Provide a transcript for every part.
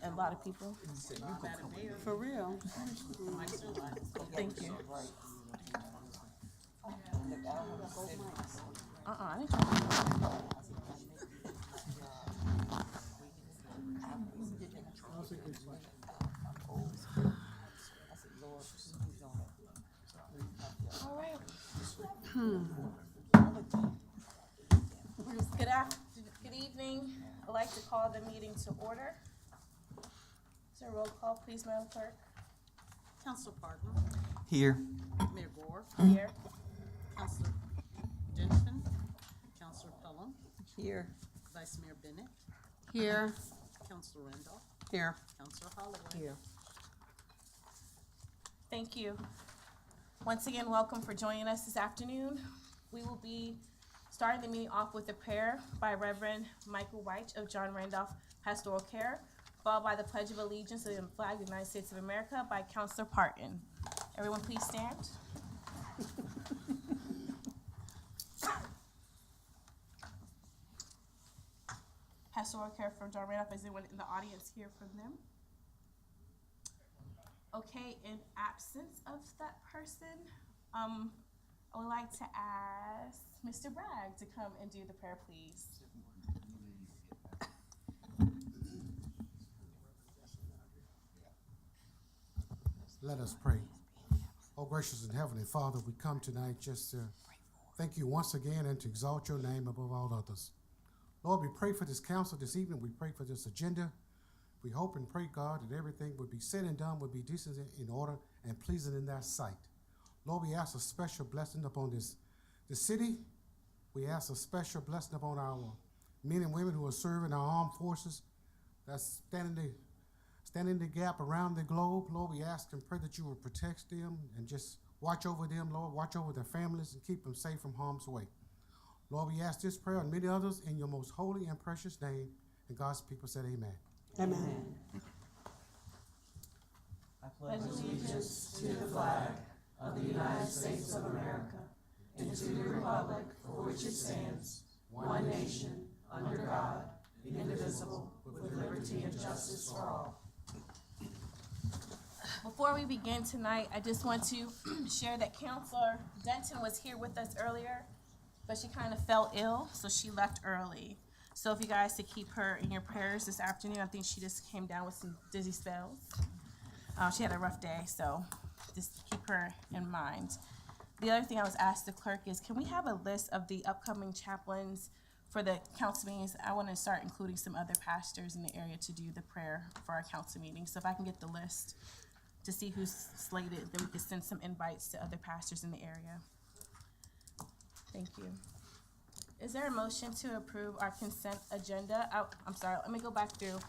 A lot of people. For real. Thank you. I didn't try. All right. Good evening. I'd like to call the meeting to order. Is there a roll call, please, Madam Clerk? Councilor Parton, Here. Mayor Gore, Here. Councilor Denton, Councilor Pelham, Here. Vice Mayor Bennett, Here. Councilor Randolph, Here. Councilor Holloway. Here. Thank you. Once again, welcome for joining us this afternoon. We will be starting the meeting off with a prayer by Reverend Michael White of John Randolph Pastoral Care, followed by the Pledge of Allegiance to the flag of the United States of America by Councilor Parton. Everyone please stand. Pastoral Care from John Randolph. Is anyone in the audience here from them? Okay, in absence of that person, I would like to ask Mr. Bragg to come and do the prayer, please. Let us pray. Oh, gracious and heavenly Father, we come tonight just to thank you once again and to exalt your name above all others. Lord, we pray for this council this evening. We pray for this agenda. We hope and pray, God, that everything would be said and done would be decent in order and pleasing in thy sight. Lord, we ask a special blessing upon the city. We ask a special blessing upon our men and women who are serving our armed forces, that's standing the gap around the globe. Lord, we ask and pray that you will protect them and just watch over them, Lord, watch over their families and keep them safe from harm's way. Lord, we ask this prayer and many others in your most holy and precious name. And God's people said amen. Amen. I pledge allegiance to the flag of the United States of America and to the republic for which it stands, one nation, under God, indivisible, with liberty and justice for all. Before we begin tonight, I just want to share that Councilor Denton was here with us earlier, but she kind of fell ill, so she left early. So if you guys to keep her in your prayers this afternoon, I think she just came down with some dizzy spells. She had a rough day, so just keep her in mind. The other thing I was asked the clerk is, can we have a list of the upcoming chaplains for the council meetings? I want to start including some other pastors in the area to do the prayer for our council meetings. So if I can get the list to see who's slated, then we can send some invites to other pastors in the area. Thank you. Is there a motion to approve our consent agenda? I'm sorry, let me go back through.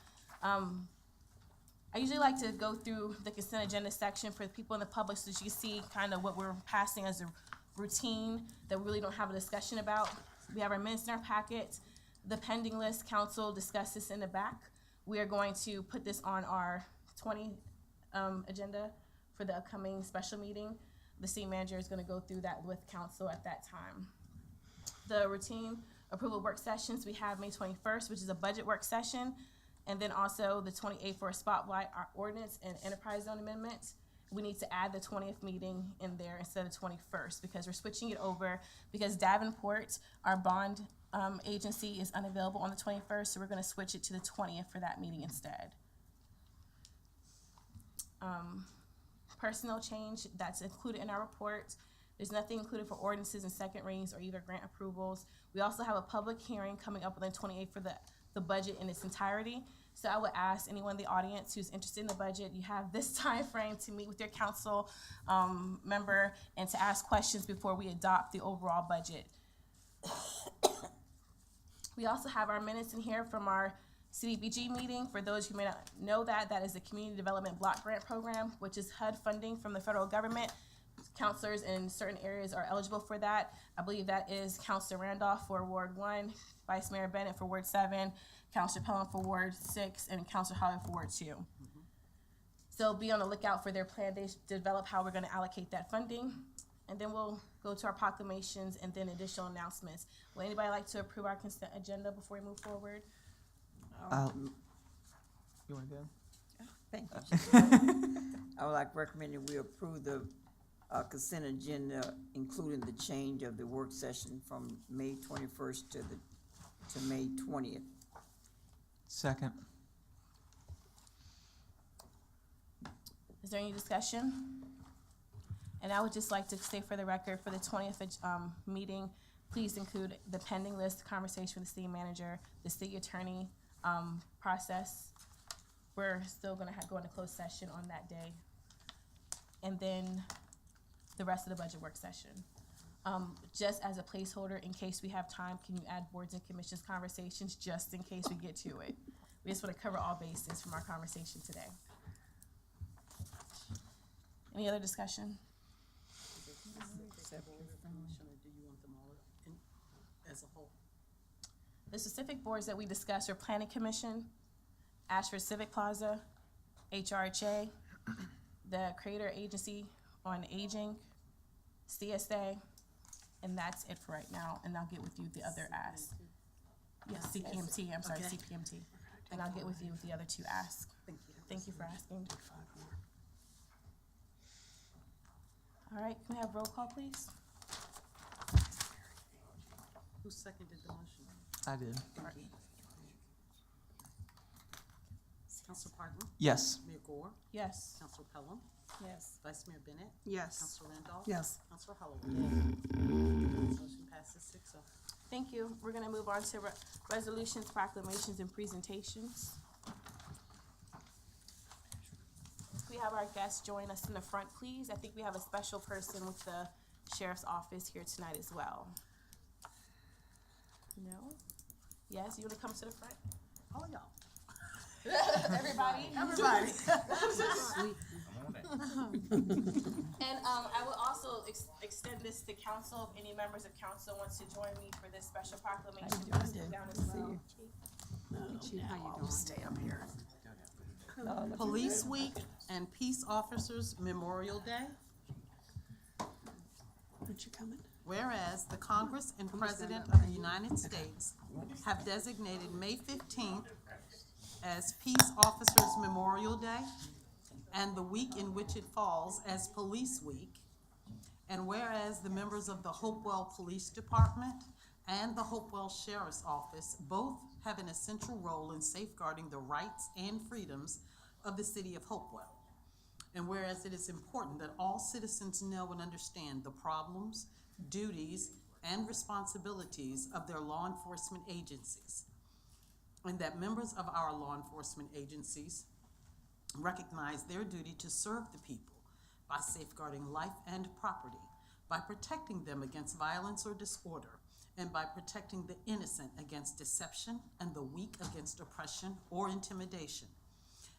I usually like to go through the consent agenda section for the people in the public so that you can see kind of what we're passing as a routine that we really don't have a discussion about. We have our minutes in our packet. The pending list, council discussed this in the back. We are going to put this on our 20 agenda for the upcoming special meeting. The city manager is going to go through that with council at that time. The routine approval work sessions, we have May 21st, which is a budget work session, and then also the 28th for a spotlight, our ordinance and enterprise zone amendment. We need to add the 20th meeting in there instead of 21st because we're switching it over because Davenport, our bond agency, is unavailable on the 21st, so we're going to switch it to the 20th for that meeting instead. Personnel change, that's included in our report. There's nothing included for ordinances and second readings or either grant approvals. We also have a public hearing coming up on the 28th for the budget in its entirety. So I would ask anyone in the audience who's interested in the budget, you have this time frame to meet with your council member and to ask questions before we adopt the overall budget. We also have our minutes in here from our CDBG meeting. For those who may not know that is the Community Development Block Grant Program, which is HUD funding from the federal government. Counselors in certain areas are eligible for that. I believe that is Councilor Randolph for Ward 1, Vice Mayor Bennett for Ward 7, Councilor Pelham for Ward 6, and Councilor Holloway for Ward 2. So be on the lookout for their plan. They develop how we're going to allocate that funding. And then we'll go to our proclamations and then additional announcements. Would anybody like to approve our consent agenda before we move forward? You want to go? Thank you. I would like to recommend that we approve the consent agenda, including the change of the work session from May 21st to May 20th. Second. Is there any discussion? And I would just like to say for the record, for the 20th meeting, please include the pending list, conversation with the city manager, the city attorney process. We're still gonna go into closed session on that day. And then the rest of the budget work session. Just as a placeholder, in case we have time, can you add boards and commissions conversations, just in case we get to it? We just wanna cover all bases from our conversation today. Any other discussion? Several information, or do you want them all as a whole? The specific boards that we discussed are Planning Commission, Ashford Civic Plaza, HRHA, the Creator Agency on Aging, CSA, and that's it for right now, and I'll get with you the other asks. Yes, CPMT, I'm sorry, Okay. CPMT. And I'll get with you with the other two asks. Thank you. Thank you for asking. All right, can we have roll call, please? Who seconded the motion? I did. Thank you. Council Parton? Yes. Mayor Gore? Yes. Council Pelham? Yes. Vice Mayor Bennett? Yes. Council Randolph? Yes. Council Holloway? Motion passes 6-0. Thank you. We're gonna move on to resolutions, proclamations, and presentations. We have our guests join us in the front, please. I think we have a special person with the sheriff's office here tonight as well. No? Yes, you wanna come to the front? All y'all. Everybody? Everybody. And I will also extend this to council, if any members of council wants to join me for this special proclamation. Just sit down as well. Stay up here. Police Week and Peace Officers Memorial Day. Aren't you coming? Whereas the Congress and President of the United States have designated May 15th as Peace Officers Memorial Day and the week in which it falls as Police Week. And whereas the members of the Hopewell Police Department and the Hopewell Sheriff's Office both have an essential role in safeguarding the rights and freedoms of the city of Hopewell. And whereas it is important that all citizens know and understand the problems, duties, and responsibilities of their law enforcement agencies, and that members of our law enforcement agencies recognize their duty to serve the people by safeguarding life and property, by protecting them against violence or disorder, and by protecting the innocent against deception and the weak against oppression or intimidation.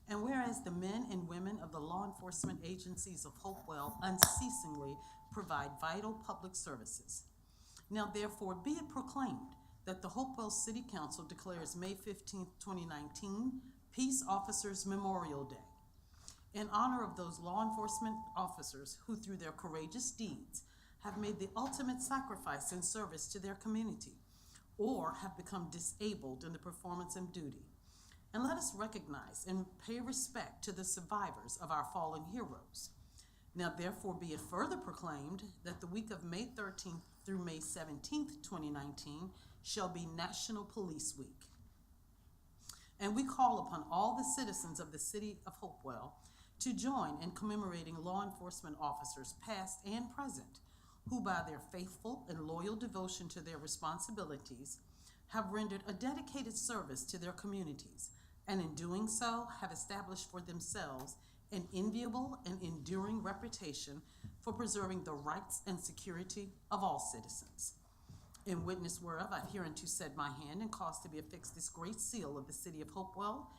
And whereas the men and women of the law enforcement agencies of Hopewell unceasingly provide vital public services. Now therefore be it proclaimed that the Hopewell City Council declares May 15th, 2019, Peace Officers Memorial Day, in honor of those law enforcement officers who through their courageous deeds have made the ultimate sacrifice in service to their community, or have become disabled in the performance of duty. And let us recognize and pay respect to the survivors of our fallen heroes. Now therefore be it further proclaimed that the week of May 13th through May 17th, 2019 shall be National Police Week. And we call upon all the citizens of the city of Hopewell to join in commemorating law enforcement officers past and present who by their faithful and loyal devotion to their responsibilities have rendered a dedicated service to their communities, and in doing so have established for themselves an enviable and enduring reputation for preserving the rights and security of all citizens. In witness whereof I hereunto set my hand and cause to be affixed this great seal of the city of Hopewell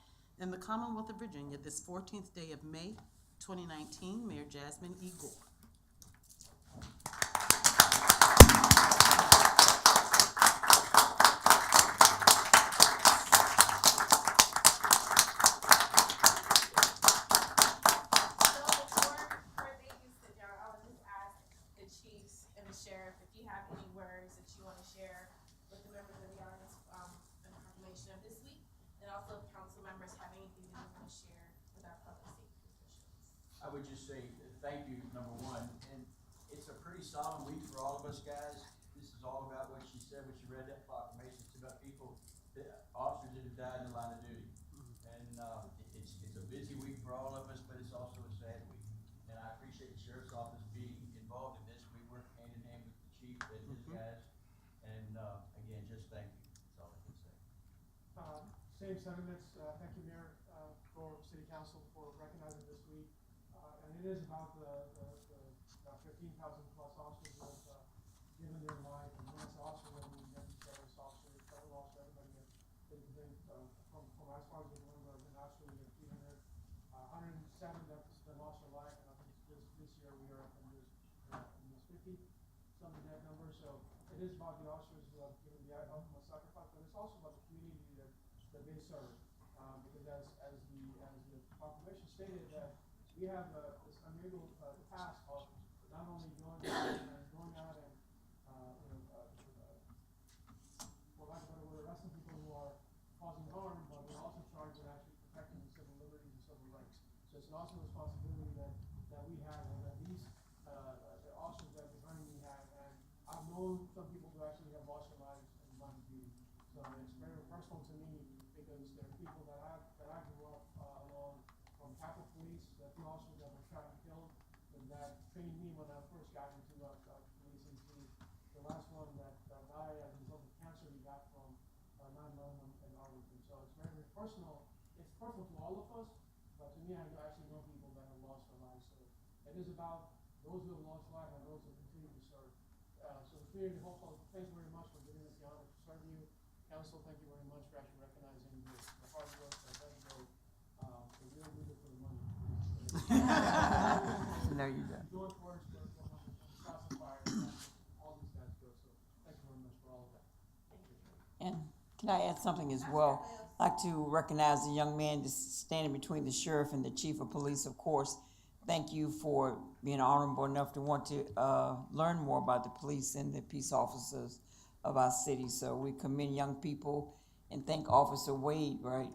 in the Commonwealth of Virginia this 14th day of May, 2019, Mayor Jasmine E. Gore. So before they do sit down, I would just ask the chief I would just say, thank you, number one, and it's a pretty solemn week for all of us guys. This is all about what she said, when she read that proclamation, it's about people, the officers that have died in the line of duty. And, it's a busy week for all of us, but it's also a sad week. And I appreciate the sheriff's office being involved in this. We work hand in hand with the chief and his guys. And, again, just thank you, that's all I can say. Same sentiments. Thank you, Mayor, for City Council for recognizing this week. And it is about the 15,000 plus officers who have given their life, and that's officers, I mean, deputy sheriff's officers, federal officers, everybody that has been, from as far as we remember, have been actually at 107 that lost their life, and I think this year we are up in this 50 something that number. So it is about the officers who have given the ultimate sacrifice, but it's also about the community that they serve. Because as the proclamation stated, that we have this unusual task of not only going out and for lack of a better word, arresting people who are causing harm, but we're also charged with actually protecting civil liberties and civil rights. So it's also a responsibility that we have, and that these the officers that behind me have. And I've known some people who actually have lost their lives in line of duty. So it's very personal to me, because there are people that I grew up along, from Capitol Police, the two officers that were shot and killed, and that trained me when I first got into policing, to the last one that died as a result of cancer he got from 9/11 in Arlington. So it's very, very personal. It's personal to all of us, but to me, I actually know people that have lost their lives. So it is about those who have lost lives and those who continue to serve. So the community hopeful, thank you very much for giving us the honor to serve you. Council, thank you very much for actually recognizing the hard work that does go. So we don't do it for the money. No, you don't. Doing for us, for shots and fire, all these guys go. So thank you very much for all of that. And can I add something as well? I'd like to recognize the young man that's standing between the sheriff and the chief of police, of course. Thank you for being honorable enough to want to learn more about the police and the peace officers of our city. So we commend young people, and thank Officer Wade, right,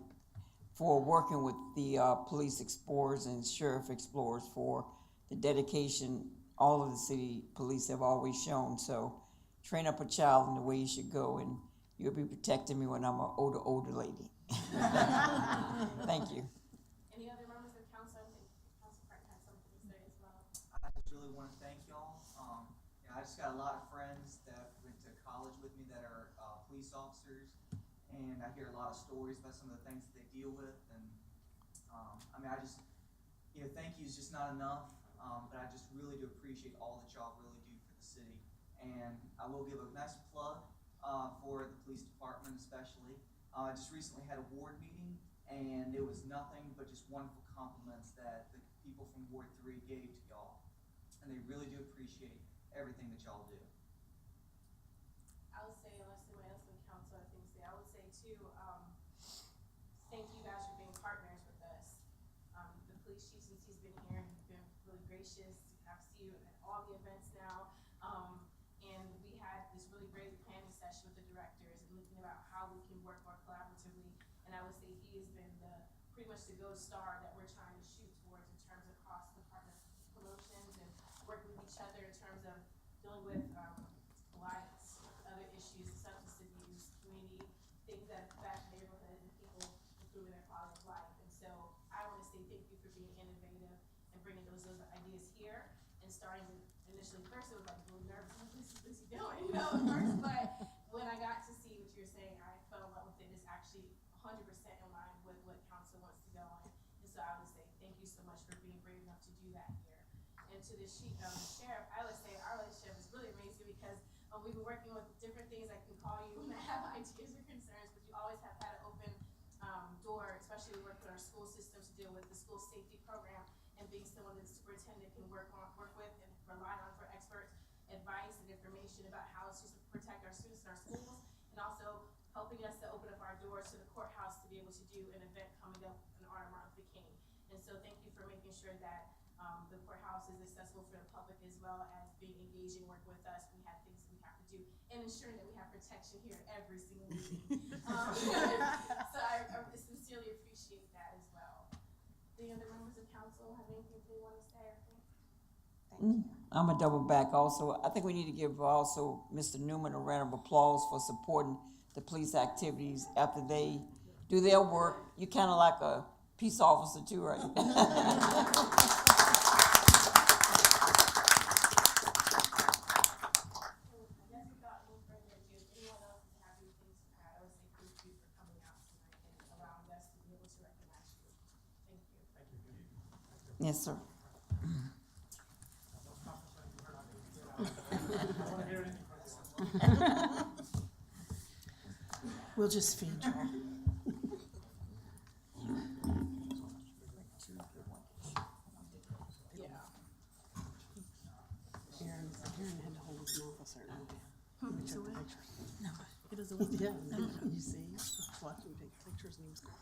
for working with the police explorers and sheriff explorers for the dedication all of the city police have always shown. So train up a child in the way you should go, and you'll be protecting me when I'm an older lady. Thank you. Any other members of council? I think Council Pratt had something to say as well. I just really want to thank y'all. I just got a lot of friends that went to college with me that are police officers, and I hear a lot of stories about some of the things that they deal with. And I just, thank you is just not enough. But I just really do appreciate all that y'all really do for the city. And I will give a nice plug for the police department, especially. I just recently had a ward meeting, and it was nothing but just wonderful compliments that the people from Ward 3 gave to y'all. And they really do appreciate everything that y'all do. I would say, unless somebody else in council has things to say, I would say too, thank you guys for being partners with us. The police chief, since he's been here, he's been really gracious. I've seen you at all the events now. And we had this really great planning session with the directors and looking about how we can work more collaboratively. And I would say he has been pretty much the gold star that we're trying to shoot towards in terms of cross department promotions and working with each other in terms of dealing with blights, other issues, substance abuse, community, things that affect neighborhoods and people improving their quality of life. And so I want to say thank you for being innovative and bringing those ideas here and starting with initially. First it was like a little nervous, what is he doing, at first, but when I got to see what you were saying, I fell in love with it. It's actually 100% in line with what council wants to go in. And so I would say thank you so much for being brave enough to do that here. And to the sheriff, I would say our relationship is really amazing because we've been working with different things. I can call you when I have ideas or concerns, but you always have had an open door, especially working with our school systems to deal with the school safety program and being someone that the superintendent can work with and rely on for expert advice and information about how to protect our students in our schools, and also helping us to open up our doors to the courthouse to be able to do an event coming up in honor of Martin Luther King. And so thank you for making sure that the courthouse is accessible for the public, as well as being engaging, work with us. We have things that we have to do, and ensuring that we have protection here every single meeting. So I sincerely appreciate that as well. Any other members of council have anything you want to say or think? I'm a double back also. I think we need to give also Mr. Newman a round of applause for supporting the police activities after they do their work. You're kind of like a peace officer too, right? Yes, sir. We'll just feed you. Aaron had to hold his mouth a certain way. We took the picture. No, it doesn't. Yeah, you see, watch him take pictures and he was going.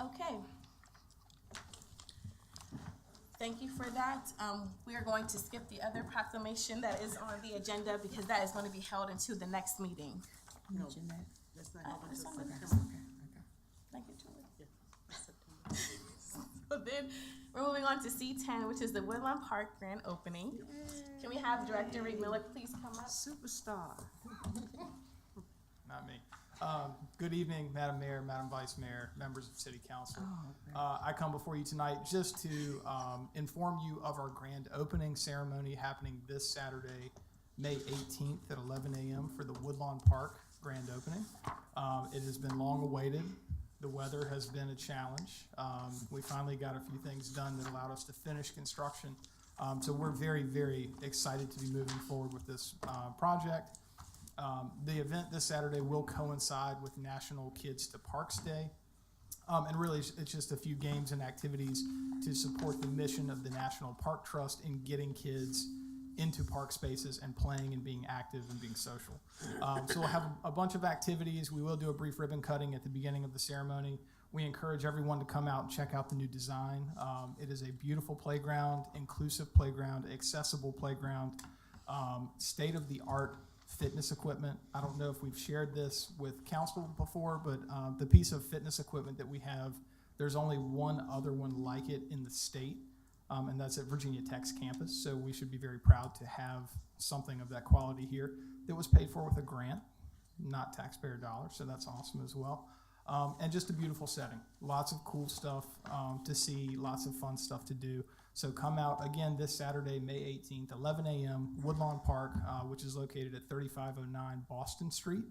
Okay. Thank you for that. We are going to skip the other proclamation that is on the agenda because that is going to be held into the next meeting. Mention that. That's not held It's until on the September. Thank you, Julie. So then, we're moving on to C10, which is the Woodlawn Park grand opening. Can we have Director Reed Miller please come up? Superstar. Not me. Good evening, Madam Mayor, Madam Vice Mayor, members of City Council. I come before you tonight just to inform you of our grand opening ceremony happening this Saturday, May 18th at 11 a.m. for the Woodlawn Park grand opening. It has been long awaited. The weather has been a challenge. We finally got a few things done that allowed us to finish construction. So we're very, very excited to be moving forward with this project. The event this Saturday will coincide with National Kids to Parks Day. And really, it's just a few games and activities to support the mission of the National Park Trust in getting kids into park spaces and playing and being active and being social. So we'll have a bunch of activities. We will do a brief ribbon cutting at the beginning of the ceremony. We encourage everyone to come out and check out the new design. It is a beautiful playground, inclusive playground, accessible playground, state-of-the-art fitness equipment. I don't know if we've shared this with council before, but the piece of fitness equipment that we have, there's only one other one like it in the state, and that's at Virginia Tech's campus. So we should be very proud to have something of that quality here that was paid for with a grant, not taxpayer dollars, so that's awesome as well. And just a beautiful setting. Lots of cool stuff to see, lots of fun stuff to do. So come out again this Saturday, May 18th, 11 a.m., Woodlawn Park, which is located at 3509 Boston Street,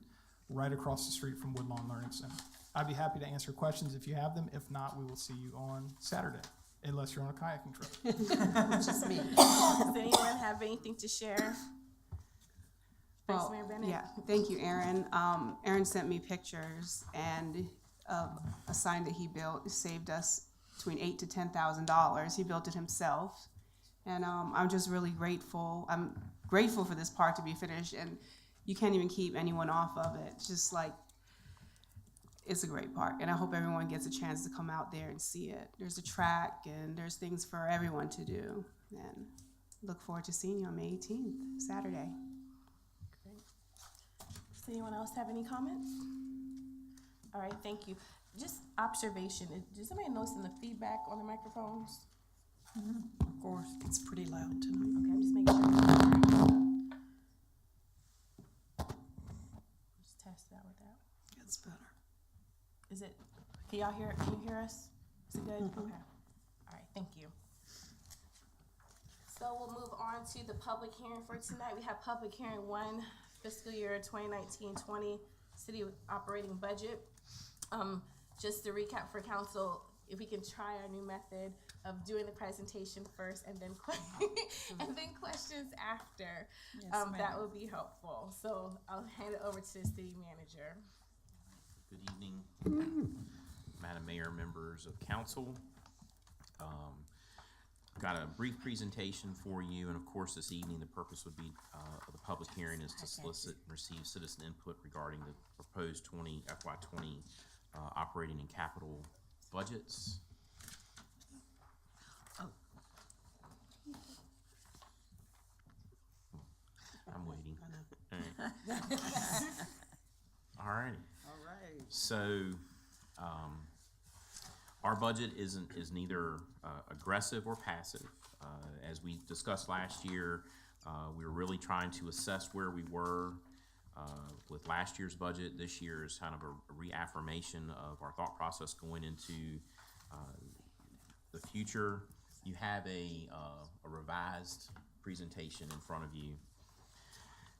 right across the street from Woodlawn Learning Center. I'd be happy to answer questions if you have them. If not, we will see you on Saturday, unless you're on a kayaking trip. Just me. Does anyone have anything to share? Vice Well, Mayor Bennett? yeah, thank you, Aaron. Aaron sent me pictures and of a sign that he built. It saved us between $8,000 to $10,000. He built it himself, and I'm just really grateful. I'm grateful for this park to be finished, and you can't even keep anyone off of it. It's just like, it's a great park, and I hope everyone gets a chance to come out there and see it. There's a track, and there's things for everyone to do, and look forward to seeing you on May 18th, Saturday. Does anyone else have any comments? All right, thank you. Just observation, does somebody notice in the feedback on the microphones? Of course, it's pretty loud tonight. Okay, I'm just making sure. Just test it out with that. It's better. Is it, can y'all hear, can you hear us? Is it good? Okay. All right, thank you. So we'll move on to the public hearing for tonight. We have public hearing 1, fiscal year 2019-20, city operating budget. Just to recap for council, if we can try our new method of doing the presentation first and then and then questions after, that would be helpful. So I'll hand it over to the city manager. Good evening, Madam Mayor, members of council. Got a brief presentation for you, and of course this evening the purpose would be of the public hearing is to solicit and receive citizen input regarding the proposed FY20 operating and capital budgets. I'm waiting. All right. All righty. So, our budget is neither aggressive or passive. As we discussed last year, we were really trying to assess where we were with last year's budget. This year is kind of a reaffirmation of our thought process going into the future. You have a revised presentation in front of you.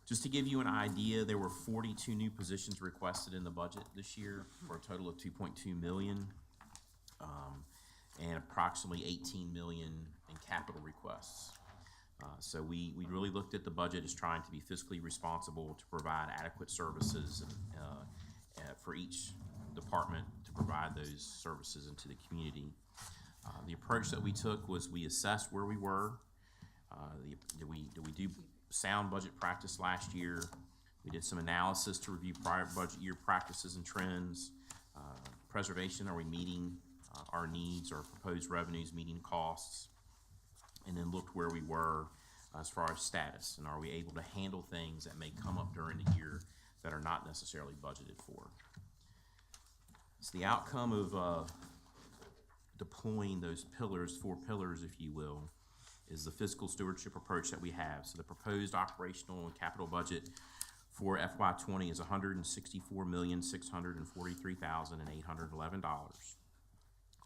Just to give you an idea, there were 42 new positions requested in the budget this year for a total of 2.2 million, and approximately 18 million in capital requests. So we really looked at the budget as trying to be fiscally responsible to provide adequate services for each department to provide those services into the community. The approach that we took was we assessed where we were. Did we do sound budget practice last year? We did some analysis to review prior budget year practices and trends. Preservation, are we meeting our needs or proposed revenues meeting costs? And then looked where we were as far as status, and are we able to handle things that may come up during the year that are not necessarily budgeted for. So the outcome of deploying those pillars, 4 pillars, if you will, is the fiscal stewardship approach that we have. So the proposed operational and capital budget for FY20 is $164,643,811.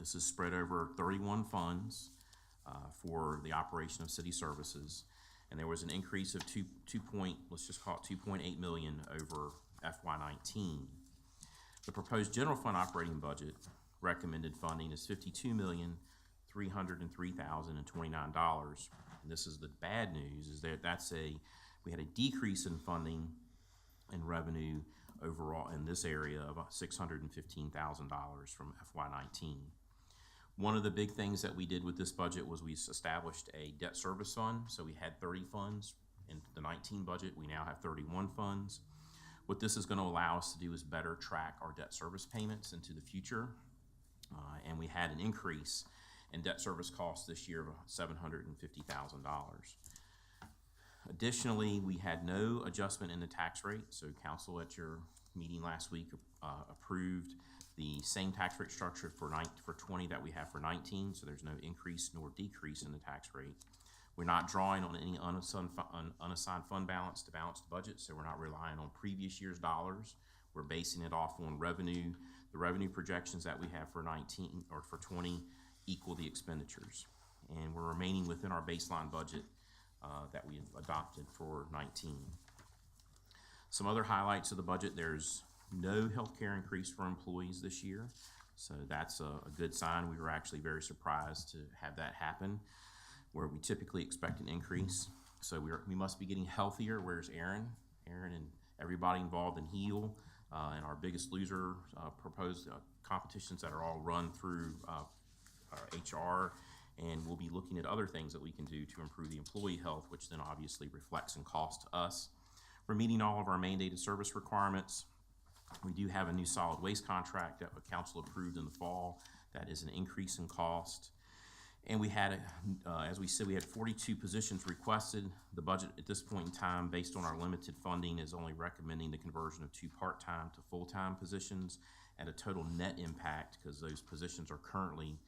This is spread over 31 funds for the operation of city services, and there was an increase of let's just call it 2.8 million over FY19. The proposed general fund operating budget recommended funding is $52,303,029. And this is the bad news, is that we had a decrease in funding and revenue overall in this area of $615,000 from FY19. One of the big things that we did with this budget was we established a debt service fund. So we had 30 funds in the 19 budget. We now have 31 funds. What this is going to allow us to do is better track our debt service payments into the future. And we had an increase in debt service costs this year of $750,000. Additionally, we had no adjustment in the tax rate. So council at your meeting last week approved the same tax rate structure for 20 that we have for 19, so there's no increase nor decrease in the tax rate. We're not drawing on any unassigned fund balance to balance the budget, so we're not relying on previous year's dollars. We're basing it off on revenue. The revenue projections that we have for 19 or for 20 equal the expenditures, and we're remaining within our baseline budget that we adopted for 19. Some other highlights of the budget: there's no healthcare increase for employees this year, so that's a good sign. We were actually very surprised to have that happen, where we typically expect an increase. So we must be getting healthier. Where's Aaron? Aaron and everybody involved in HEAL and our Biggest Loser proposed competitions that are all run through our HR, and we'll be looking at other things that we can do to improve the employee health, which then obviously reflects in cost to us. We're meeting all of our mandated service requirements. We do have a new solid waste contract that the council approved in the fall. That is an increase in cost. And we had, as we said, we had 42 positions requested. The budget at this point in time, based on our limited funding, is only recommending the conversion of 2 part-time to full-time positions at a total net impact, because those positions are currently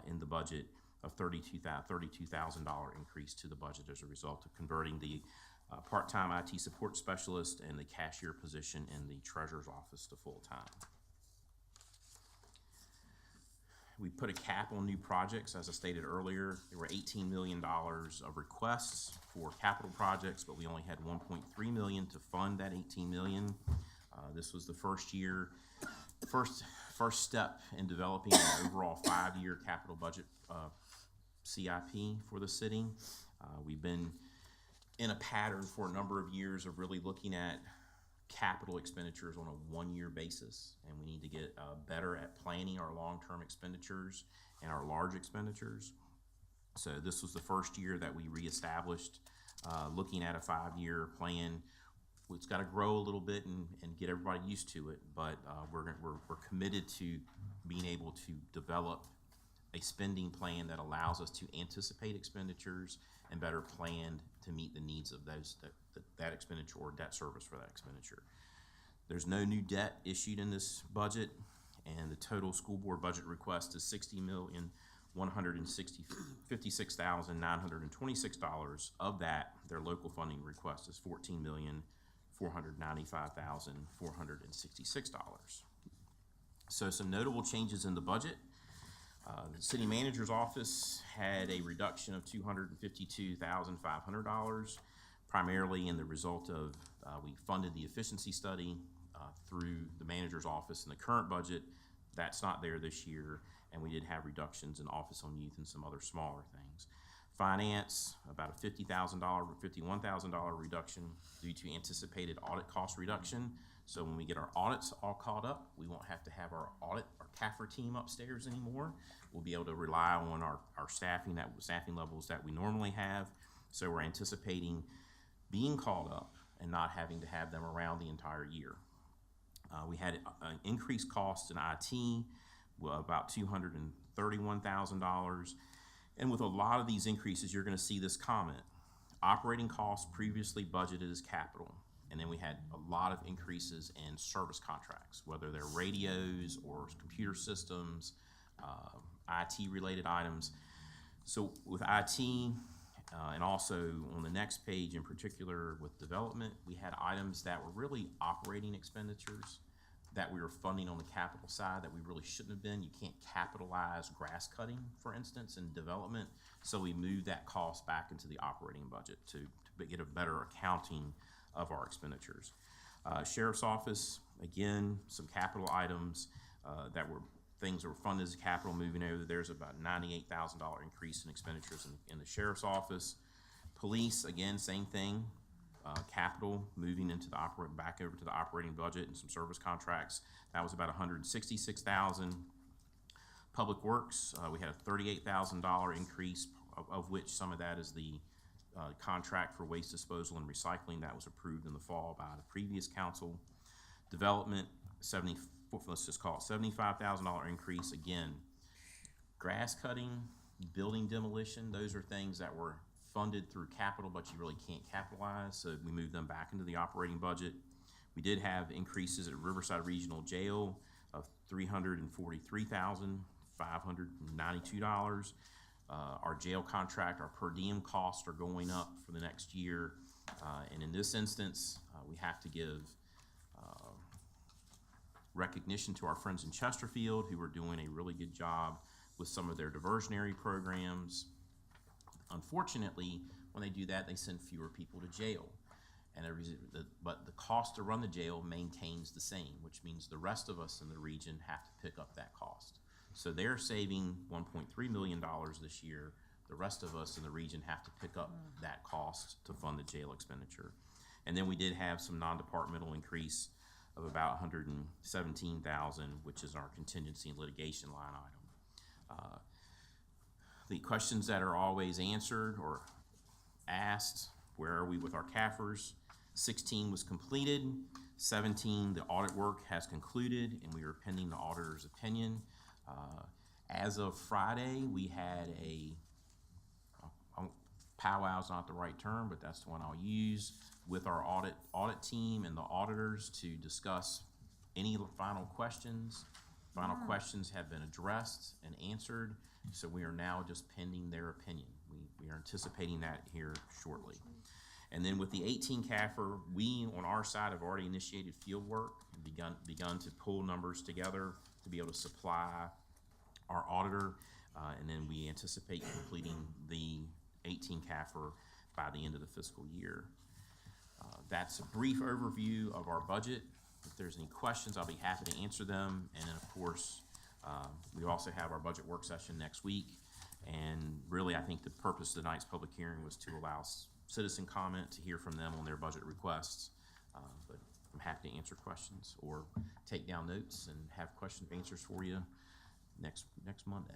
in the budget, of $32,000 increase to the budget as a result of converting the part-time IT support specialist and the cashier position in the treasurer's office to full-time. We put a cap on new projects. As I stated earlier, there were $18 million of requests for capital projects, but we only had $1.3 million to fund that $18 million. This was the first step in developing an overall 5-year capital budget CIP for the city. We've been in a pattern for a number of years of really looking at capital expenditures on a 1-year basis, and we need to get better at planning our long-term expenditures and our large expenditures. So this was the first year that we reestablished looking at a 5-year plan. It's got to grow a little bit and get everybody used to it, but we're committed to being able to develop a spending plan that allows us to anticipate expenditures and better plan to meet the needs of that expenditure or debt service for that expenditure. There's no new debt issued in this budget, and the total school board budget request is $60,156,926. Of that, their local funding request is $14,495,466. So some notable changes in the budget. The city manager's office had a reduction of $252,500, primarily in the result of we funded the efficiency study through the manager's office in the current budget. That's not there this year, and we did have reductions in Office on Youth and some other smaller things. Finance, about a $50,000 or $51,000 reduction due to anticipated audit cost reduction. So when we get our audits all caught up, we won't have to have our CAFR team upstairs anymore. We'll be able to rely on our staffing levels that we normally have. So we're anticipating being caught up and not having to have them around the entire year. We had increased costs in IT, about $231,000. And with a lot of these increases, you're going to see this comment. Operating costs previously budgeted as capital. And then we had a lot of increases in service contracts, whether they're radios or computer systems, IT-related items. So with IT, and also on the next page in particular with development, we had items that were really operating expenditures that we were funding on the capital side that we really shouldn't have been. You can't capitalize grass cutting, for instance, in development. So we moved that cost back into the operating budget to get a better accounting of our expenditures. Sheriff's Office, again, some capital items things that were funded as capital moving over. There's about $98,000 increase in expenditures in the Sheriff's Office. Police, again, same thing. Capital moving into back over to the operating budget and some service contracts. That was about $166,000. Public Works, we had a $38,000 increase, of which some of that is the contract for waste disposal and recycling that was approved in the fall by the previous council. Development, let's just call it $75,000 increase. Again, grass cutting, building demolition, those are things that were funded through capital, but you really can't capitalize, so we moved them back into the operating budget. We did have increases at Riverside Regional Jail of $343,592. Our jail contract, our per diem costs are going up for the next year, and in this instance, we have to give recognition to our friends in Chesterfield who are doing a really good job with some of their diversionary programs. Unfortunately, when they do that, they send fewer people to jail. But the cost to run the jail maintains the same, which means the rest of us in the region have to pick up that cost. So they're saving $1.3 million this year. The rest of us in the region have to pick up that cost to fund the jail expenditure. And then we did have some non-departmental increase of about $117,000, which is our contingency and litigation line item. The questions that are always answered or asked, where are we with our CAFRs? 16 was completed. 17, the audit work has concluded, and we are pending the auditor's opinion. As of Friday, we had powwow's not the right term, but that's the one I'll use, with our audit team and the auditors to discuss any final questions. Final questions have been addressed and answered, so we are now just pending their opinion. We are anticipating that here shortly. And then with the 18 CAFR, we on our side have already initiated field work and begun to pull numbers together to be able to supply our auditor, and then we anticipate completing the 18 CAFR by the end of the fiscal year. That's a brief overview of our budget. If there's any questions, I'll be happy to answer them. And then, of course, we also have our budget work session next week. And really, I think the purpose of tonight's public hearing was to allow citizen comment, to hear from them on their budget requests. But I'm happy to answer questions or take down notes and have questions, answers for you next Monday.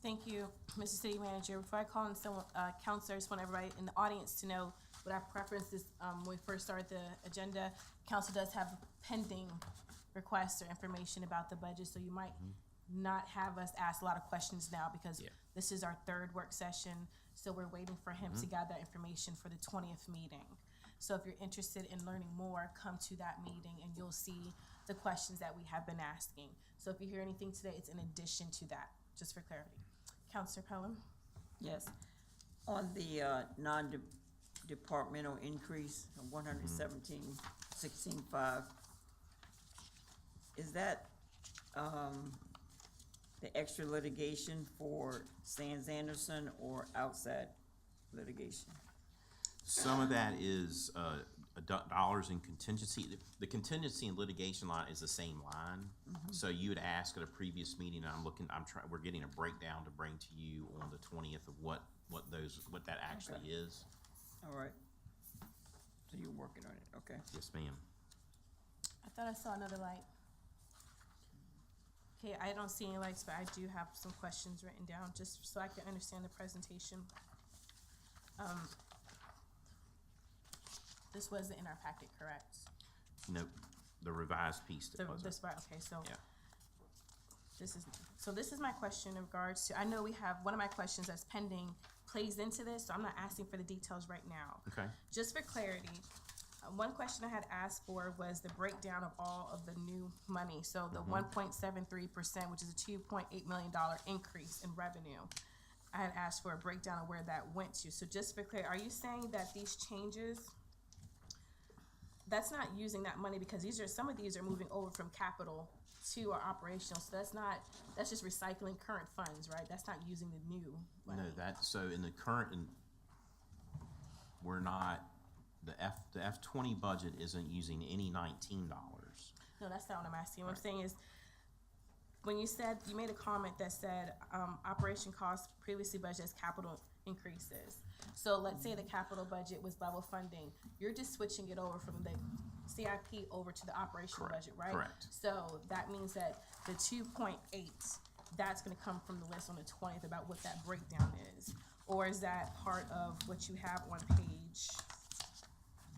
Thank you, Mr. City Manager. Before I call in someone, counselor, I just want everybody in the audience to know what our preference is. When we first started the agenda, council does have pending requests or information about the budget, so you might not have us ask a lot of questions now because this is our third work session, so we're waiting for him to gather information for the 20th meeting. So if you're interested in learning more, come to that meeting and you'll see the questions that we have been asking. So if you hear anything today, it's in addition to that, just for clarity. Counselor Pelham? Yes. On the non-departmental increase of 117,16,5, is that the extra litigation for Sands Anderson or outside litigation? Some of that is dollars in contingency. The contingency and litigation line is the same line. So you had asked at a previous meeting, and we're getting a breakdown to bring to you on the 20th of what that actually is. All right. So you're working on it, okay. Yes, ma'am. I thought I saw another light. Okay, I don't see any lights, but I do have some questions written down, just so I can understand the presentation. This wasn't in our packet, correct? Nope, the revised piece that was. This, right, okay, so. Yeah. This is my question in regards to, I know we have, one of my questions that's pending plays into this, so I'm not asking for the details right now. Okay. Just for clarity, one question I had asked for was the breakdown of all of the new money. So the 1.73%, which is a $2.8 million increase in revenue. I had asked for a breakdown of where that went to. So just for clarity, are you saying that these changes, that's not using that money because some of these are moving over from capital to our operational, so that's just recycling current funds, right? That's not using the new money. No, so in the current, we're not, the F20 budget isn't using any $19. No, that's not what I'm asking. What I'm saying is, when you made a comment that said, operation costs previously budgeted as capital increases. So let's say the capital budget was level funding. You're just switching it over from the CIP over to the operational budget, right? Correct. So that means that the 2.8, that's gonna come from the list on the 20th about what that breakdown is. Or is that part of what you have on page,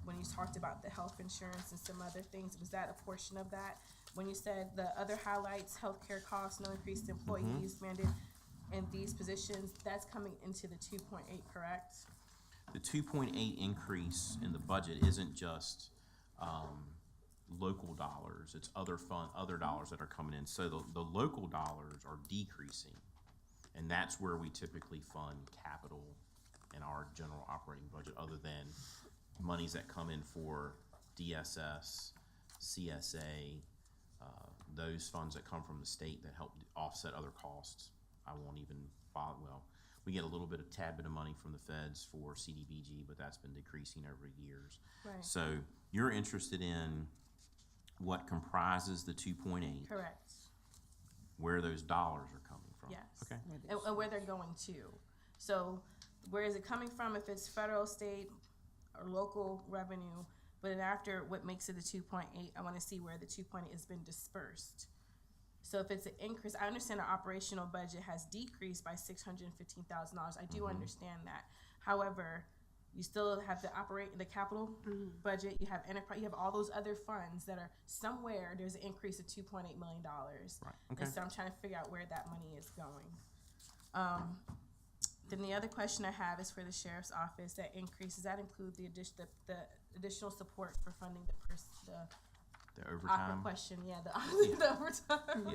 when you talked about the health insurance and some other things, was that a portion of that? When you said the other highlights, healthcare costs, no increased employees mandate in these positions, that's coming into the 2.8, correct? The 2.8 increase in the budget isn't just local dollars, it's other dollars that are coming in. So the local dollars are decreasing, and that's where we typically fund capital in our general operating budget, other than monies that come in for DSS, CSA, those funds that come from the state that help offset other costs. I won't even bother, we get a little bit of tad bit of money from the feds for CDBG, but that's been decreasing over years. Right. So you're interested in what comprises the 2.8, Correct, where those dollars are coming from. yes. Okay. And where they're going to. So where is it coming from, if it's federal, state, or local revenue? But then after what makes it the 2.8, I wanna see where the 2.8 has been dispersed. So if it's an increase, I understand our operational budget has decreased by $615,000. I do understand that. However, you still have to operate the capital budget, you have enterprise, you have all those other funds that are somewhere, there's an increase of $2.8 million. Right. Okay. And so I'm trying to figure out where that money is going. Then the other question I have is for the sheriff's office, that increase, does that include the additional support for funding the The awkward overtime. question, yeah, the overtime.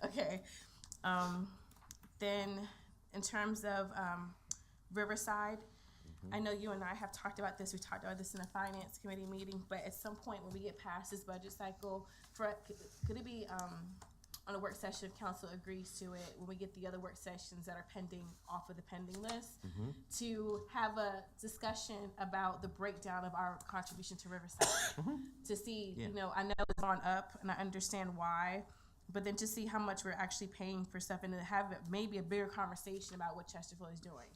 Okay. Then in terms of Riverside, I know you and I have talked about this. We talked about this in a finance committee meeting, but at some point when we get past this budget cycle, could it be on a work session if council agrees to it, when we get the other work sessions that are pending off of the pending list, to have a discussion about the breakdown of our contribution to Riverside, to see, Yeah. you know, I know it's gone up and I understand why, but then to see how much we're actually paying for stuff and to have maybe a bigger conversation about what Chesterfield is doing.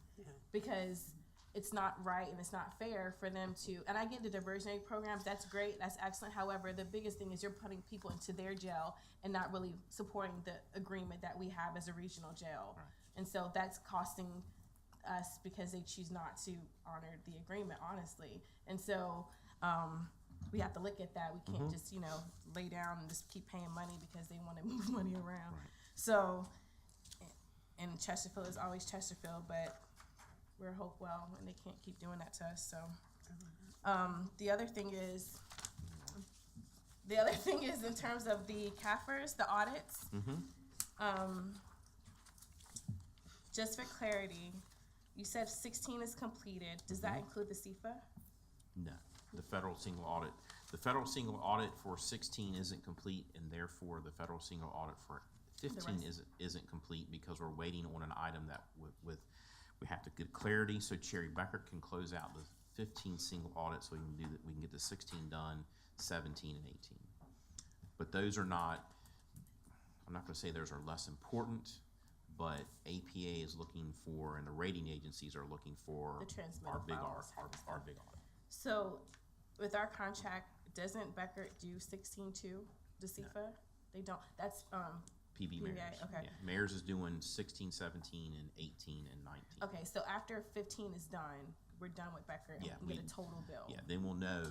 Because it's not right and it's not fair for them to, and I get the diversionary programs, that's great, that's excellent. However, the biggest thing is you're putting people into their jail and not really supporting the agreement that we have as a regional jail. Right. And so that's costing us because they choose not to honor the agreement, honestly. And so we have to look at that. We can't just, you know, lay down and just keep paying money because they want to move money around. Right. So, and Chesterfield is always Chesterfield, but we're Hopewell and they can't keep doing that to us, so. The other thing is in terms of the CAFRs, the audits. Just for clarity, you said 16 is completed. Does that include the CFA? No, the federal single audit for 16 isn't complete, and therefore the federal single audit for 15 isn't complete because we're waiting on an item that we have to get clarity so Cherry Becker can close out the 15 single audit so we can get the 16 done, 17 and 18. But those are not, I'm not gonna say those are less important, but APA is looking for, and the rating agencies are looking for The transmittal our big files type of our stuff. big audit. So with our contract, doesn't Becker do 16 too, the CFA? They don't, that's, PB PBA, Mayor's. okay. Yeah, Mayor's is doing 16, 17, and 18, and 19. okay, so after 15 is done, we're done with Becker and Yeah, we get we- a total bill. Yeah, then we'll know,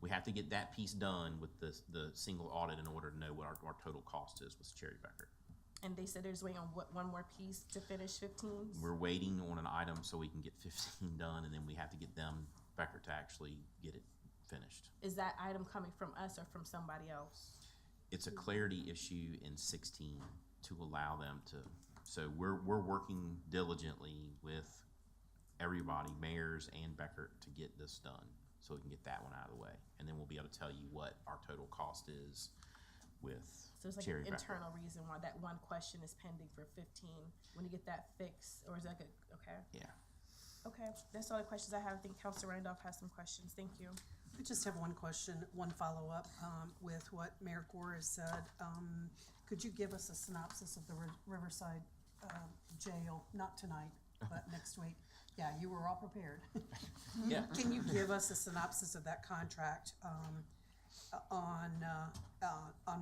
we have to get that piece done with the single audit in order to know what our total cost is with Cherry Becker. And they said there's waiting on one more piece to finish 15? We're waiting on an item so we can get 15 done, and then we have to get them, Becker, to actually get it finished. Is that item coming from us or from somebody else? It's a clarity issue in 16 to allow them to, so we're working diligently with everybody, mayors and Becker, to get this done, so we can get that one out of the way. And then we'll be able to tell you what our total cost is with So it's like Cherry an Becker. internal reason why that one question is pending for 15. When you get that fixed, or is that good? Okay. Yeah. Okay, that's all the questions I have. I think Councilor Randolph has some questions. Thank you. I just have one question, one follow-up with what Mayor Gore has said. Could you give us a synopsis of the Riverside Jail, not tonight, but next week? Yeah, you were all prepared. Yeah. Can you give us a synopsis of that contract on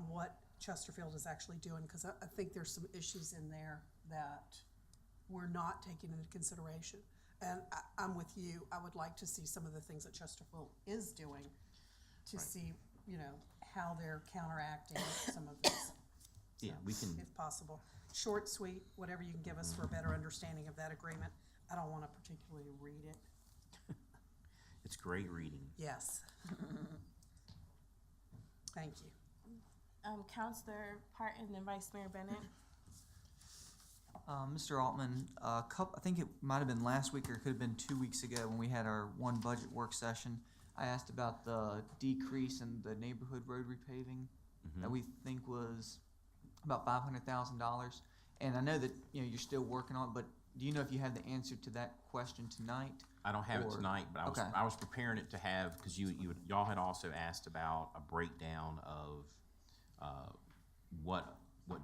what Chesterfield is actually doing? Because I think there's some issues in there that we're not taking into consideration. And I'm with you. I would like to see some of the things that Chesterfield is doing to see, how they're counteracting some of this. Yeah, we can, If possible. Short, sweet, whatever you can give us for a better understanding of that agreement. I don't want to particularly read it. it's great reading. Yes. Thank you. Councilor Parton and Vice Mayor Bennett. Mr. Altman, I think it might have been last week or it could have been 2 weeks ago when we had our one budget work session. I asked about the decrease in the neighborhood road repaving that we think was about $500,000. And I know that, you're still working on it, but do you know if you have the answer to that question tonight? I don't have it Or- tonight, but Okay. I was preparing it to have, because y'all had also asked about a breakdown of what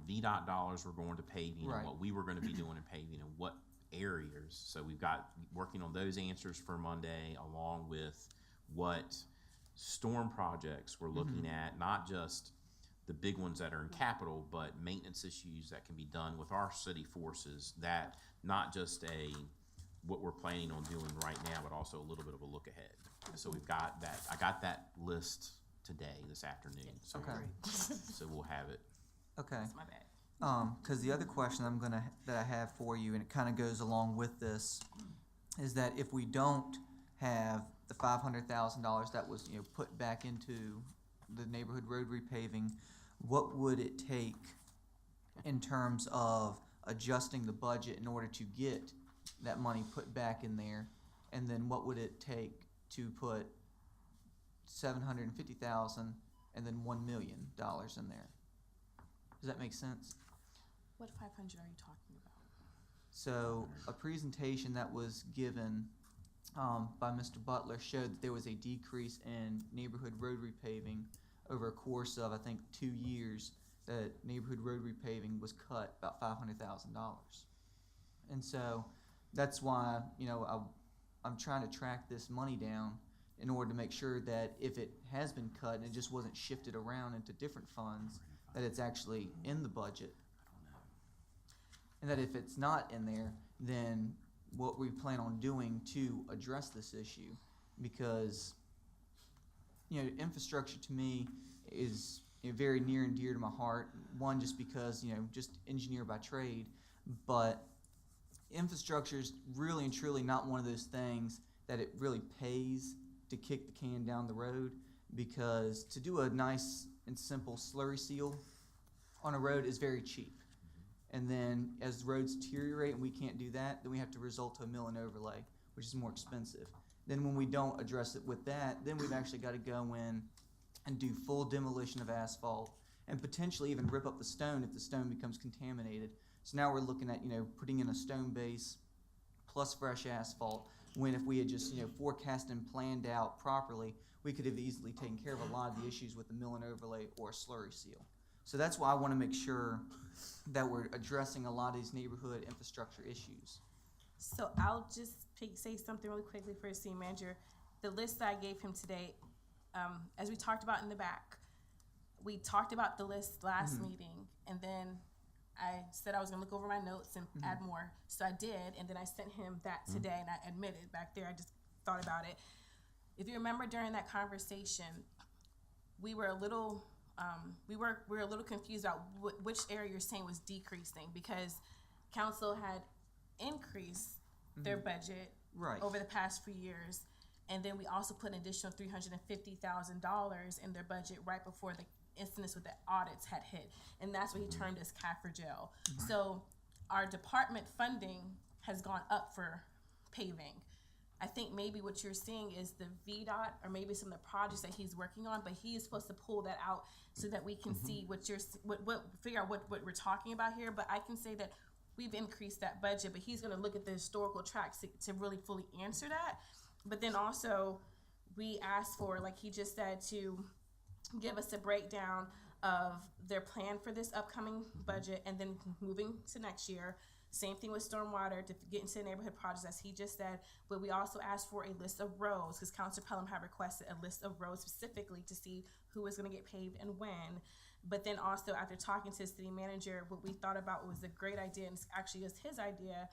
VDOT dollars were going to paving Right. and what we were going to be doing in paving and what areas. So we've got working on those answers for Monday, along with what storm projects we're looking at, not just the big ones that are in capital, but maintenance issues that can be done with our city forces, that not just what we're planning on doing right now, but also a little bit of a look ahead. So we've got that, I got that list today, this afternoon, so Okay. so we'll have it. Okay. That's my bad. Because the other question that I have for you, and it kind of goes along with this, is that if we don't have the $500,000 that was put back into the neighborhood road repaving, what would it take in terms of adjusting the budget in order to get that money put back in there, and then what would it take to put $750,000 and then $1 million in there? Does that make sense? What 500 are you talking about? So a presentation that was given by Mr. Butler showed that there was a decrease in neighborhood road repaving over a course of, I think, 2 years, that neighborhood road repaving was cut about $500,000. And so that's why, I'm trying to track this money down in order to make sure that if it has been cut and it just wasn't shifted around into different funds, that it's actually in the budget. And that if it's not in there, then what we plan on doing to address this issue. Because, infrastructure to me is very near and dear to my heart. One, just because, just engineer by trade. But infrastructure is really and truly not one of those things that it really pays to kick the can down the road, because to do a nice and simple slurry seal on a road is very cheap. And then as roads deteriorate and we can't do that, then we have to resort to a mill and overlay, which is more expensive. Then when we don't address it with that, then we've actually got to go in and do full demolition of asphalt and potentially even rip up the stone if the stone becomes contaminated. So now we're looking at, putting in a stone base plus fresh asphalt, when if we had just, forecast and planned out properly, we could have easily taken care of a lot of the issues with the mill and overlay or a slurry seal. So that's why I want to make sure that we're addressing a lot of these neighborhood infrastructure issues. So I'll just say something really quickly for the city manager. The list that I gave him today, as we talked about in the back, we talked about the list last meeting, and then I said I was gonna look over my notes and add more. So I did, and then I sent him that today, and I admitted back there, I just thought about it. If you remember during that conversation, we were a little, we were a little confused about which area you're saying was decreasing, because council had increased their budget Right. over the past few years. And then we also put an additional $350,000 in their budget right before the incidents with the audits had hit. And that's what he termed as CAFR jail. So our department funding has gone up for paving. I think maybe what you're seeing is the VDOT or maybe some of the projects that he's working on, but he is supposed to pull that out so that we can see what figure out what we're talking about here. But I can say that we've increased that budget, but he's gonna look at the historical tracks to really fully answer that. But then also, we asked for, like he just said, to give us a breakdown of their plan for this upcoming budget and then moving to next year. Same thing with stormwater to get into neighborhood projects, as he just said. But we also asked for a list of roads, because Councilor Pelham had requested a list of roads specifically to see who was going to get paved and when. But then also, after talking to the city manager, what we thought about was a great idea, and actually was his idea,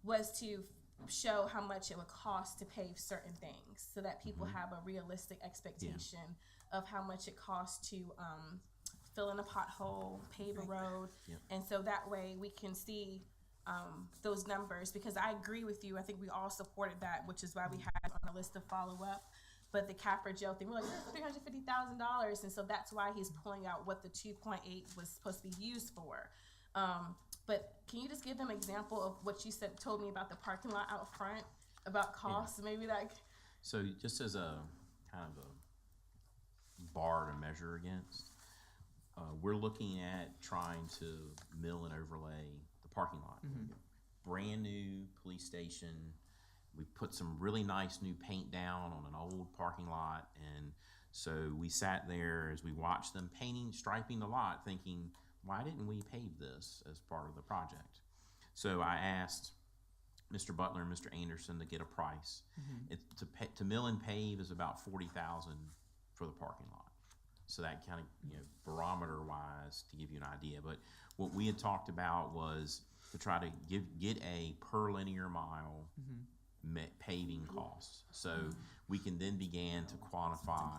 was to show how much it would cost to pave certain things, so that people have a realistic expectation of how much it costs to fill in a pothole, pave a road. And so that way we can see those numbers, because I agree with you. I think we all supported that, which is why we had on the list to follow up. But the CAFR jail thing, we're like, $350,000, and so that's why he's pulling out what the 2.8 was supposed to be used for. But can you just give them an example of what you told me about the parking lot out front, about costs, maybe like? So just as a kind of a bar to measure against, we're looking at trying to mill and overlay the parking lot. Brand new police station. We put some really nice new paint down on an old parking lot, and so we sat there as we watched them painting, striping the lot, thinking, why didn't we pave this as part of the project? So I asked Mr. Butler and Mr. Anderson to get a price. To mill and pave is about $40,000 for the parking lot. So that kind of, barometer wise, to give you an idea. But what we had talked about was to try to get a per linear mile paving costs. So we can then begin to quantify,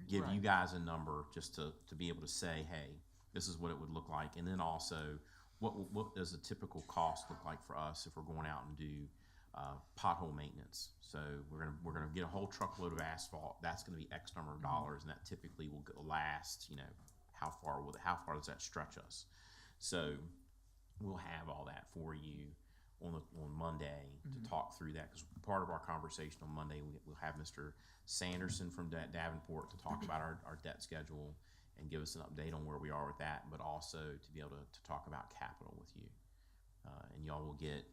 give you guys a number just to be able to say, hey, this is what it would look like. And then also, what does a typical cost look like for us if we're going out and do pothole maintenance? So we're gonna get a whole truckload of asphalt. That's gonna be X number of dollars, and that typically will last. How far does that stretch us? So we'll have all that for you on Monday to talk through that, because part of our conversation on Monday, we'll have Mr. Sanderson from Davenport to talk about our debt schedule and give us an update on where we are with that, but also to be able to talk about capital with you. And y'all will get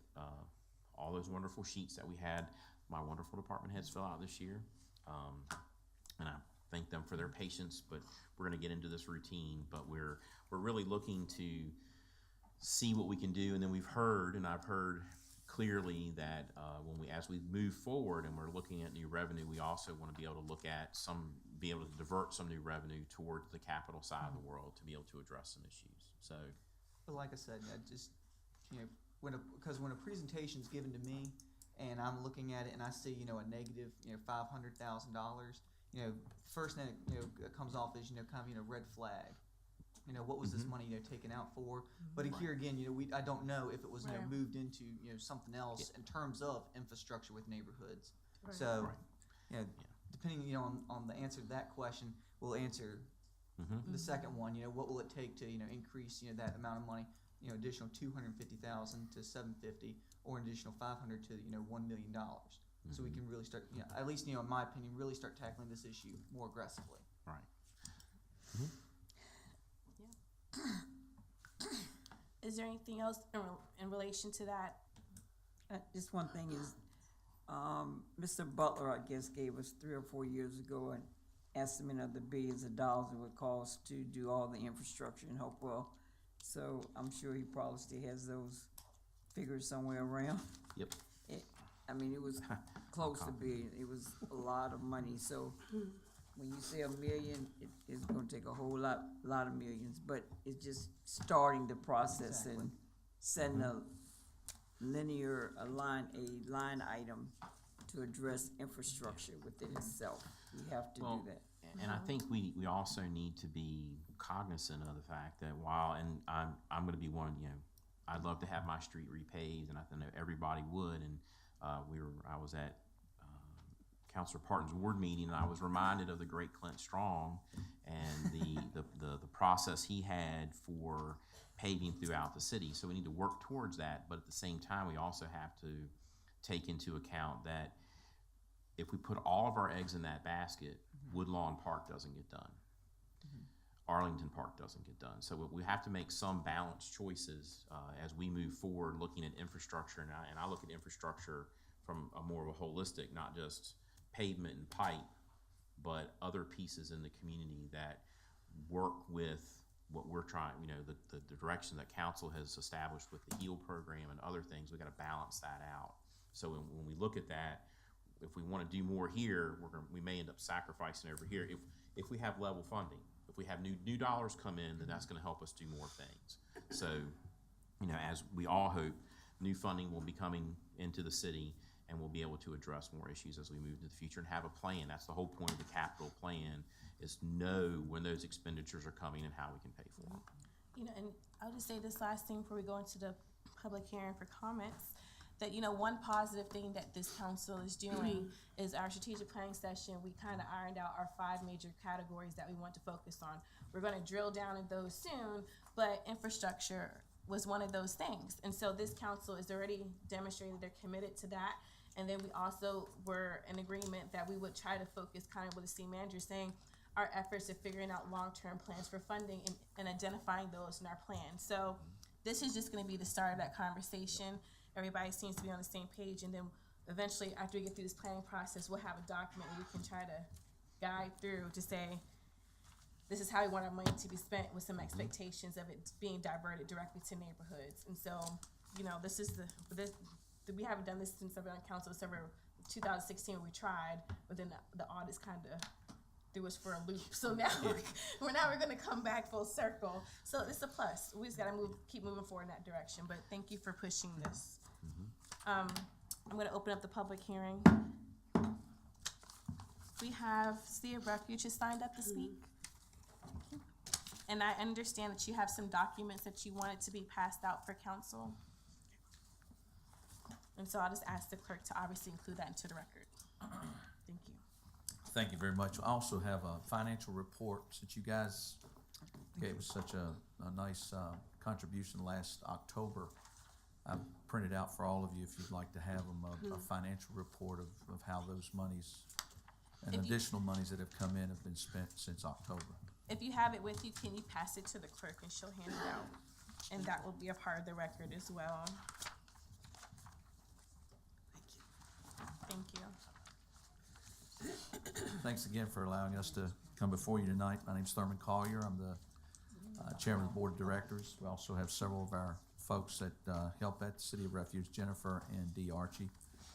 all those wonderful sheets that we had my wonderful department heads fill out this year. And I thank them for their patience, but we're gonna get into this routine, but we're really looking to see what we can do. And then I've heard clearly that as we move forward and we're looking at new revenue, we also want to be able to be able to divert some new revenue towards the capital side of the world to be able to address some issues. So, But like I said, because when a presentation's given to me and I'm looking at it and I see, a negative, $500,000, first thing that comes off is, kind of, red flag. What was this money, taken out for? But here again, I don't know if it was, moved into, something else in terms of infrastructure with neighborhoods. So know, depending, you know, on the answer to that question, we'll answer the second one, you know, what will it take to, you know, increase, you know, that amount of money, you know, additional 250,000 to 750, or an additional 500 to, you know, $1 million. So we can really start, you know, at least, you know, in my opinion, really start tackling this issue more aggressively. Right. Is there anything else in relation to that? Just one thing is, Mr. Butler, I guess, gave us 3 or 4 years ago an estimate of the billions of dollars it would cost to do all the infrastructure in Hopewell. So I'm sure he probably still has those figures somewhere around. Yep. I mean, it was close to billion. It was a lot of money. So when you say $1 million, it's gonna take a whole lot of millions. But it's just starting the process and setting a line item to address infrastructure within itself. We have to do that. And I think we also need to be cognizant of the fact that and I'm gonna be one, you know, I'd love to have my street repaved, and I know everybody would, and I was at Councilor Parton's ward meeting, and I was reminded of the great Clint Strong and the process he had for paving throughout the city. So we need to work towards that, but at the same time, we also have to take into account that if we put all of our eggs in that basket, Woodlawn Park doesn't get done. Arlington Park doesn't get done. So we have to make some balanced choices as we move forward, looking at infrastructure. And I look at infrastructure from a more of a holistic, not just pavement and pipe, but other pieces in the community that work with what we're trying, you know, the direction that council has established with the HEAL program and other things. We got to balance that out. So when we look at that, if we want to do more here, we may end up sacrificing over here. If we have level funding, if we have new dollars come in, then that's going to help us do more things. So, you know, as we all hope, new funding will be coming into the city, and we'll be able to address more issues as we move into the future and have a plan. That's the whole point of the capital plan, is know when those expenditures are coming and how we can pay for them. You know, and I'll just say this last thing before we go into the public hearing for comments, that, you know, one positive thing that this council is doing is our strategic planning session. We kind of ironed out our 5 major categories that we want to focus on. We're going to drill down in those soon, but infrastructure was one of those things. And so this council is already demonstrating they're committed to that. And then we also were in agreement that we would try to focus, kind of what the city manager is saying, our efforts of figuring out long-term plans for funding and identifying those in our plan. So this is just going to be the start of that conversation. Everybody seems to be on the same page, and then eventually, after we get through this planning process, we'll have a document where we can try to guide through to say, this is how we want our money to be spent, with some expectations of it being diverted directly to neighborhoods. And so, you know, this is we haven't done this since I've been on council, except for 2016 when we tried, but then the audits kind of threw us for a loop. So now we're going to come back full circle. So it's a plus. We just got to keep moving forward in that direction. But thank you for pushing this. I'm going to open up the public hearing. We have City of Refuge has signed up to speak. And I understand that you have some documents that you wanted to be passed out for council. And so I'll just ask the clerk to obviously include that into the record. Thank you. Thank you very much. I also have a financial report, since you guys gave us such a nice contribution last October. I've printed out for all of you, if you'd like to have them, a financial report of how those monies and additional monies that have come in have been spent since October. If you have it with you, can you pass it to the clerk and she'll hand it out? And that will be a part of the record as well. Thank you. Thanks again for allowing us to come before you tonight. My name's Thurman Collier. I'm the chairman of the board of directors. We also have several of our folks that help at the City of Refuge, Jennifer and Dee Archie,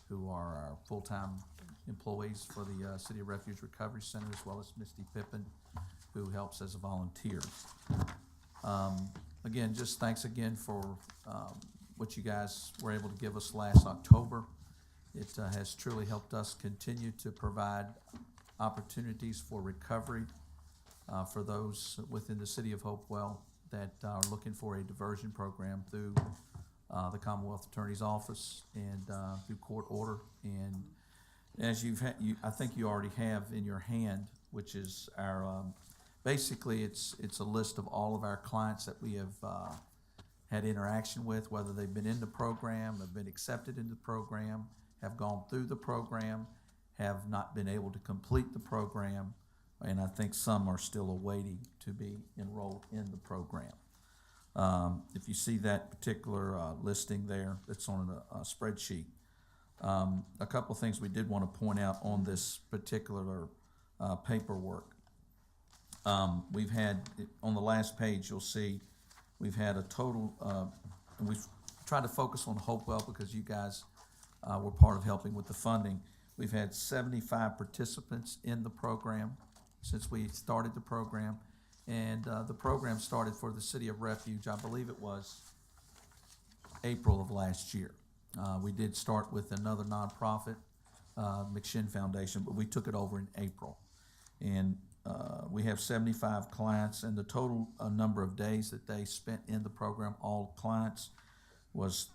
who are our full-time employees for the City of Refuge Recovery Center, as well as Misty Pippin, who helps as a volunteer. Again, just thanks again for what you guys were able to give us last October. It has truly helped us continue to provide opportunities for recovery for those within the City of Hopewell that are looking for a diversion program through the Commonwealth Attorney's Office and through court order. And As I think you already have in your hand, which is our, basically, it's a list of all of our clients that we have had interaction with, whether they've been in the program, have been accepted into the program, have gone through the program, have not been able to complete the program, and I think some are still awaiting to be enrolled in the program. If you see that particular listing there, that's on a spreadsheet. A couple of things we did want to point out on this particular paperwork. We've had, on the last page, you'll see, we've had a total, and we've tried to focus on Hopewell because you guys were part of helping with the funding. We've had 75 participants in the program since we started the program. And the program started for the City of Refuge, I believe it was April of last year. We did start with another nonprofit, McShin Foundation, but we took it over in April. And we have 75 clients, and the total number of days that they spent in the program, all clients, was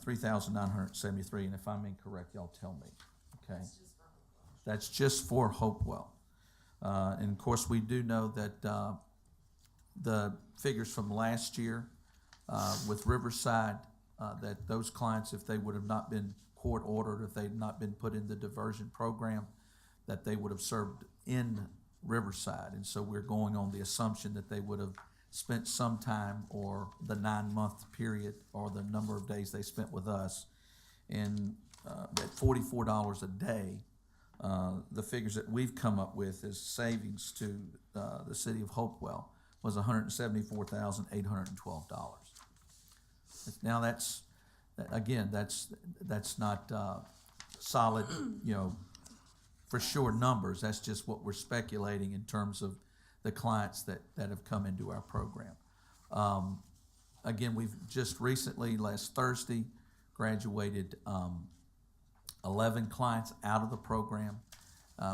3,973. And if I'm incorrect, y'all tell me. Okay, that's just for Hopewell. And of course, we do know that the figures from last year with Riverside, that those clients, if they would have not been court ordered, if they had not been put in the diversion program, that they would have served in Riverside. And so we're going on the assumption that they would have spent some time, or the 9-month period, or the number of days they spent with us. And at $44 a day, the figures that we've come up with as savings to the City of Hopewell was $174,812. Now that's not solid, for sure numbers. That's just what we're speculating in terms of the clients that have come into our program. Again, we've just recently, last Thursday, graduated 11 clients out of the program,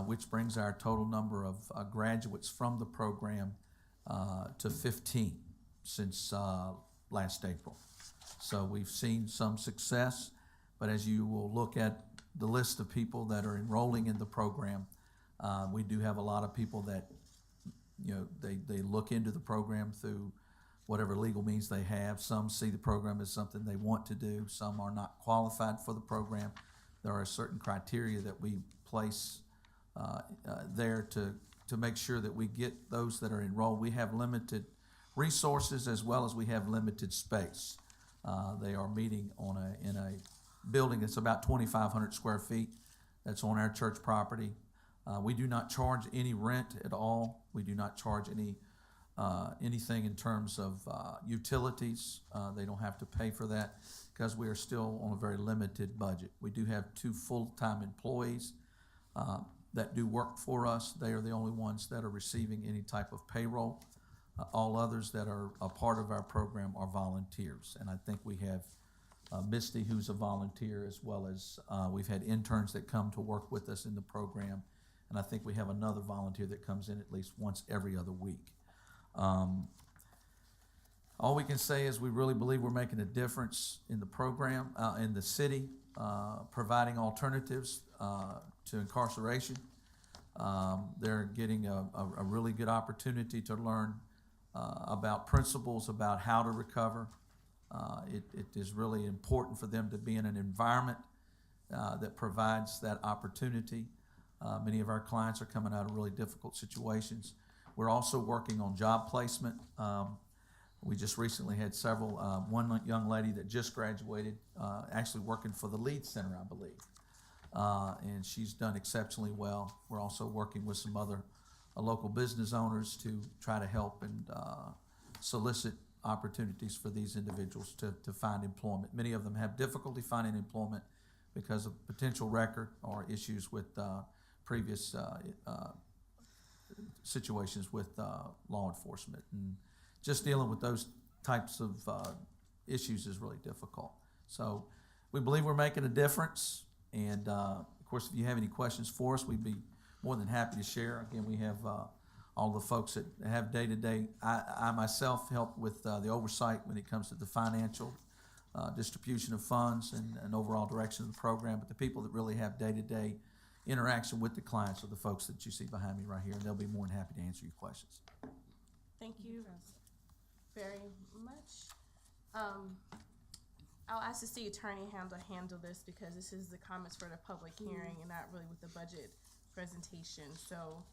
which brings our total number of graduates from the program to 15 since last April. So we've seen some success, but as you will look at the list of people that are enrolling in the program, we do have a lot of people that, they look into the program through whatever legal means they have. Some see the program as something they want to do. Some are not qualified for the program. There are certain criteria that we place there to make sure that we get those that are enrolled. We have limited resources as well as we have limited space. They are meeting in a building that's about 2,500 square feet that's on our church property. We do not charge any rent at all. We do not charge anything in terms of utilities. They don't have to pay for that because we are still on a very limited budget. We do have 2 full-time employees that do work for us. They are the only ones that are receiving any type of payroll. All others that are a part of our program are volunteers. And I think we have Misty, who's a volunteer, as well as we've had interns that come to work with us in the program. And I think we have another volunteer that comes in at least once every other week. All we can say is we really believe we're making a difference in the program, in the city, providing alternatives to incarceration. They're getting a really good opportunity to learn about principles about how to recover. It is really important for them to be in an environment that provides that opportunity. Many of our clients are coming out of really difficult situations. We're also working on job placement. We just recently had several, one young lady that just graduated, actually working for the Lead Center, I believe. And she's done exceptionally well. We're also working with some other local business owners to try to help and solicit opportunities for these individuals to find employment. Many of them have difficulty finding employment because of potential record or issues with previous situations with law enforcement. And just dealing with those types of issues is really difficult. So we believe we're making a difference. And of course, if you have any questions for us, we'd be more than happy to share. Again, we have all the folks that have day-to-day. I myself help with the oversight when it comes to the financial distribution of funds and overall direction of the program. But the people that really have day-to-day interaction with the clients of the folks that you see behind me right here, and they'll be more than happy to answer your questions. Thank you very much. I'll ask the city attorney handle this because this is the comments for the public hearing and not really with the budget presentation, so.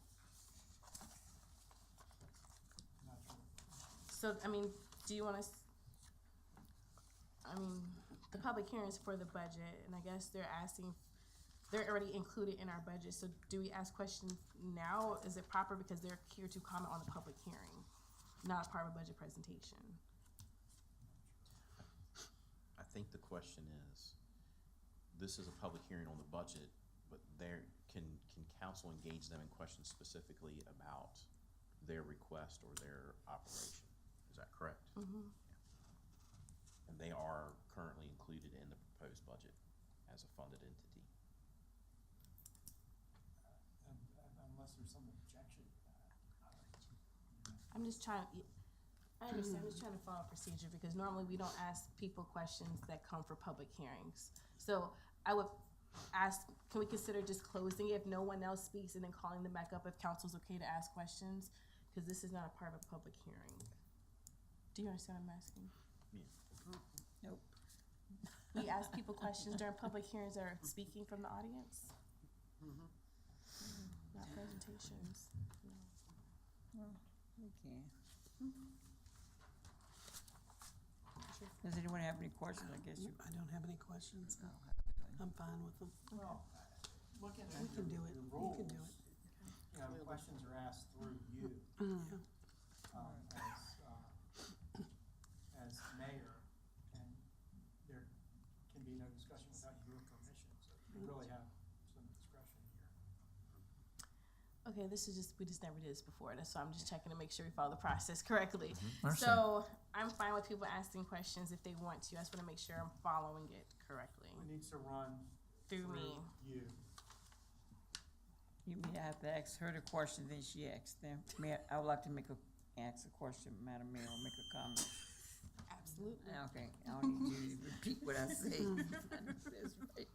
So, I mean, do you wanna, the public hearing is for the budget, and I guess they're already included in our budget, so do we ask questions now? Is it proper because they're here to comment on the public hearing, not a part of a budget presentation? I think the question is, this is a public hearing on the budget, but can council engage them in questions specifically about their request or their operation? Is that correct? Mm-hmm. And they are currently included in the proposed budget as a funded entity. Unless there's some objection to that. I'm just trying, I understand, I'm just trying to follow procedure, because normally we don't ask people questions that come for public hearings. So I would ask, can we consider just closing it if no one else speaks and then calling them back up if council's okay to ask questions? Because this is not a part of a public hearing. Do you understand what I'm asking? Nope. We ask people questions during public hearings that are speaking from the audience? Not presentations. Okay. Does anyone have any questions? I guess you. I don't have any questions. I'm fine with them. Well, looking at We can do it. the You rules, can do it. you know, questions are asked through you, as mayor, and there can be no discussion without your permission, so you really have some discretion here. Okay, we just never did this before, that's why I'm just checking to make sure we follow the process correctly. Understand. So, I'm fine with people asking questions if they want to, I just wanna make sure I'm following it correctly. It needs to run Through me. you. You may have to ask her the question, then she asks them. Mayor, I would like to ask a question, Madam Mayor, or make a comment. Absolutely. Okay, I don't need you to repeat what I say. That's right.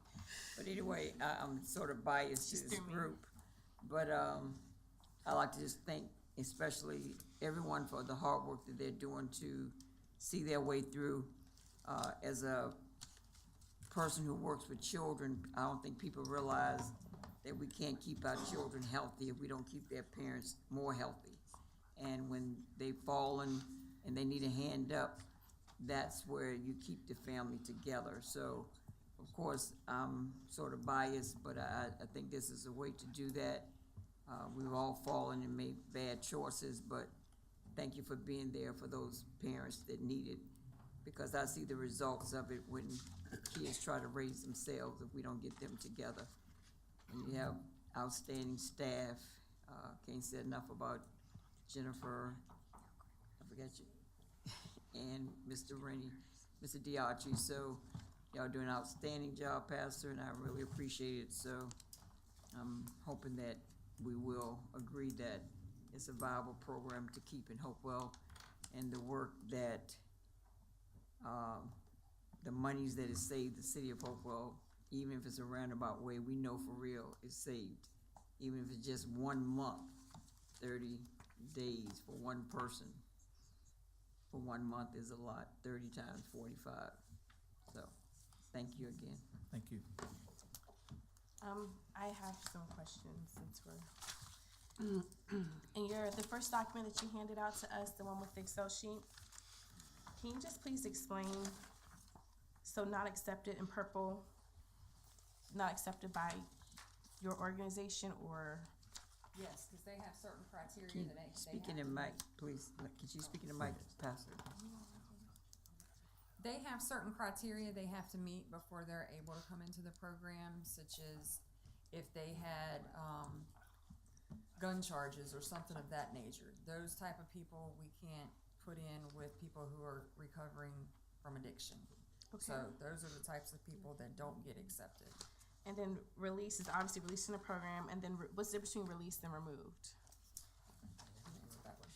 But anyway, I'm sort of biased to Just this through me. group. But I like to just thank especially everyone for the hard work that they're doing to see their way through. As a person who works with children, I don't think people realize that we can't keep our children healthy if we don't keep their parents more healthy. And when they've fallen and they need a hand up, that's where you keep the family together. So, of course, I'm sort of biased, but I think this is a way to do that. We've all fallen and made bad choices, but thank you for being there for those parents that need it, because I see the results of it when kids try to raise themselves if we don't get them together. And you have outstanding staff. Can't say enough about Jennifer, I forget you, and Mr. Rennie, Mr. Diachi. So y'all do an outstanding job, Pastor, and I really appreciate it. So I'm hoping that we will agree that it's a viable program to keep in Hopewell, and the work that, the monies that is saved, the city of Hopewell, even if it's a roundabout way, we know for real is saved. Even if it's just 1 month, 30 days for one person, for 1 month is a lot, 30 times 45. So, thank you again. Thank you. I have some questions since we're, and the first document that you handed out to us, the one with the Excel sheet, can you just please explain, so not accepted in purple, not accepted by your organization, or? Yes, because they have certain criteria Can you that they speak in have. the mic, please? Could you speak in the mic, Pastor? They have certain criteria they have to meet before they're able to come into the program, such as if they had, gun charges or something of that nature. Those type of people we can't put in with people who are recovering from addiction. Okay. So those are the types of people that don't get accepted. And then release is obviously releasing the program, and then what's the difference between released and removed? Answer that way.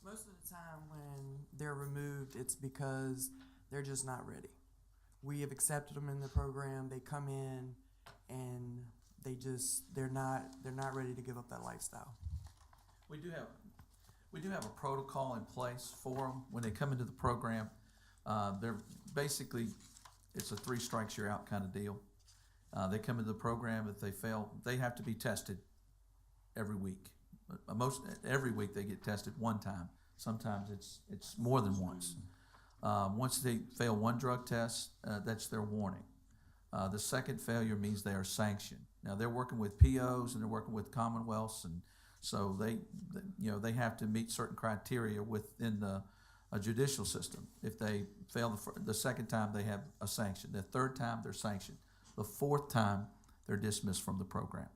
Most of the time when they're removed, it's because they're just not ready. we have accepted them in the program. They come in and they're not ready to give up that lifestyle. We do have a protocol in place for them when they come into the program. They're basically, it's a 3 strikes you're out kind of deal. They come into the program, if they fail, they have to be tested every week. Every week they get tested one time. Sometimes it's more than once. Once they fail one drug test, that's their warning. The second failure means they are sanctioned. Now they're working with POs and they're working with Commonwealths, and so they have to meet certain criteria within the judicial system. If they fail the second time, they have a sanction. The third time, they're sanctioned. The fourth time, they're dismissed from the program,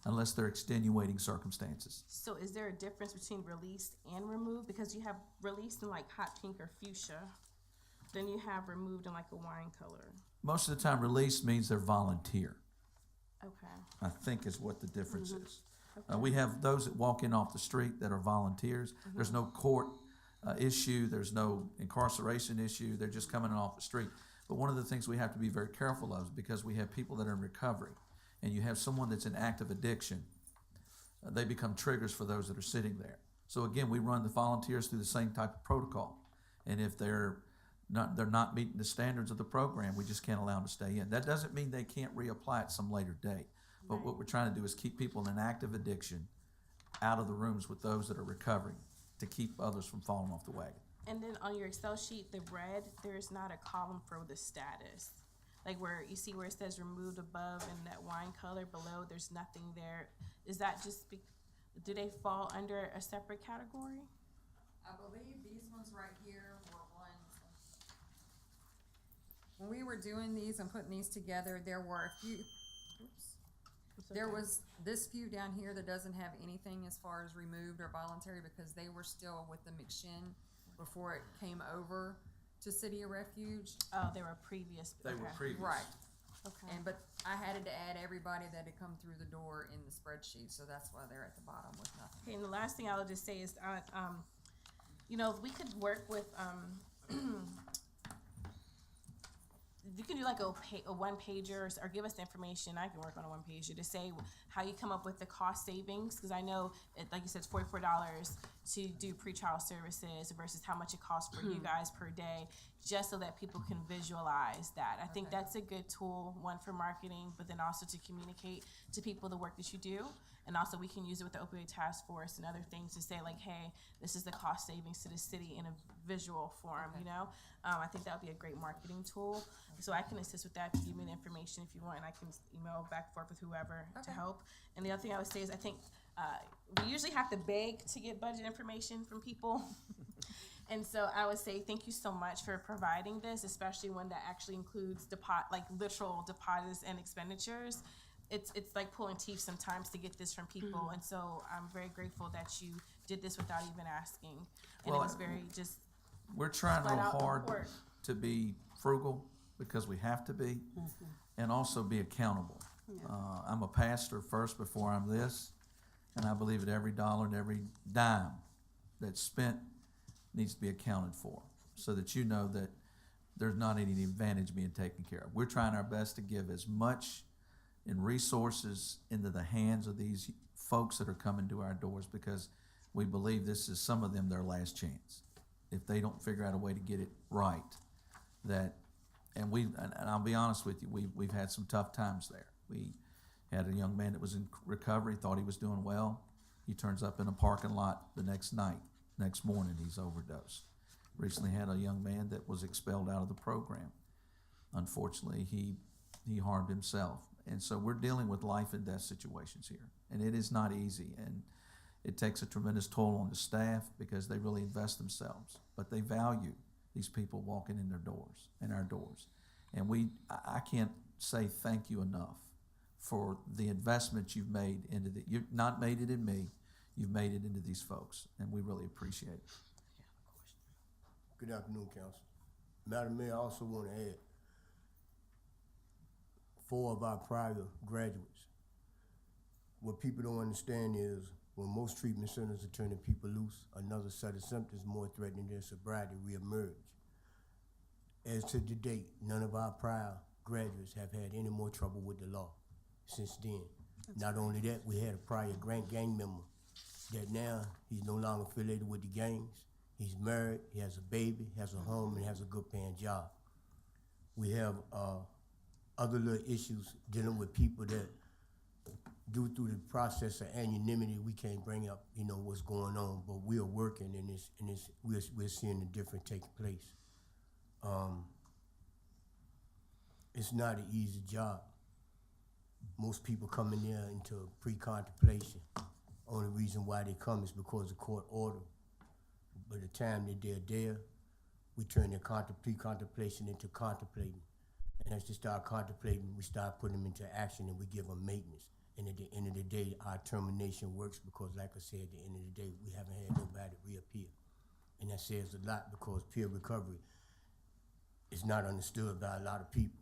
unless they're extenuating circumstances. So is there a difference between released and removed? Because you have released in like hot pink or fuchsia, then you have removed in like a wine color. Most of the time, release means they're volunteer, Okay. I think is what the difference is. Okay. We have those that walk in off the street that are volunteers. There's no court issue, there's no incarceration issue, they're just coming in off the street. But one of the things we have to be very careful of is because we have people that are in recovery, and you have someone that's in active addiction, they become triggers for those that are sitting there. So again, we run the volunteers through the same type of protocol. And if they're not meeting the standards of the program, we just can't allow them to stay in. That doesn't mean they can't reapply at some later date. But Right. what we're trying to do is keep people in an active addiction out of the rooms with those that are recovering, to keep others from falling off the wagon. And then on your Excel sheet, the red, there's not a column for the status. Like where you see where it says removed above and that wine color below, there's nothing there. Is that just, do they fall under a separate category? I believe these ones right here were ones. When we were doing these and putting these together, there were a few, there was this few down here that doesn't have anything as far as removed or voluntary, because they were still with the McShin before it came over to City of Refuge. Oh, they were previous. They were okay. previous. Right. Okay. And, but I had to add everybody that had come through the door in the spreadsheet, so that's why they're at the bottom with nothing. Okay, and the last thing I would just say is, you know, if we could work with, you can do like a one pager or give us the information. I can work on a one pager to say how you come up with the cost savings, because I know, like you said, it's $44 to do pretrial services versus how much it costs for you guys per day, just so that people can visualize that. I think that's a good tool, one for marketing, but then also to communicate to people the work that you do. And also we can use it with the opioid task force and other things to say like, hey, this is the cost savings to the city in a visual form, you know? I think that would be a great marketing tool. So I can assist with that. If you give me the information if you want, and I can email back and forth with whoever to help. And the other thing I would say is I think we usually have to beg to get budget information from people. And so I would say thank you so much for providing this, especially one that actually includes literal deposits and expenditures. It's like pulling teeth sometimes to get this from people, and so I'm very grateful that you did this without even asking. And Well, it was very just We're trying real flat out hard report. to be frugal, because we have to be, and also be accountable. I'm a pastor first before I'm this, and I believe that every dollar and every dime that's spent needs to be accounted for, so that you know that there's not any advantage being taken care of. We're trying our best to give as much in resources into the hands of these folks that are coming to our doors, because we believe this is some of them their last chance. If they don't figure out a way to get it right, and I'll be honest with you, we've had some tough times there. We had a young man that was in recovery, thought he was doing well. He turns up in a parking lot the next morning he's overdosed. Recently had a young man that was expelled out of the program. Unfortunately, he harmed himself. And so we're dealing with life and death situations here, and it is not easy, and it takes a tremendous toll on the staff because they really invest themselves, but they value these people walking in their doors, in our doors. And I can't say thank you enough for the investment you've made into you've not made it in me, you've made it into these folks, and we really appreciate it. Good afternoon, Council. Madam Mayor, I also want to add 4 of our prior graduates. What people don't understand is when most treatment centers are turning people loose, another set of symptoms more threatening than sobriety reemerge. as to the date, none of our prior graduates have had any more trouble with the law since then. Not only that, we had a prior gang member that now he's no longer affiliated with the gangs. He's married, he has a baby, has a home, and has a good paying job. We have other little issues dealing with people that due to the process of anonymity, we can't bring up, what's going on, but we are working in this, we're seeing the difference take place. It's not an easy job. Most people come in there into pre-contemplation. Only reason why they come is because of court order. By the time that they're there, we turn their pre-contemplation into contemplating. And as they start contemplating, we start putting them into action and we give them maintenance. And at the end of the day, our termination works because, like I said, at the end of the day, we haven't had nobody reappear. And that says a lot because peer recovery is not understood by a lot of people.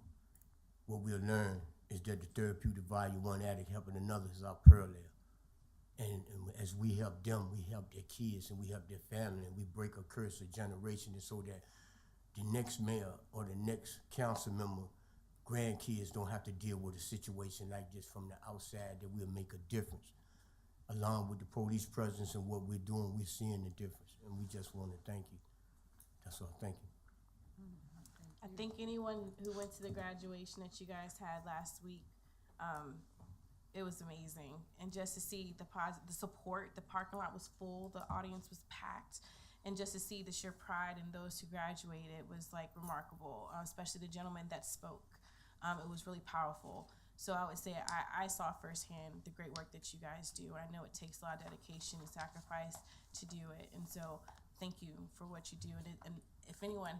What we'll learn is that the therapeutic value one addict helping another is our parallel. And as we help them, we help their kids and we help their family and we break a curse of generations so that the next mayor or the next council member, grandkids don't have to deal with a situation like this from the outside, that we'll make a difference. Along with the police presence and what we're doing, we're seeing the difference. And we just want to thank you. That's all, thank you. I think anyone who went to the graduation that you guys had last week, it was amazing. And just to see the support, the parking lot was full, the audience was packed, and just to see the sheer pride in those who graduated was like remarkable, especially the gentleman that spoke. It was really powerful. So I would say I saw firsthand the great work that you guys do. I know it takes a lot of dedication and sacrifice to do it. And so thank you for what you do. And if anyone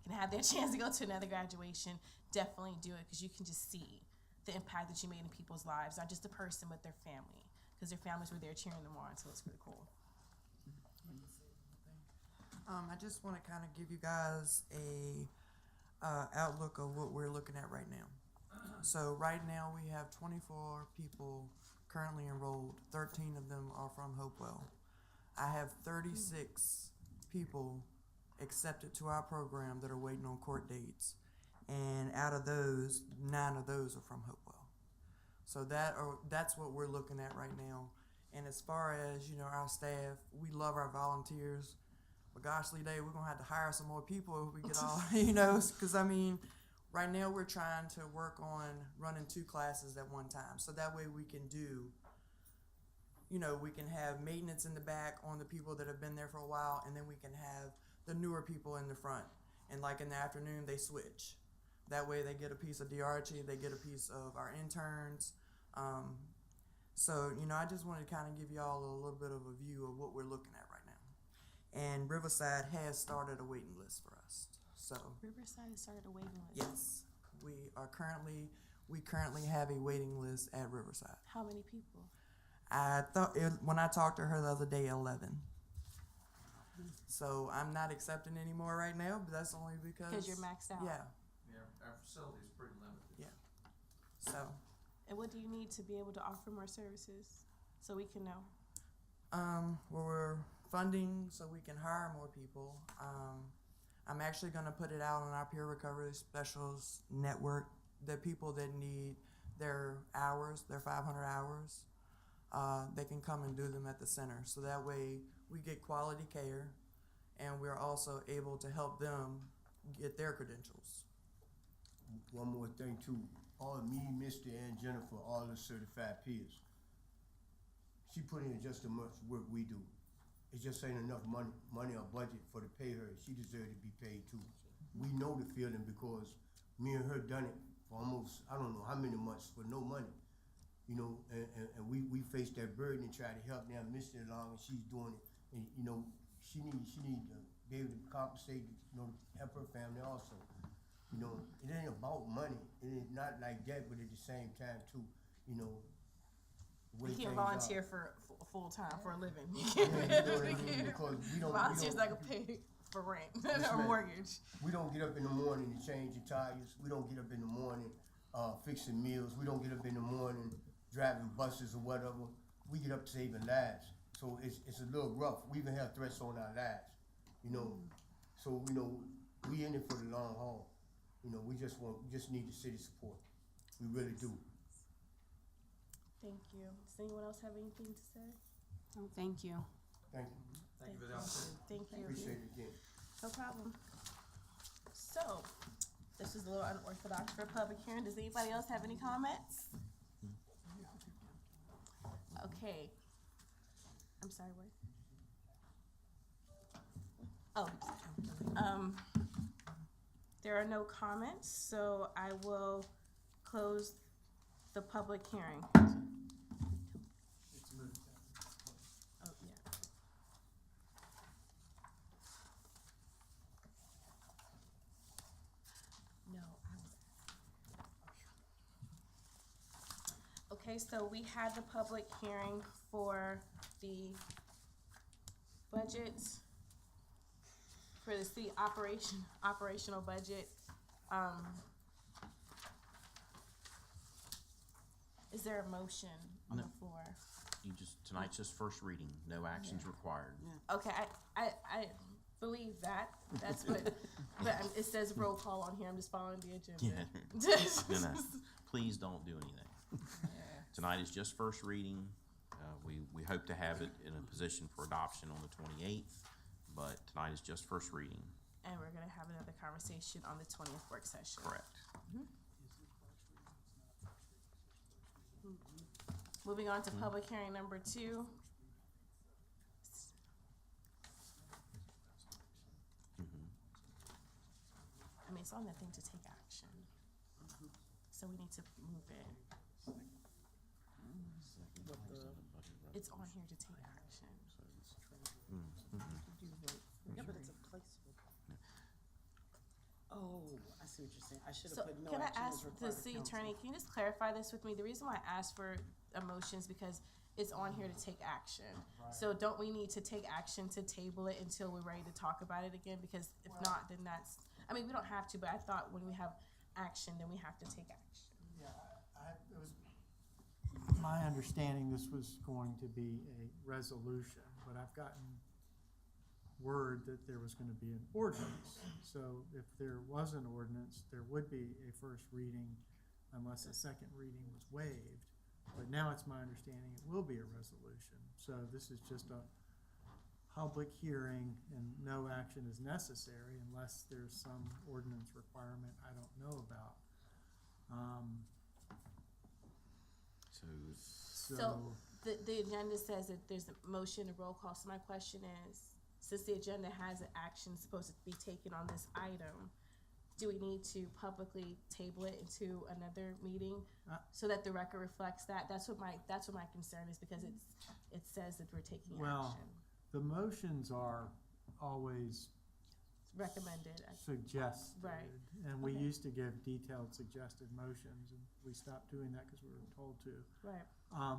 can have their chance to go to another graduation, definitely do it, because you can just see the impact that you made in people's lives, not just the person, but their family, because their families were there cheering them on. So it's really cool. I just want to kind of give you guys a outlook of what we're looking at right now. So right now we have 24 people currently enrolled. 13 of them are from Hopewell. I have 36 people accepted to our program that are waiting on court dates, and out of those, 9 of those are from Hopewell. So that's what we're looking at right now. And as far as our staff, we love our volunteers. But goshly day, we're gonna have to hire some more people if we get all, because right now we're trying to work on running 2 classes at one time. So that way we can do, we can have maintenance in the back on the people that have been there for a while, and then we can have the newer people in the front. And like in the afternoon, they switch. That way they get a piece of DRT, they get a piece of our interns. So, I just wanted to kind of give y'all a little bit of a view of what we're looking at right now. And Riverside has started a waiting list for us. So Riverside has started a waiting list. yes, we currently have a waiting list at Riverside. How many people? When I talked to her the other day, 11. So I'm not accepting any more right now, but that's only because you're maxed out. Yeah. Yeah, our facility is pretty limited. Yeah. So. And what do you need to be able to offer more services so we can know? We're funding so we can hire more people. I'm actually going to put it out on our peer recovery specials network. The people that need their hours, their 500 hours, they can come and do them at the center. So that way we get quality care, and we're also able to help them get their credentials. One more thing too, all me, Mr. and Jennifer, all the certified peers. She put in just as much work we do. It just ain't enough money or budget for to pay her. She deserves to be paid too. We know the feeling because me and her done it for almost, I don't know how many months for no money. And we face that burden and try to help now Mr. along, and she's doing it. And she need to be able to compensate, help her family also. It ain't about money. It ain't not like that, but at the same time too, You can't volunteer for full time for a living. Because we don't volunteers not gonna pay for rent or mortgage. We don't get up in the morning to change the tires. We don't get up in the morning fixing meals. We don't get up in the morning driving buses or whatever. We get up saving lives. So it's a little rough. We even have threats on our lives, So We in it for the long haul. You know, we just need the city support. We really do. Thank you. Does anyone else have anything to say? Oh, thank you. Thank you. Thank you. Thank you. Appreciate it again. No problem. So, this is a little unorthodox for a public hearing. Does anybody else have any comments? Okay. I'm sorry, what? Oh, there are no comments, so I will close the public hearing. Oh, yeah. No, okay, so we had the public hearing for the budget, for the city operational budget. Is there a motion on the floor? Tonight's just first reading, no actions required. Okay, I believe that, that's what, but it says roll call on here, I'm just following the agenda. No, please don't do anything. Tonight is just first reading. We hope to have it in a position for adoption on the 28th, but tonight is just first reading. And we're gonna have another conversation on the 20th work session. Correct. Moving on to public hearing number 2. I mean, it's on that thing to take action, so we need to move it. It's on here to take action. Yeah, but it's a placeholder. Oh, I see what you're saying. I should So have put no can I action ask is the required of city council. attorney, can you just clarify this with me? The reason why I asked for a motion is because it's on here to take action. So don't we need to take action to table it until we're ready to talk about it again? Because if not, then that's, I mean, we don't have to, but I thought when we have action, then we have to take action. Yeah, it was my understanding this was going to be a resolution, but I've gotten word that there was gonna be an ordinance. So if there was an ordinance, there would be a first reading unless a second reading was waived. But now it's my understanding it will be a resolution. So this is just a public hearing and no action is necessary unless there's some ordinance requirement I don't know about. So the agenda says that there's a motion, a roll call. So my question is, since the agenda has an action supposed to be taken on this item, do we need to publicly table it into another meeting so that the record reflects that? That's what my concern is, because it says that we're taking Well, action. the motions are always Recommended. suggested. Right. And we Okay. used to give detailed suggested motions, and we stopped doing that because we were told to. Right.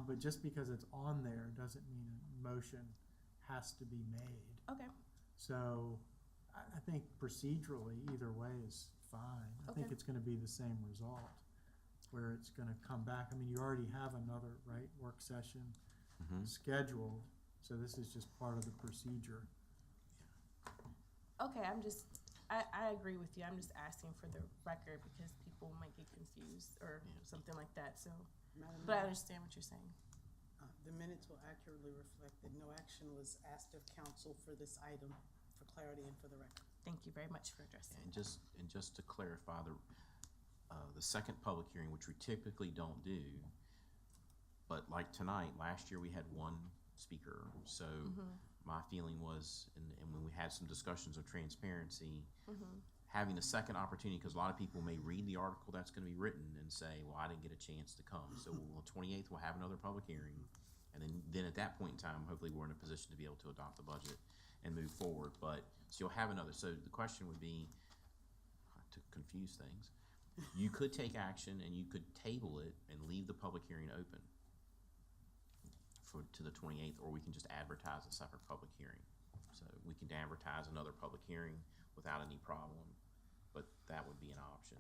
But just because it's on there doesn't mean a motion has to be made. Okay. So I think procedurally, either way is fine. I think Okay. it's gonna be the same result, where it's gonna come back. I mean, you already have another, right, work session scheduled, so this is just part of the procedure. Okay, I agree with you. I'm just asking for the record because people might get confused or something like that, so. Madam But I Mayor, understand what you're saying. the minutes will accurately reflect that no action was asked of council for this item, for clarity and for the record. Thank you very much for addressing. And just to clarify, the second public hearing, which we typically don't do, but like tonight, last year we had one speaker, so my feeling was, and when we had some discussions of transparency, having a second opportunity, because a lot of people may read the article that's gonna be written and say, well, I didn't get a chance to come. So on the 28th, we'll have another public hearing, and then at that point in time, hopefully we're in a position to be able to adopt the budget and move forward. But, so you'll have another, so the question would be, to confuse things, you could take action and you could table it and leave the public hearing open to the 28th, or we can just advertise a separate public hearing. So we can advertise another public hearing without any problem, but that would be an option.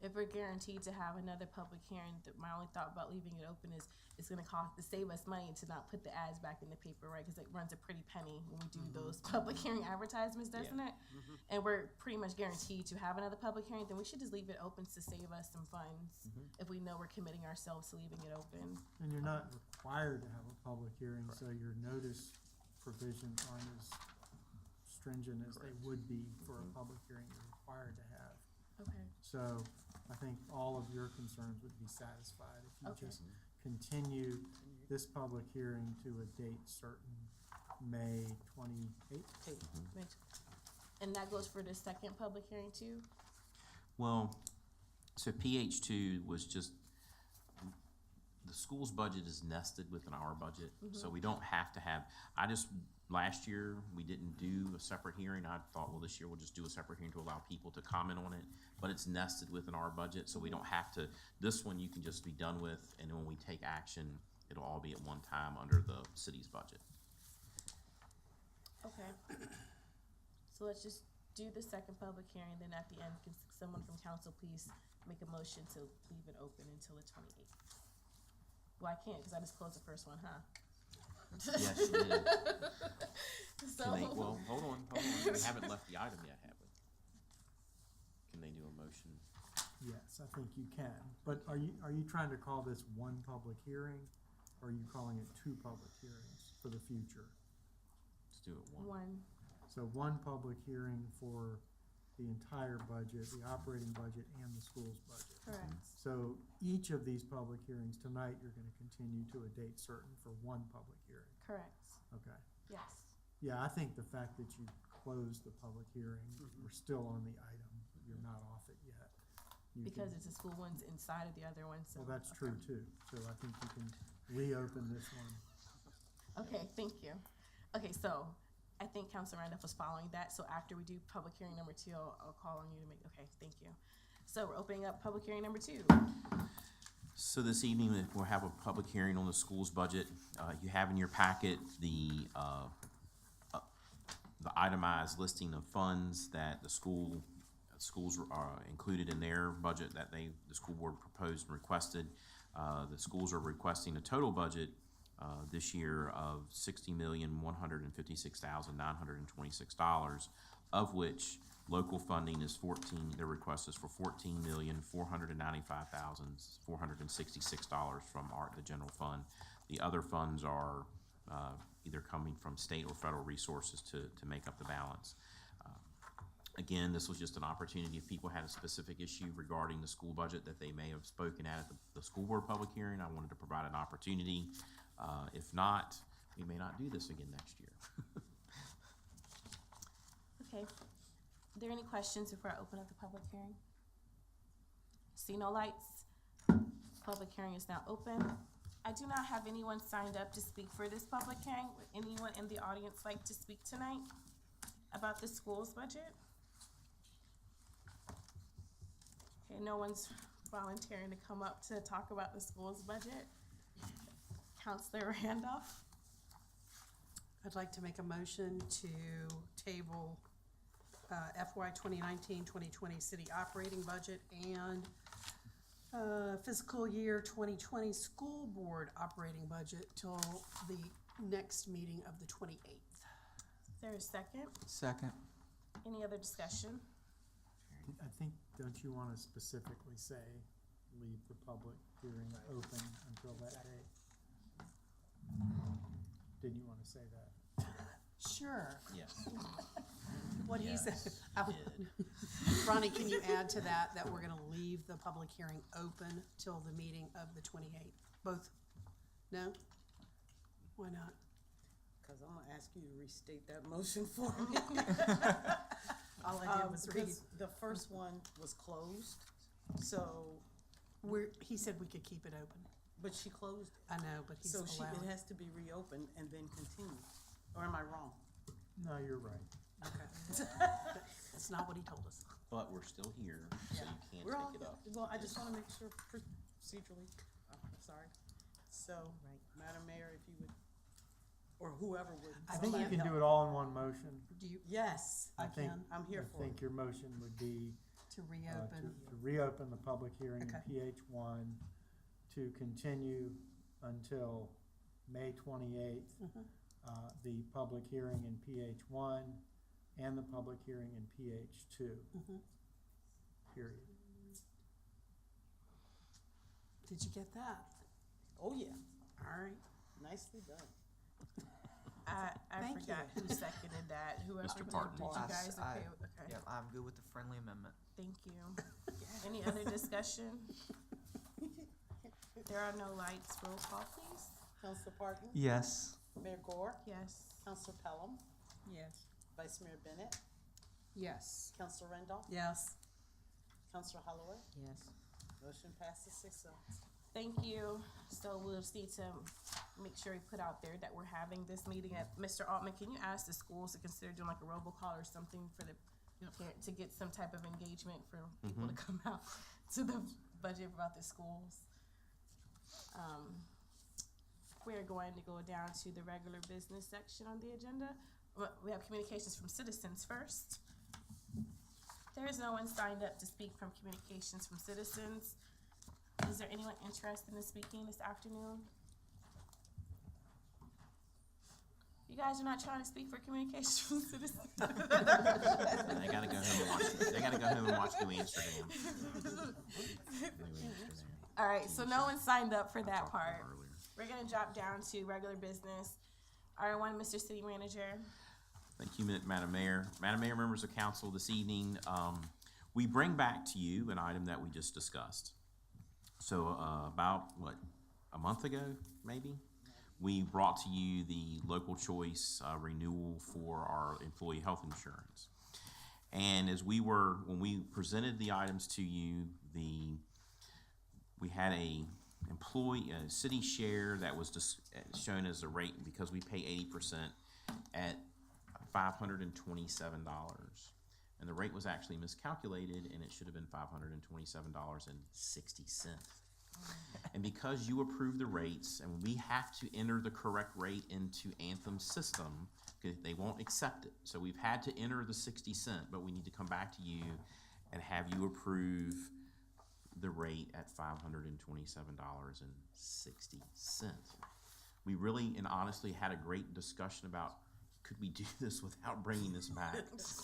if we're guaranteed to have another public hearing, my only thought about leaving it open is it's gonna cost, to save us money to not put the ads back in the paper, right? Cause it runs a pretty penny when we do those public hearing advertisements, doesn't it? And we're pretty much guaranteed to have another public hearing, then we should just leave it open to save us some funds. If we know we're committing ourselves to leaving it open. And you're not required to have a public hearing, so your notice provisions aren't as stringent as they would be for a public hearing you're required to have. Okay. So I think all of your concerns would be satisfied if you Okay. just continue this public hearing to a date certain, May 28th. And that goes for the second public hearing too? Well, so PH2 was just, the school's budget is nested within our budget, so we don't have to have, last year, we didn't do a separate hearing. I thought, well, this year we'll just do a separate hearing to allow people to comment on it, but it's nested within our budget, so we don't have to, this one you can just be done with, and when we take action, it'll all be at one time under the city's budget. Okay. So let's just do the second public hearing, then at the end, can someone from council please make a motion to leave it open until the 28th? Well, I can't, cause I just closed the first one, huh? Yes, you did. So. Can they, well, hold on, we haven't left the item yet, have we? Can they do a motion? Yes, I think you can. But are you trying to call this one public hearing, or are you calling it two public hearings for the future? Let's do it one. One. So one public hearing for the entire budget, the operating budget and the school's budget. Correct. So each of these public hearings tonight, you're gonna continue to a date certain for one public hearing. Correct. Okay. Yes. Yeah, I think the fact that you closed the public hearing, we're still on the item, you're not off it yet. You Because can- it's the school one's inside of the other one, so. Well, that's okay. true too. So I think you can reopen this one. Okay, thank you. Okay, so I think Council Randolph was following that, so after we do public hearing number 2, I'll call on you to make, okay, thank you. So we're opening up public hearing number 2. So this evening, we'll have a public hearing on the school's budget. You have in your packet the itemized listing of funds that the schools are included in their budget that the school board proposed and requested. The schools are requesting a total budget this year of $60,156,926, of which local funding is their request is for $14,495,466 from the general fund. The other funds are either coming from state or federal resources to make up the balance. Again, this was just an opportunity if people had a specific issue regarding the school budget that they may have spoken at the school board public hearing. I wanted to provide an opportunity. If not, we may not do this again next year. Okay. Are there any questions before I open up the public hearing? See no lights? Public hearing is now open. I do not have anyone signed up to speak for this public hearing. Would anyone in the audience like to speak tonight about the school's budget? Okay, no one's volunteering to come up to talk about the school's budget. Counselor Randolph? I'd like to make a motion to table FY 2019-2020 city operating budget and fiscal year 2020 school board operating budget till the next meeting of the 28th. Is there a second? Second. Any other discussion? I think, don't you want to specifically say, leave the public hearing open until that date? Didn't you want to say that? Sure. Yes. What he said. Did. Ronnie, can you add to that we're gonna leave the public hearing open till the meeting of the 28th? Both? No? Why not? Cause I'm gonna ask you to restate that motion for me. All I did was read. Because the first one was closed, so, He said we could keep it open. but she closed it. I know, but he's So allowed. it has to be reopened and then continued, or am I wrong? No, you're right. Okay. That's not what he told us. But we're still here, so you can't We're all, take it up. well, I just wanna make sure procedurally, I'm sorry. So, Madam Mayor, if you would, or whoever would. I think you can do it all in one motion. Do you? Yes, I think- can. I'm here for I it. think your motion would be To reopen. to reopen the public hearing in Okay. PH1 to continue until May 28th, Mhm. the public hearing in PH1 and the public hearing in PH2, Mhm. period. Did you get that? Oh, yeah. All right. Nicely done. I Thank forgot you. who seconded that. Whoever Mr. did, Parton. did you I- guys I- okay? Okay. Yep, I'm good with the friendly amendment. Thank you. Any other discussion? There are no lights. Roll call, please. Counselor Parton? Yes. Mayor Gore? Yes. Counselor Pelham? Yes. Vice Mayor Bennett? Yes. Counselor Randolph? Yes. Counselor Holloway? Yes. Motion passes 6-0. Thank you. So we'll just need to make sure we put out there that we're having this meeting at, Mr. Altman, can you ask the schools to consider doing like a robocall or something for the parent, to get some type of engagement for people to come out to the budget about the schools? We're going to go down to the regular business section on the agenda. We have communications from citizens first. There is no one signed up to speak from communications from citizens. Is there anyone interested in speaking this afternoon? You guys are not trying to speak for communications from citizens? They gotta go home and watch, they gotta go home and watch New Amsterdam. All right, so no one signed up for that part. We're gonna drop down to regular business. R1, Mr. City Manager. Thank you, Madam Mayor. Madam Mayor, members of council, this evening, we bring back to you an item that we just discussed. So, about, a month ago, maybe? We brought to you the local choice renewal for our employee health insurance. And when we presented the items to you, we had a city share that was just shown as a rate, because we pay 80%, at $527. And the rate was actually miscalculated, and it should have been $527.60. And because you approved the rates, and we have to enter the correct rate into Anthem's system, because they won't accept it. So we've had to enter the 60 cent, but we need to come back to you and have you approve the rate at $527.60. We really and honestly had a great discussion about, could we do this without bringing this back?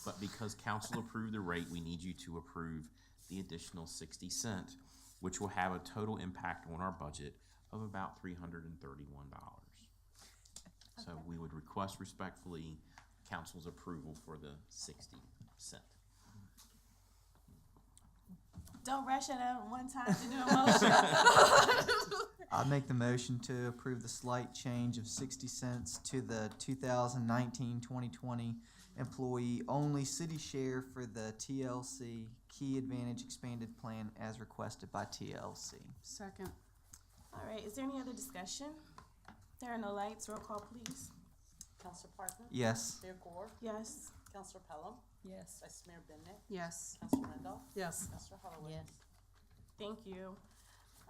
But because council approved the rate, we need you to approve the additional 60 cent, which will have a total impact on our budget of about $331. So we would request respectfully council's approval for the 60 cent. Don't rush it out one time to do a motion. I make the motion to approve the slight change of 60 cents to the 2019-2020 employee-only city share for the TLC Key Advantage Expanded Plan as requested by TLC. Second. All right, is there any other discussion? There are no lights. Roll call, please. Counselor Parton? Yes. Mayor Gore? Yes. Counselor Pelham? Yes. Vice Mayor Bennett? Yes. Counselor Randolph? Yes. Counselor Holloway? Yes. Thank you.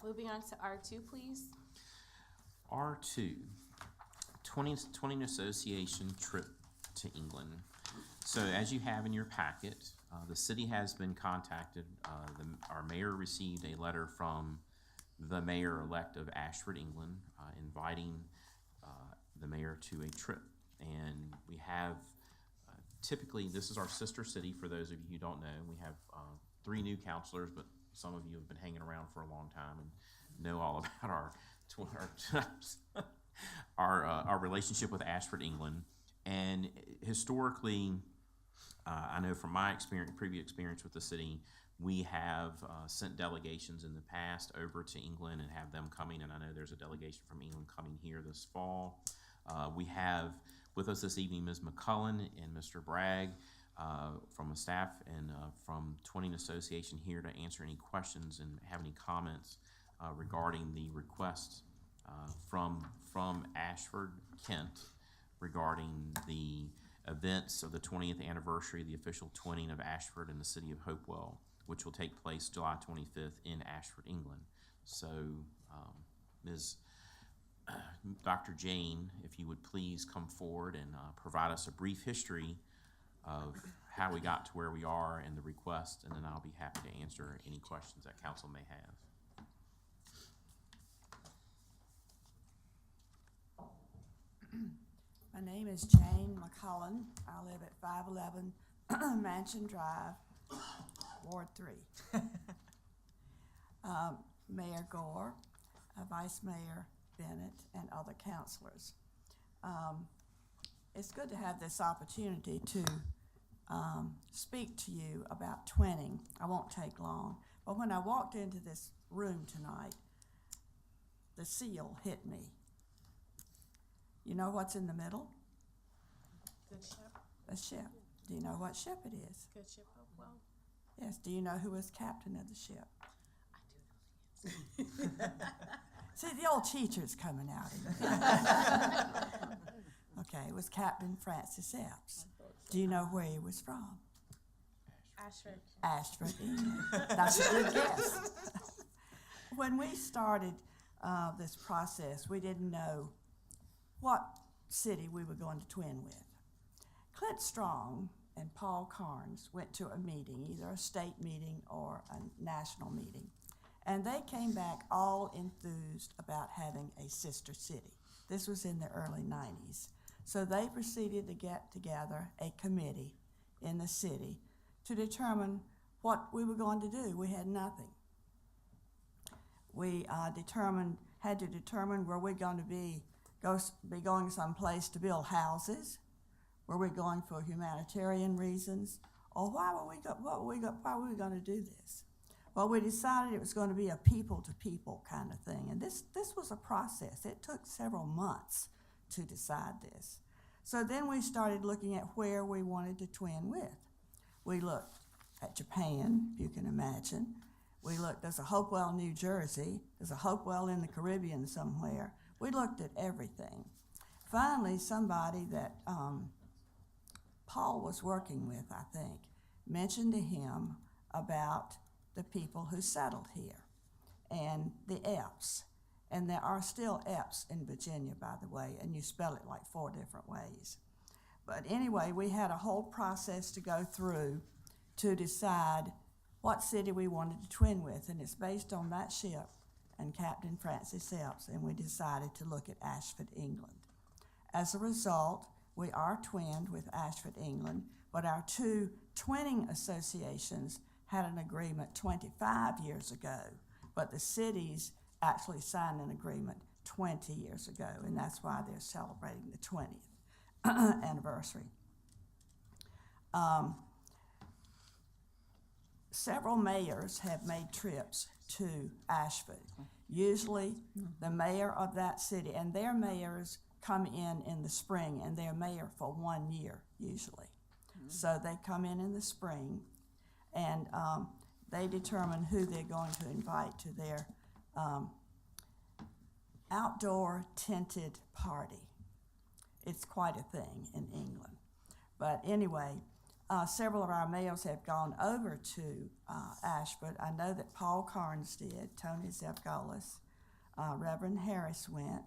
Moving on to R2, please. R2, 20 Association trip to England. So as you have in your packet, the city has been contacted. Our mayor received a letter from the mayor-elect of Ashford, England, inviting the mayor to a trip. And we have, typically, this is our sister city, for those of you who don't know. We have 3 new counselors, but some of you have been hanging around for a long time and know all about our relationship with Ashford, England. And historically, I know from my previous experience with the city, we have sent delegations in the past over to England and have them coming, and I know there's a delegation from England coming here this fall. We have with us this evening Ms. McCullen and Mr. Bragg from the staff and from Twining Association here to answer any questions and have any comments regarding the request from Ashford, Kent, regarding the events of the 20th anniversary of the official twinning of Ashford and the city of Hopewell, which will take place July 25th in Ashford, England. So, Dr. Jane, if you would please come forward and provide us a brief history of how we got to where we are and the request, and then I'll be happy to answer any questions that council may have. My name is Jane McCullen. I live at 511 Mansion Drive, Ward 3. Mayor Gore, Vice Mayor Bennett, and other councilors. It's good to have this opportunity to speak to you about twinning. I won't take long, but when I walked into this room tonight, the seal hit me. You know what's in the middle? Good ship. A ship. Do you know what ship it is? Good ship. Oh, well. Yes. Do you know who was captain of the ship? I do know the answer. See, the old teacher's coming out in me. Okay, it was Captain Francis Epps. Do you know where he was from? Ashford. Ashford, England. That's a good guess. When we started this process, we didn't know what city we were going to twin with. Clint Strong and Paul Carnes went to a meeting, either a state meeting or a national meeting, and they came back all enthused about having a sister city. This was in the early 90s. So they proceeded to get together a committee in the city to determine what we were going to do. We had nothing. We had to determine were we going to be going someplace to build houses, were we going for humanitarian reasons, or why were we going to do this? Well, we decided it was going to be a people-to-people kind of thing, and this was a process. It took several months to decide this. So then we started looking at where we wanted to twin with. We looked at Japan, if you can imagine. We looked, there's a Hopewell, New Jersey. There's a Hopewell in the Caribbean somewhere. We looked at everything. Finally, somebody that Paul was working with, I think, mentioned to him about the people who settled here and the Epps. And there are still Epps in Virginia, by the way, and you spell it like 4 different ways. But anyway, we had a whole process to go through to decide what city we wanted to twin with, and it's based on that ship and Captain Francis Epps, and we decided to look at Ashford, England. As a result, we are twinned with Ashford, England, but our 2 twinning associations had an agreement 25 years ago, but the cities actually signed an agreement 20 years ago, and that's why they're celebrating the 20th anniversary. Several mayors have made trips to Ashford. Usually the mayor of that city, and their mayors come in the spring, and they're mayor for 1 year usually. So they come in the spring, and they determine who they're going to invite to their outdoor tented party. It's quite a thing in England. But anyway, several of our mayors have gone over to Ashford. I know that Paul Carnes did, Tony Zepgolis, Reverend Harris went,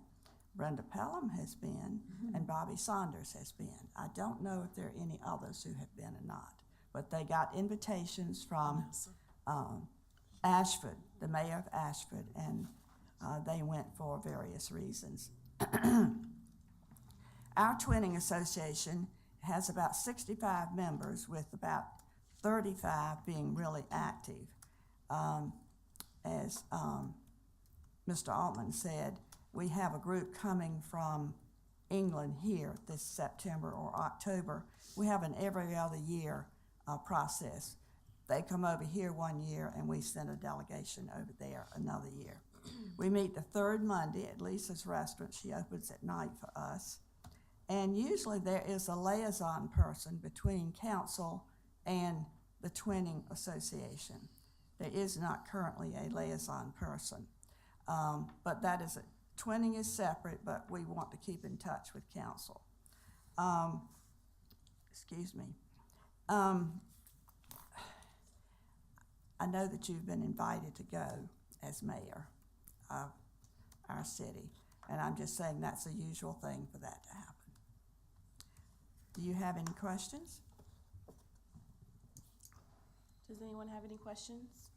Brenda Pelham has been, and Bobby Saunders has been. I don't know if there are any others who have been or not, but they got invitations from Ashford, the mayor of Ashford, and they went for various reasons. Our twinning association has about 65 members, with about 35 being really active. As Mr. Altman said, we have a group coming from England here this September or October. We have an every other year process. They come over here 1 year, and we send a delegation over there another year. We meet the 3rd Monday at Lisa's restaurant. She opens at night for us. And usually there is a liaison person between council and the twinning association. There is not currently a liaison person. But that is twinning is separate, but we want to keep in touch with council. Excuse me. I know that you've been invited to go as mayor of our city, and I'm just saying that's a usual thing for that to happen. Do you have any questions? Does anyone have any questions?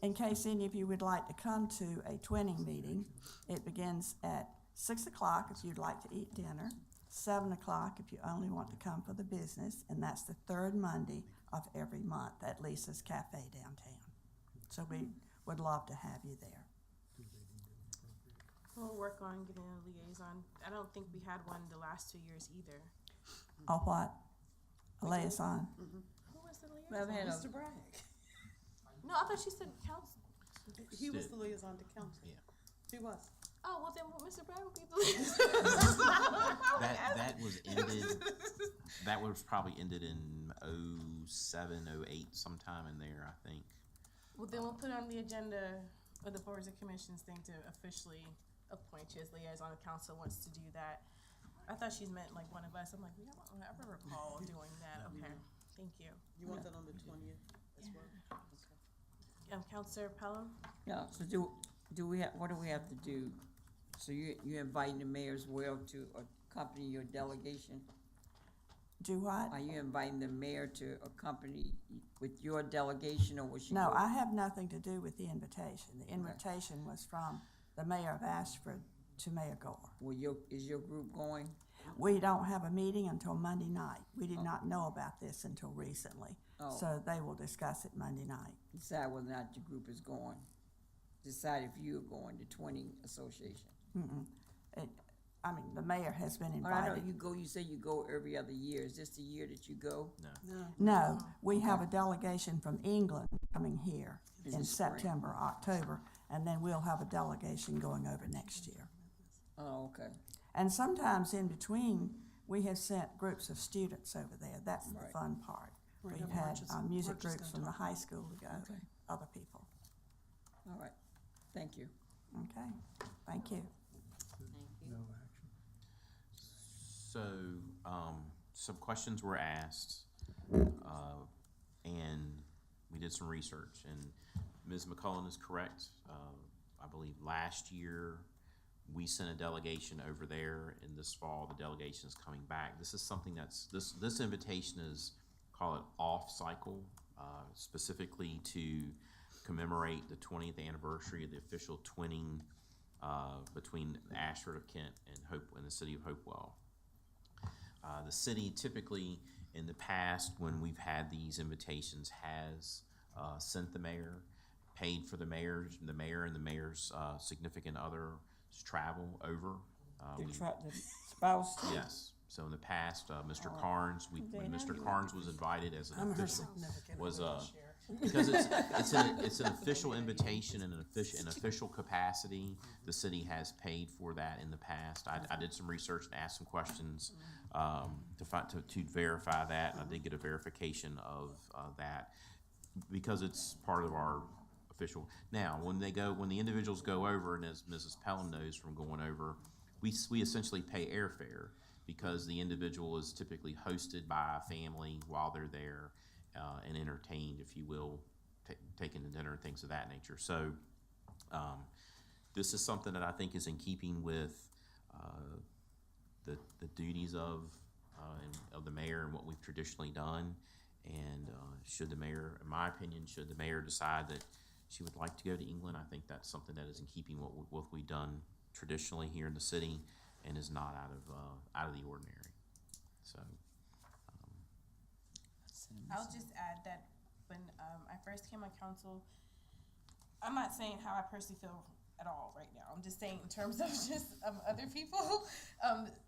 In case any of you would like to come to a twinning meeting, it begins at 6 o'clock if you'd like to eat dinner, 7 o'clock if you only want to come for the business, and that's the third Monday of every month at Lisa's Cafe downtown. So we would love to have you there. We'll work on getting a liaison. I don't think we had one the last 2 years either. Or what? A liaison? Who was the Well, liaison? we had Mr. Bragg. No, I thought she said council. He was the liaison to council. Yeah. He was. Oh, well then Mr. Bragg will be the liaison. That was ended, that was probably ended in 07, 08, sometime in there, I think. Well, then we'll put on the agenda for the boards and commissions thing to officially appoint you as liaison of council wants to do that. I thought she's meant like one of us. I'm like, yeah, I don't ever recall doing that. Okay, thank you. You want that on the 20th as well? Okay. Councilor Pelham? Yeah, so do we have, what do we have to do? So you're inviting the mayor as well to accompany your delegation? Do what? Are you inviting the mayor to accompany with your delegation, or was she? No, I have nothing to do with the invitation. The invitation was from the mayor of Ashford to Mayor Gore. Well, is your group going? We don't have a meeting until Monday night. We did not know about this until recently. Oh. So they will discuss it Monday night. Decide whether or not your group is going. Decide if you're going, the Twinning Association. The mayor has been But I know invited. you say you go every other year. Is this the year that you go? No, we have a delegation from England coming here In in the spring. September, October, and then we'll have a delegation going over next year. Oh, okay. And sometimes in between, we have sent groups of students over there. That's the Right. fun part. Right, We've March had is- music March is groups gonna from the talk high about school to go, Okay. other people. All right. Thank you. Okay, thank you. No action. So, some questions were asked, and we did some research, and Ms. McCullen is correct. I believe last year, we sent a delegation over there, and this fall, the delegation is coming back. This is something this invitation is, call it off-cycle, specifically to commemorate the 20th anniversary of the official twinning between Ashford of Kent and the city of Hopewell. The city typically, in the past, when we've had these invitations, has sent the mayor, paid for the mayor and the mayor's significant other's travel over. The spouse? Yes. So in the past, Mr. Carnes, when Mr. Carnes was invited as an official, was because it's an official invitation in an official capacity. The city has paid for that in the past. I did some research and asked some questions to verify that. And I did get a verification of that because it's part of our official. Now, when the individuals go over, and as Mrs. Pelham knows from going over, we essentially pay airfare because the individual is typically hosted by a family while they're there and entertained, if you will, taken to dinner and things of that nature. So this is something that I think is in keeping with the duties of the mayor and what we've traditionally done. And should the mayor, in my opinion, should the mayor decide that she would like to go to England, I think that's something that is in keeping with what we've done traditionally here in the city and is not out of the ordinary. So. I'll just add that when I first came on council, I'm not saying how I personally feel at all right now. I'm just saying in terms of just other people.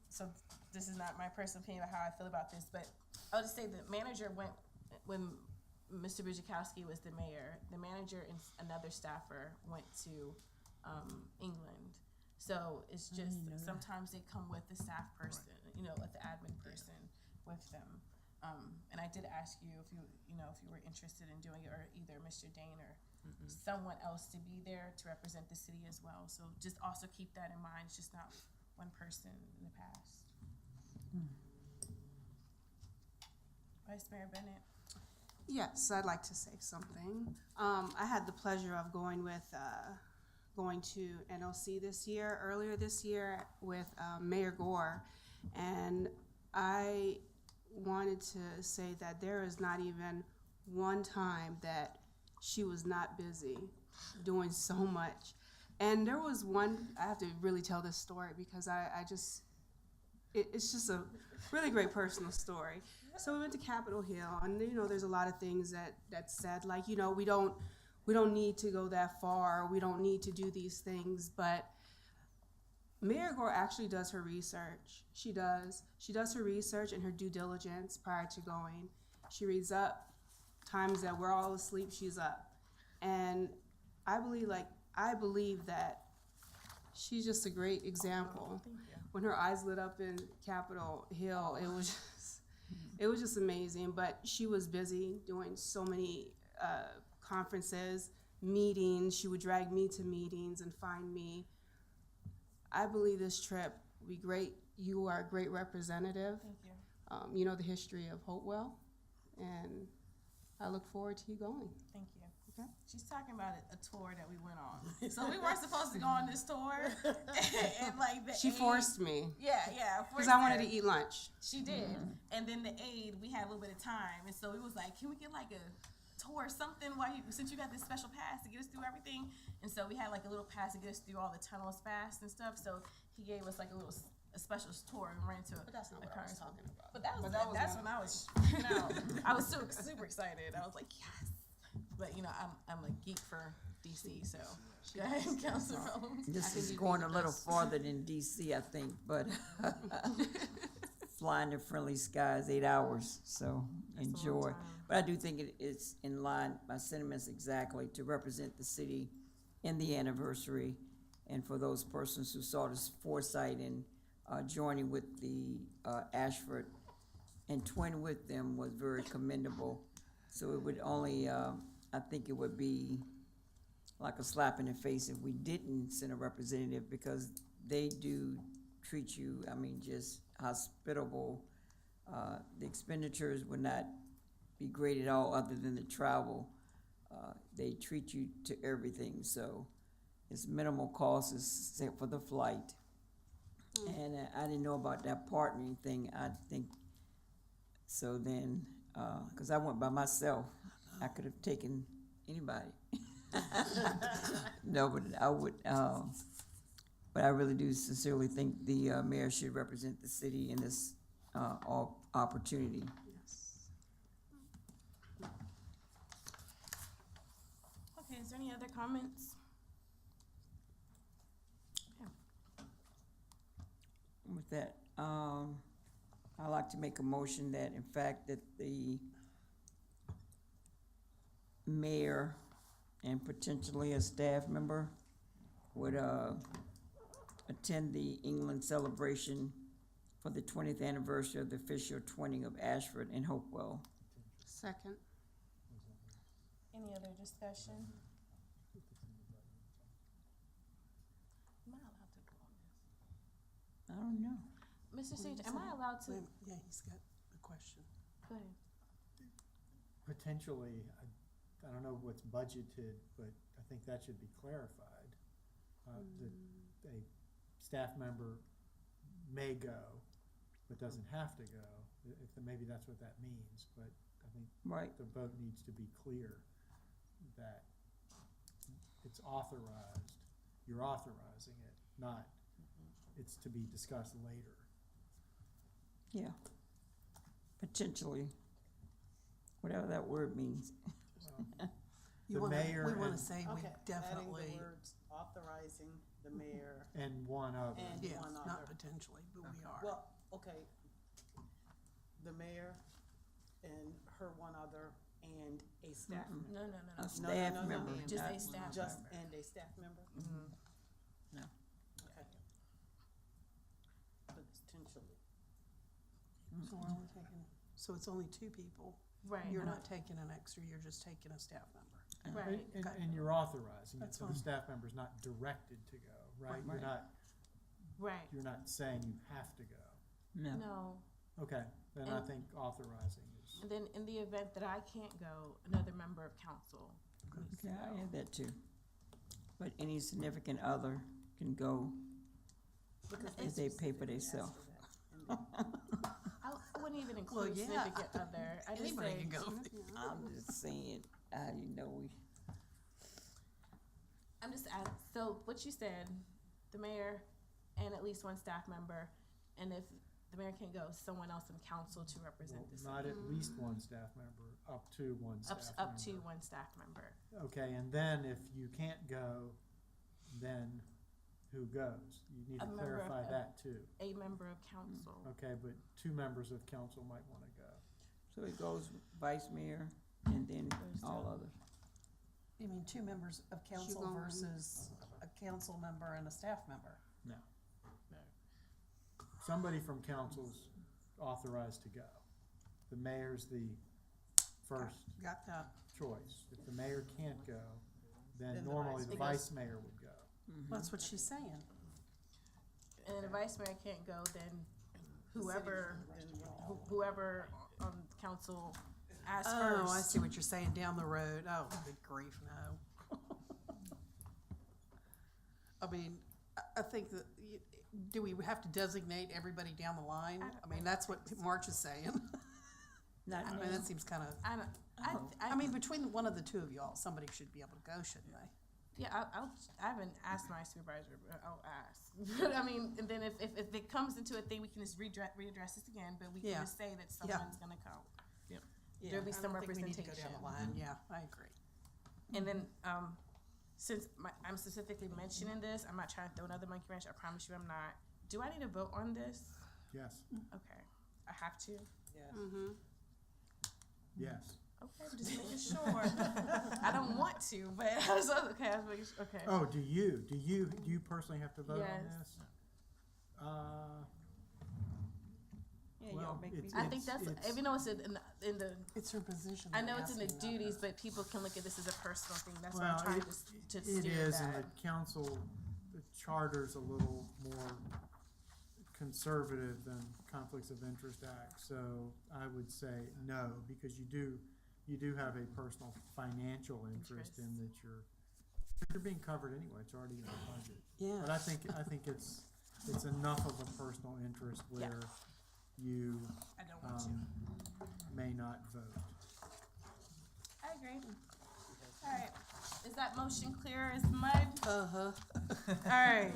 So this is not my personal opinion about how I feel about this, but I'll just say the manager went, when Mr. Bujikowski was the mayor, the manager and another staffer went to England. So it's just sometimes they come with the staff person, with the admin person with them. And I did ask you if you were interested in doing it, or either Mr. Dane or someone else to be there to represent the city as well. So just also keep that in mind. It's just not one person in the past. Vice Mayor Bennett. Yes, I'd like to say something. I had the pleasure of going to NLC earlier this year with Mayor Gore, and I wanted to say that there is not even one time that she was not busy doing so much. And there was one, I have to really tell this story because it's just a really great personal story. So we went to Capitol Hill, and you know, there's a lot of things that's said, like, you know, we don't need to go that far, we don't need to do these things, but Mayor Gore actually does her research. She does her research and her due diligence prior to going. She reads up. Times that we're all asleep, she's up. And I believe that she's just a great example. When her eyes lit up in Capitol Hill, it was just amazing. But she was busy doing so many conferences, meetings. She would drag me to meetings and find me. I believe this trip will be great. You are a great representative. Thank you. You know the history of Hopewell, and I look forward to you going. Thank you. Okay. She's talking about a tour that we went on. So we weren't supposed to go on this tour. And like She forced me. Yeah. Because I wanted to eat lunch. She did. And then the aide, we had a little bit of time. And so it was like, can we get like a tour or something since you got this special pass to get us through everything? And so we had like a little pass to get us through all the tunnels fast and stuff. So he gave us like a special tour and ran to it. But that's not what I was talking about. But that's when I was, I was super excited. I was like, yes. But I'm a geek for DC, so go ahead, Councilor. This is going a little farther than DC, I think, but flying to friendly skies, 8 hours, so enjoy. But I do think it's in line, my sentiments exactly, to represent the city in the anniversary, and for those persons who saw this foresight in joining with the Ashford and twin with them was very commendable. So it would only, I think it would be like a slap in the face if we didn't send a representative, because they do treat you, just hospitable. The expenditures would not be great at all other than the travel. They treat you to everything, so it's minimal cost except for the flight. And I didn't know about that partnering thing. I think, so then, because I went by myself, I could have taken anybody. No, but I would, but I really do sincerely think the mayor should represent the city in this opportunity. Okay, is there any other comments? With that, I'd like to make a motion that, in fact, that the mayor and potentially a staff member would attend the England celebration for the 20th anniversary of the official twinning of Ashford and Hopewell. Second. Any other discussion? Am I allowed to go on this? I don't know. Mr. Sage, am I allowed to? Yeah, he's got a question. Go ahead. Potentially, I don't know what's budgeted, but I think that should be clarified. That a staff member may go, but doesn't have to go. Maybe that's what that means, but I think the vote needs to be clear that it's authorized. You're authorizing it, not it's to be discussed later. Yeah, potentially, whatever that word means. We want to say we Okay, definitely. adding the words authorizing the mayor. And one other. And Yes, one not other. potentially, but we are. Well, okay, the mayor and her one other and a staff member. No. A staff member. Just not- a staff Just, member. and a staff member? No. Okay. Potentially. So we're only taking, so it's only 2 people. Right. You're not taking an extra, you're just taking a staff member. Right. And you're authorizing it, That's so the fine. staff member's not directed to go, right? Right. Right. You're not saying you have to go. No. Okay, then I And- think authorizing is. And then in the event that I can't go, another member of council. Okay, I add that too. But any significant other can go if they pay for themselves. wouldn't even include yeah. significant other. I just Anybody say, can go. I'm just saying, how do you know we, I'm just asking, so what you said, the mayor and at least one staff member, and if the mayor can't go, someone else in council to represent the city. Not at least one staff member, up to one staff member. Up to one staff member. Okay, and then if you can't go, then who goes? You need A to member clarify of- that too. A member of council. Okay, but 2 members of council might wanna go. so it goes vice mayor and then all others. You mean 2 members of council going- versus a council member and a staff member? No. Somebody from council's authorized to go. The mayor's the first Got that. choice. If the mayor can't go, then Then the normally the vice vice mayor would go. That's what she's saying. And the vice mayor can't go, then whoever on council asks first. Oh, I see what you're saying, down the road. Oh, good grief, no. I mean, I think that, do we have to designate everybody down the line? I mean, that's what March is saying. Not I mean, that seems kind of, I don't, I mean, between one of the 2 of y'all, somebody should be able to go, shouldn't they? yeah, I haven't asked my supervisor, but I'll ask. But I mean, and then if it comes into a thing, we can just readdress this again, but we can Yeah. just say that someone's gonna come. Yeah, There'll be I some don't think we need to go representation. down the line. Yeah, I agree. And then, since I'm specifically mentioning this, I'm not trying to throw another monkey wrench, I promise you I'm not. Do I need to vote on this? Yes, Okay, I have to? Yeah. yes. Okay, I'm just making sure. I don't want to, but I was okay, I was making sure, okay. Oh, do you personally have to vote on Yes. this? Yeah, Well, y'all make me. it's- I think that's, it's- even though it's in the, It's her position. I they're know it's in the asking about. duties, but people can look at this as a personal thing, that's why Well, I'm trying it to is, steer and that. the council, the charter's a little more conservative than Conflicts of Interest Act, so I would say no, because you do have a personal financial interest in that you're being covered anyway, it's already in the budget. Yeah. But I think it's enough of a personal interest where you, I don't want to. may not vote. I agree. Alright, is that motion clear as mud? Uh-huh. Alright,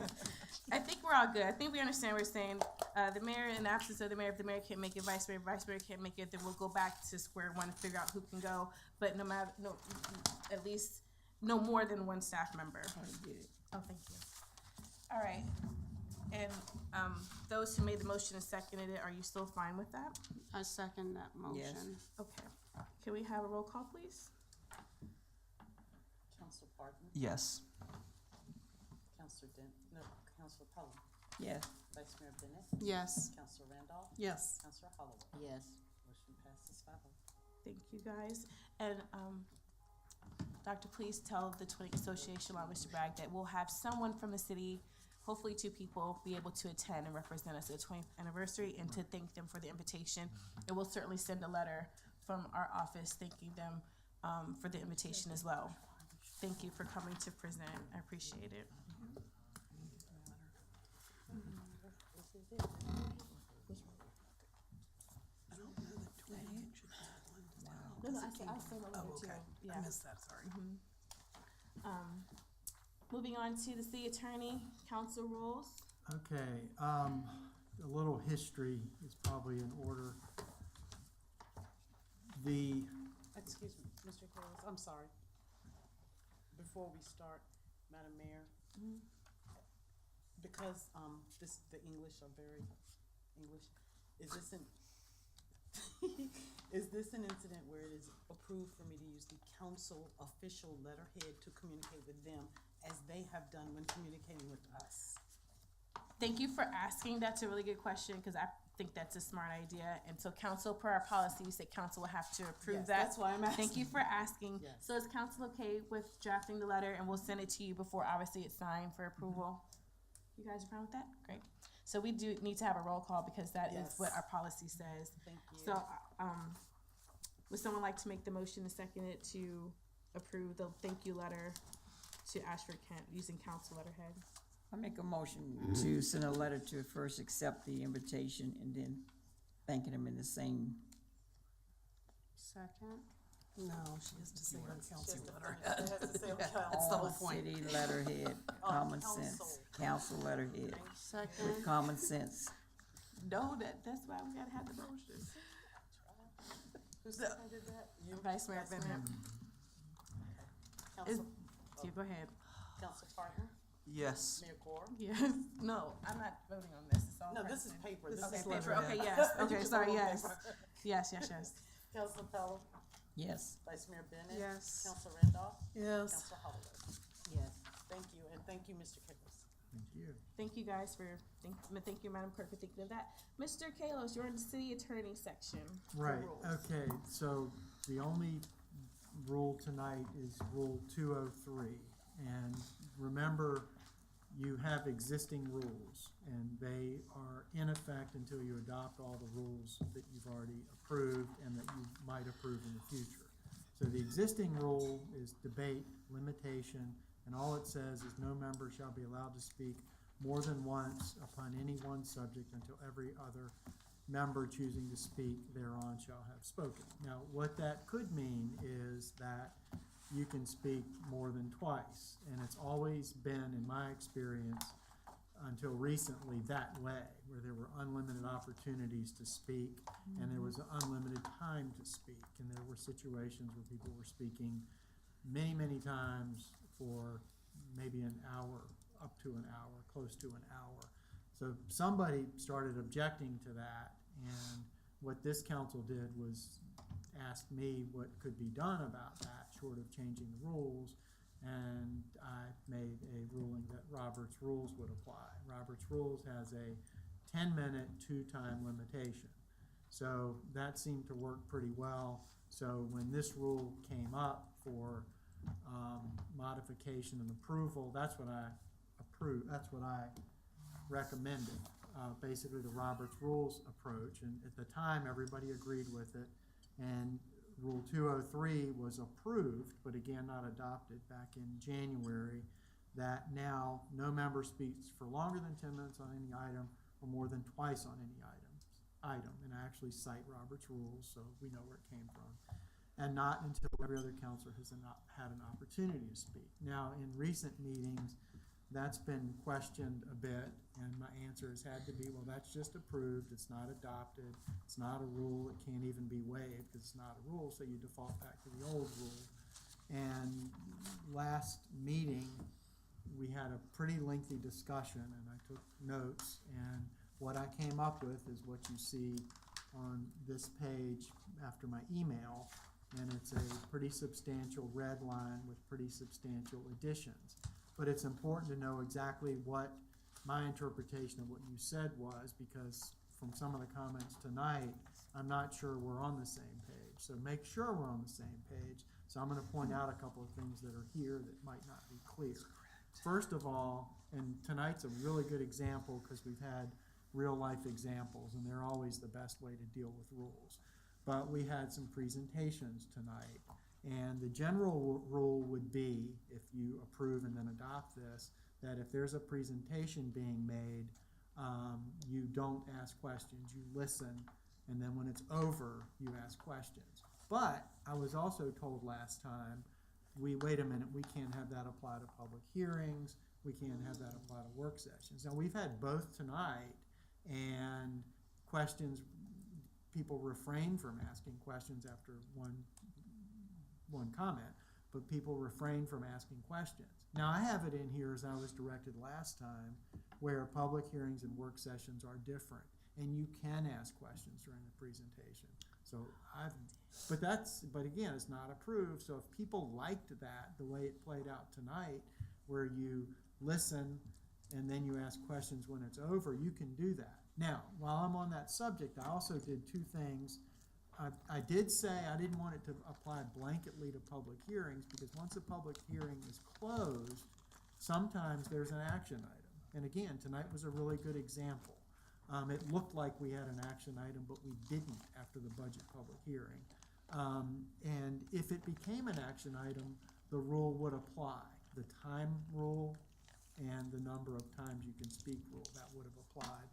I think we're all good. I think we understand what we're saying. The mayor, in the absence of the mayor, if the mayor can't make it, vice mayor can't make it, then we'll go back to square one and figure out who can go. But at least no more than one staff member. Oh, thank you. Alright, and, those who made the motion and seconded it, are you still fine with that? I second that motion. Okay. Can we have a roll call, please? Council Pardon, Yes. Councilor Councilor Pelham, Yes. Vice Mayor Bennett, Yes. Councilor Randolph, Yes. Councilor Holloway. Yes. Motion passes 5-0. Thank you, guys. And, Doctor, please tell the Twin Association, allow Mr. Bragg, that we'll have someone from the city, hopefully 2 people, be able to attend and represent us at the 20th anniversary and to thank them for the invitation. And we'll certainly send a letter from our office thanking them for the invitation as well. Thank you for coming to present. I appreciate it. I don't know that Twin should have one as well. No, I sent a letter Oh, too. okay. Yeah. I missed that, sorry. Moving on to the city attorney, council rules. Okay, a little history is probably in order. Excuse me, Mr. Harris, I'm sorry. Before we start, Madam Mayor, because, the English are very English, is this an incident where it is approved for me to use the council official letterhead to communicate with them as they have done when communicating with us? Thank you for asking. That's a really good question because I think that's a smart idea. And so council, per our policy, said council will have to approve Yes, that. that's why I'm asking. Thank you for asking. Yes. So is council okay with drafting the letter and we'll send it to you before obviously it's signed for approval? You guys are fine with that? Great. So we do need to have a roll call because that is Yes. what our policy says. Thank you. So, would someone like to make the motion and second it to approve the thank you letter to Ashford Kent using council letterhead? I make a motion to send a letter to first accept the invitation and then thanking them in the same. Second. No, she has to say on council She letter. has to say on council. That's the whole On point. city letterhead, common sense, council. council letterhead, Second. with common sense. No, that's why we gotta have the motions. Who seconded that? You, Vice Mayor Bennett. Council, You go ahead. Council partner, Yes. Mayor Gore? Yes. No, I'm not voting on this, it's all. No, this is precedent. paper, this Okay, is paper, letterhead. okay, yes, You okay, can sorry, vote on yes. paper. Yes. Council Pelham, Yes. Vice Mayor Bennett? Yes. Council Randolph? Yes. Council Holloway? Yes. Thank you, and thank you, Mr. Kittles. Thank you. Thank you guys for, thank you, Madam Clerk, for thinking of that. Mr. Kalos, you're in the city attorney section. for Right, rules. okay, so the only rule tonight is Rule 203. And remember, you have existing rules, and they are in effect until you adopt all the rules that you've already approved and that you might approve in the future. So the existing rule is debate, limitation, and all it says is no member shall be allowed to speak more than once upon any one subject until every other member choosing to speak thereon shall have spoken. Now, what that could mean is that you can speak more than twice, and it's always been, in my experience, until recently that way, where there were unlimited opportunities to speak, and there was unlimited time to speak, and there were situations where people were speaking many times for maybe an hour, up to an hour, close to an hour. So somebody started objecting to that, and what this council did was ask me what could be done about that, short of changing the rules, and I made a ruling that Robert's Rules would apply. Robert's Rules has a 10-minute two-time limitation. So that seemed to work pretty well. So when this rule came up for modification and approval, that's what I approved, that's what I recommended. Basically the Robert's Rules approach, and at the time everybody agreed with it, and Rule 203 was approved, but again not adopted back in January, that now no member speaks for longer than 10 minutes on any item or more than twice on any item. And I actually cite Robert's Rules, so we know where it came from. And not until every other counselor has had an opportunity to speak. Now, in recent meetings, that's been questioned a bit, and my answer has had to be, well, that's just approved, it's not adopted, it's not a rule, it can't even be waived because it's not a rule, so you default back to the old rule. And last meeting, we had a pretty lengthy discussion, and I took notes, and what I came up with is what you see on this page after my email, and it's a pretty substantial red line with pretty substantial additions. But it's important to know exactly what my interpretation of what you said was, because from some of the comments tonight, I'm not sure we're on the same page. So make sure we're on the same page. So I'm going to point out a couple of things that are here that might not be clear. First of all, and tonight's a really good example because we've had real life examples, and they're always the best way to deal with rules. But we had some presentations tonight. And the general rule would be, if you approve and then adopt this, that if there's a presentation being made, you don't ask questions, you listen, and then when it's over, you ask questions. But I was also told last time, wait a minute, we can't have that apply to public hearings, we can't have that apply to work sessions. Now, we've had both tonight, and questions, people refrain from asking questions after one comment, but people refrain from asking questions. Now, I have it in here as I was directed last time, where public hearings and work sessions are different, and you can ask questions during the presentation. So but again, it's not approved, so if people liked that, the way it played out tonight, where you listen and then you ask questions when it's over, you can do that. Now, while I'm on that subject, I also did two things. I did say I didn't want it to apply blanketly to public hearings, because once a public hearing is closed, sometimes there's an action item. And again, tonight was a really good example. It looked like we had an action item, but we didn't after the budget public hearing. And if it became an action item, the rule would apply. The time rule and the number of times you can speak rule, that would have applied.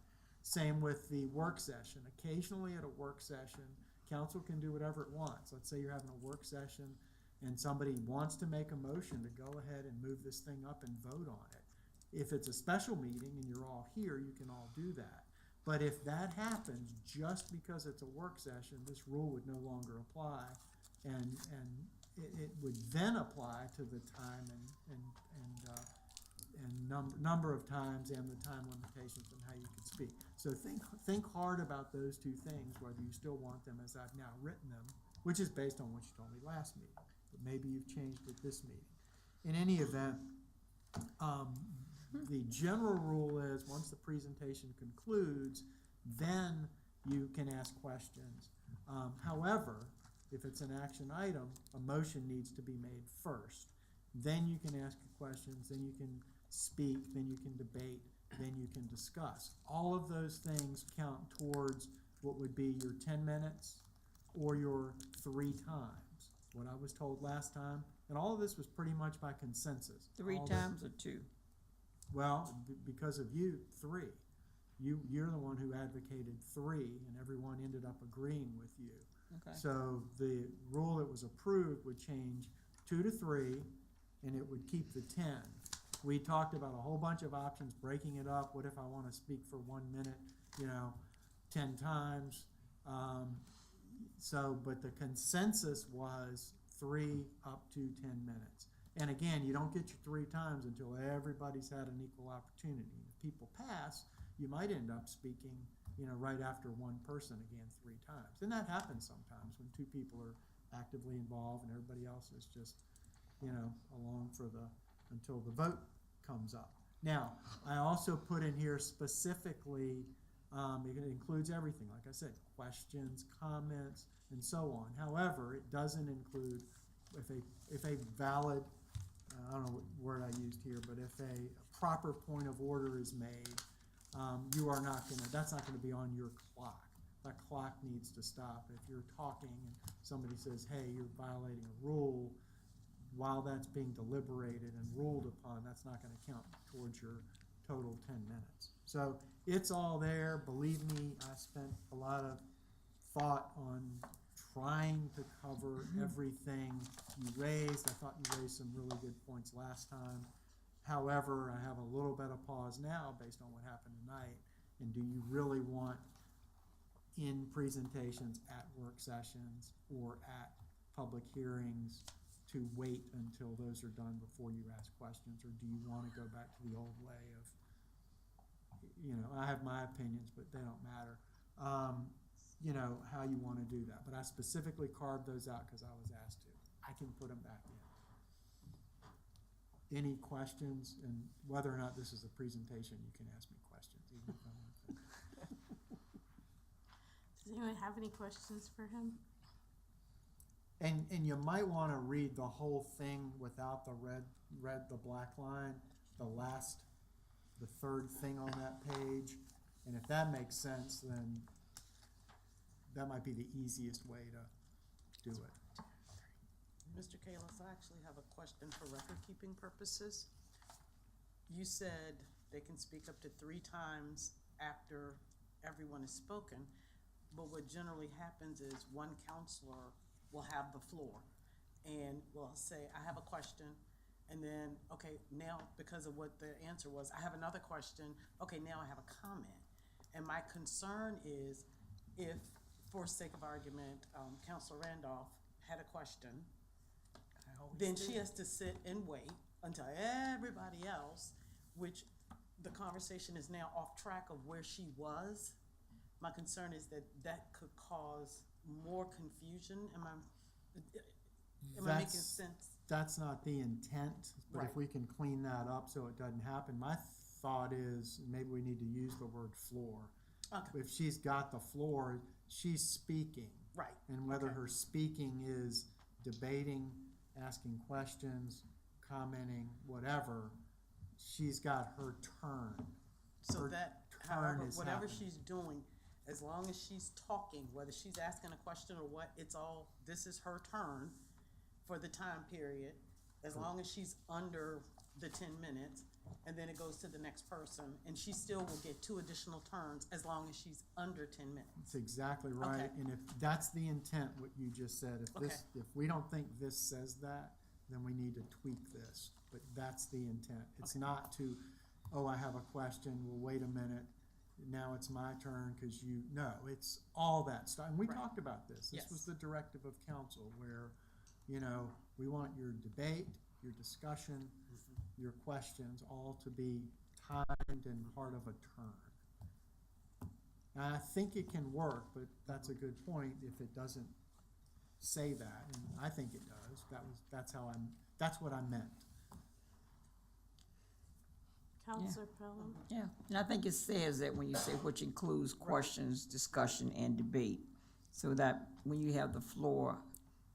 Same with the work session. Occasionally at a work session, council can do whatever it wants. Let's say you're having a work session and somebody wants to make a motion to go ahead and move this thing up and vote on it. If it's a special meeting and you're all here, you can all do that. But if that happens just because it's a work session, this rule would no longer apply. And it would then apply to the time and number of times and the time limitations and how you can speak. So think hard about those two things, whether you still want them as I've now written them, which is based on what you told me last meeting, but maybe you've changed at this meeting. In any event, the general rule is once the presentation concludes, then you can ask questions. However, if it's an action item, a motion needs to be made first. Then you can ask questions, then you can speak, then you can debate, then you can discuss. All of those things count towards what would be your 10 minutes or your 3 times. What I was told last time, and all of this was pretty much by consensus. 3 times or 2? Well, because of you, 3. You're the one who advocated 3, and everyone ended up agreeing with you. Okay. So the rule that was approved would change 2 to 3, and it would keep the 10. We talked about a whole bunch of options, breaking it up. What if I want to speak for 1 minute, 10 times? But the consensus was 3 up to 10 minutes. And again, you don't get your 3 times until everybody's had an equal opportunity. If people pass, you might end up speaking, right after one person again 3 times. And that happens sometimes when 2 people are actively involved and everybody else is just, along until the vote comes up. Now, I also put in here specifically, it includes everything, like I said, questions, comments, and so on. However, it doesn't include if a valid, I don't know what word I used here, but if a proper point of order is made, that's not gonna be on your clock. That clock needs to stop. If you're talking and somebody says, hey, you're violating a rule, while that's being deliberated and ruled upon, that's not gonna count towards your total 10 minutes. So it's all there. Believe me, I spent a lot of thought on trying to cover everything you raised. I thought you raised some really good points last time. However, I have a little bit of pause now based on what happened tonight. And do you really want in presentations at work sessions or at public hearings to wait until those are done before you ask questions? Or do you want to go back to the old way of, I have my opinions, but they don't matter. How you want to do that. But I specifically carved those out because I was asked to. I can put them back in. Any questions? And whether or not this is a presentation, you can ask me questions. Even if I want to. Does anyone have any questions for him? And you might want to read the whole thing without the the black line, the third thing on that page. And if that makes sense, then that might be the easiest way to do it. Mr. Kalis, I actually have a question for record-keeping purposes. You said they can speak up to 3 times after everyone has spoken, but what generally happens is one counselor will have the floor and will say, I have a question, and then, okay, now because of what the answer was, I have another question, okay, now I have a comment. And my concern is if, for sake of argument, Counselor Randolph had a question, then she has to sit and wait until everybody else, which the conversation is now off track of where she was. My concern is that could cause more confusion. Am I making sense? That's not the intent, but Right. if we can clean that up so it doesn't happen, my thought is maybe we need to use the word floor. Okay. If she's got the floor, she's speaking. Right. And whether Okay. her speaking is debating, asking questions, commenting, whatever, she's got her turn. So Her that, turn however, is whatever happening. she's doing, as long as she's talking, whether she's asking a question or what, this is her turn for the time period. As long as she's under the 10 minutes, and then it goes to the next person, and she still will get 2 additional turns as long as she's under 10 minutes. That's exactly right, Okay. and if that's the intent, what you just said, if we don't think this says that, then we need to tweak this, but that's the intent. It's not to, oh, I have a question, well, wait a minute, now it's my turn, cause no, it's all that stuff, and we Right. talked about this. This Yes. was the directive of council, where, we want your debate, your discussion, your questions, all to be timed and part of a turn. And I think it can work, but that's a good point if it doesn't say that, and I think it does. That's what I meant. Counselor Pelham? Yeah, and I think it says that when you say which includes questions, discussion, and debate, so that when you have the floor,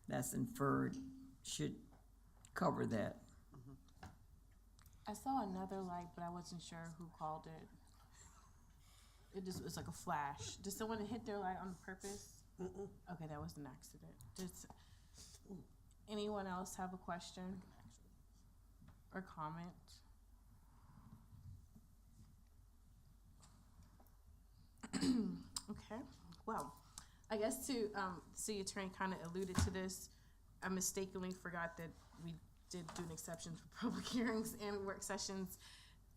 that's inferred, should cover that. I saw another light, but I wasn't sure who called it. It's like a flash. Did someone hit their light on purpose? Okay, that was an accident. Does anyone else have a question or comment? Okay, well, I guess city attorney kind of alluded to this. I mistakenly forgot that we did do an exception for public hearings and work sessions.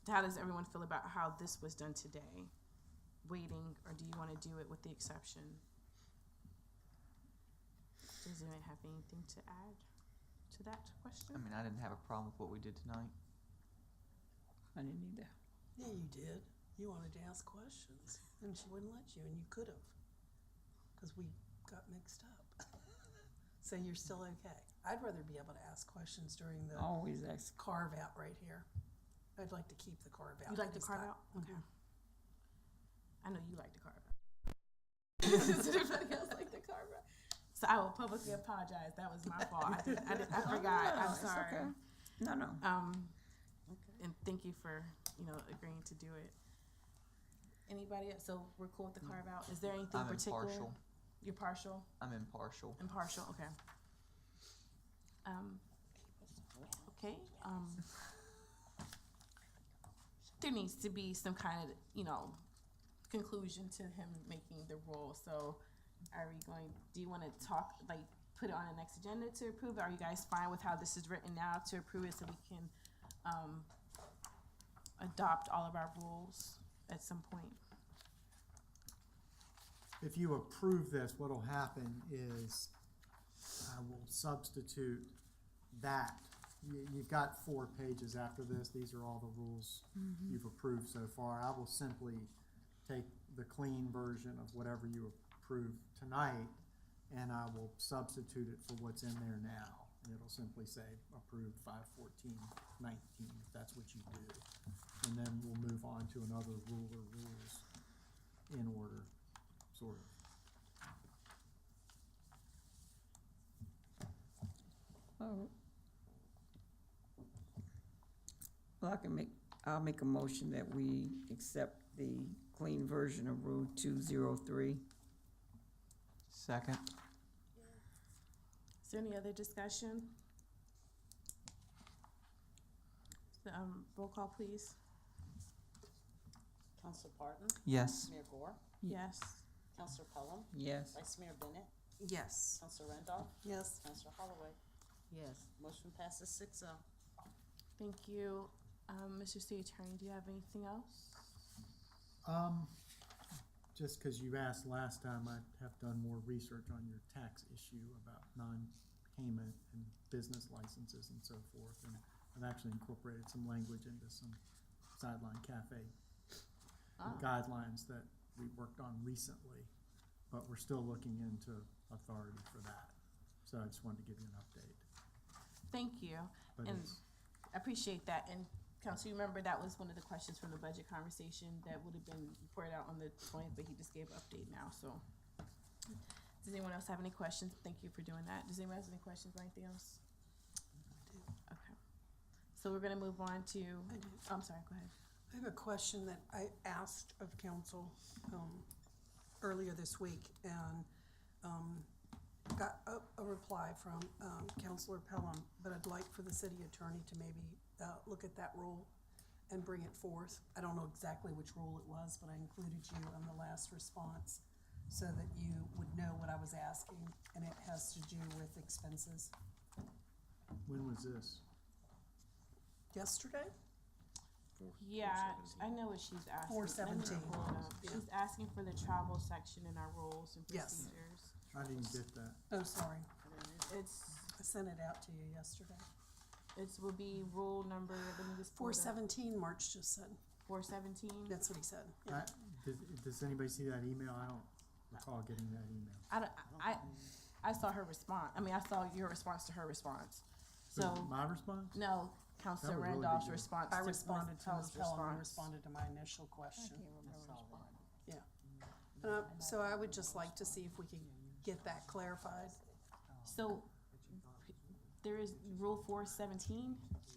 How does everyone feel about how this was done today? Waiting, or do you want to do it with the exception? Does anyone have anything to add to that question? I mean, I didn't have a problem with what we did tonight. I didn't either. Yeah, you did. You wanted to ask questions, and she wouldn't let you, and you could have, because we got mixed up. So you're still okay. I'd rather be able to ask questions during the Always ask. carve out right here. I'd like to keep the carve out. You like the Just carve that- out? Okay. I know you like the carve out. Does everybody else like the carve out? So I will publicly apologize. That was my fault. I forgot. No, I'm it's sorry. okay. No. And thank you for, agreeing to do it. Anybody else? So we're cool with the carve out. Is there anything I'm particular? impartial. You're partial? I'm impartial. Impartial, okay. Okay, there needs to be some kind of, conclusion to him making the rule. So do you want to talk, put it on the next agenda to approve it? Are you guys fine with how this is written now to approve it so we can, adopt all of our rules at some point? If you approve this, what'll happen is I will substitute that. You've got 4 pages after this. These are all the rules you've approved so far. I will simply take the clean version of whatever you approved tonight, and I will substitute it for what's in there now. And it'll simply say approved 5/14/19, if that's what you do. And then we'll move on to another rule or rules in order, sort of. Oh. Well, I'll make a motion that we accept the clean version of Rule 203. Second. Is there any other discussion? Roll call, please. Counselor Barton? Yes. Mayor Gore? Yes. Counselor Pelham? Yes. Vice Mayor Bennett? Yes. Counselor Randolph? Yes. Counselor Holloway? Yes. Motion passes 6-0. Thank you. Mr. City Attorney, do you have anything else? Just because you asked last time, I have done more research on your tax issue about non-payment and business licenses and so forth. And I've actually incorporated some language into some sideline cafe guidelines that we worked on recently, but we're still looking into authority for that. So I just wanted to give you an update. Thank you. But And it's- I appreciate that. And Council, you remember that was one of the questions from the budget conversation that would have been reported out on the 20th, but he just gave an update now, so. Does anyone else have any questions? Thank you for doing that. Does anyone have any questions or anything else? Okay. So we're gonna move on to, I'm sorry, go ahead. I have a question that I asked of council earlier this week, and got a reply from Councilor Pelham, but I'd like for the city attorney to maybe look at that rule and bring it forth. I don't know exactly which rule it was, but I included you in the last response so that you would know what I was asking, and it has to do with expenses. When was this? Yesterday? Yeah, I know what she's asking. 417. Let me pull it up. Yeah. She's asking for the travel section in our rules and Yes. procedures. I didn't get that. Oh, sorry. It's, I sent it out to you yesterday. will be rule number, let me just pull it up. 417, March just said. 417? That's what he said. Yeah. Does anybody see that email? I don't recall getting that email. I saw her response. I mean, I saw your response to her response. So, My response? no, Counselor That would really be Randolph's good. response I to responded Ms. to Ms. Pell's Pelham, response. and responded to my initial question. Yeah. So I would just like to see if we can get that clarified. So, there is Rule 417?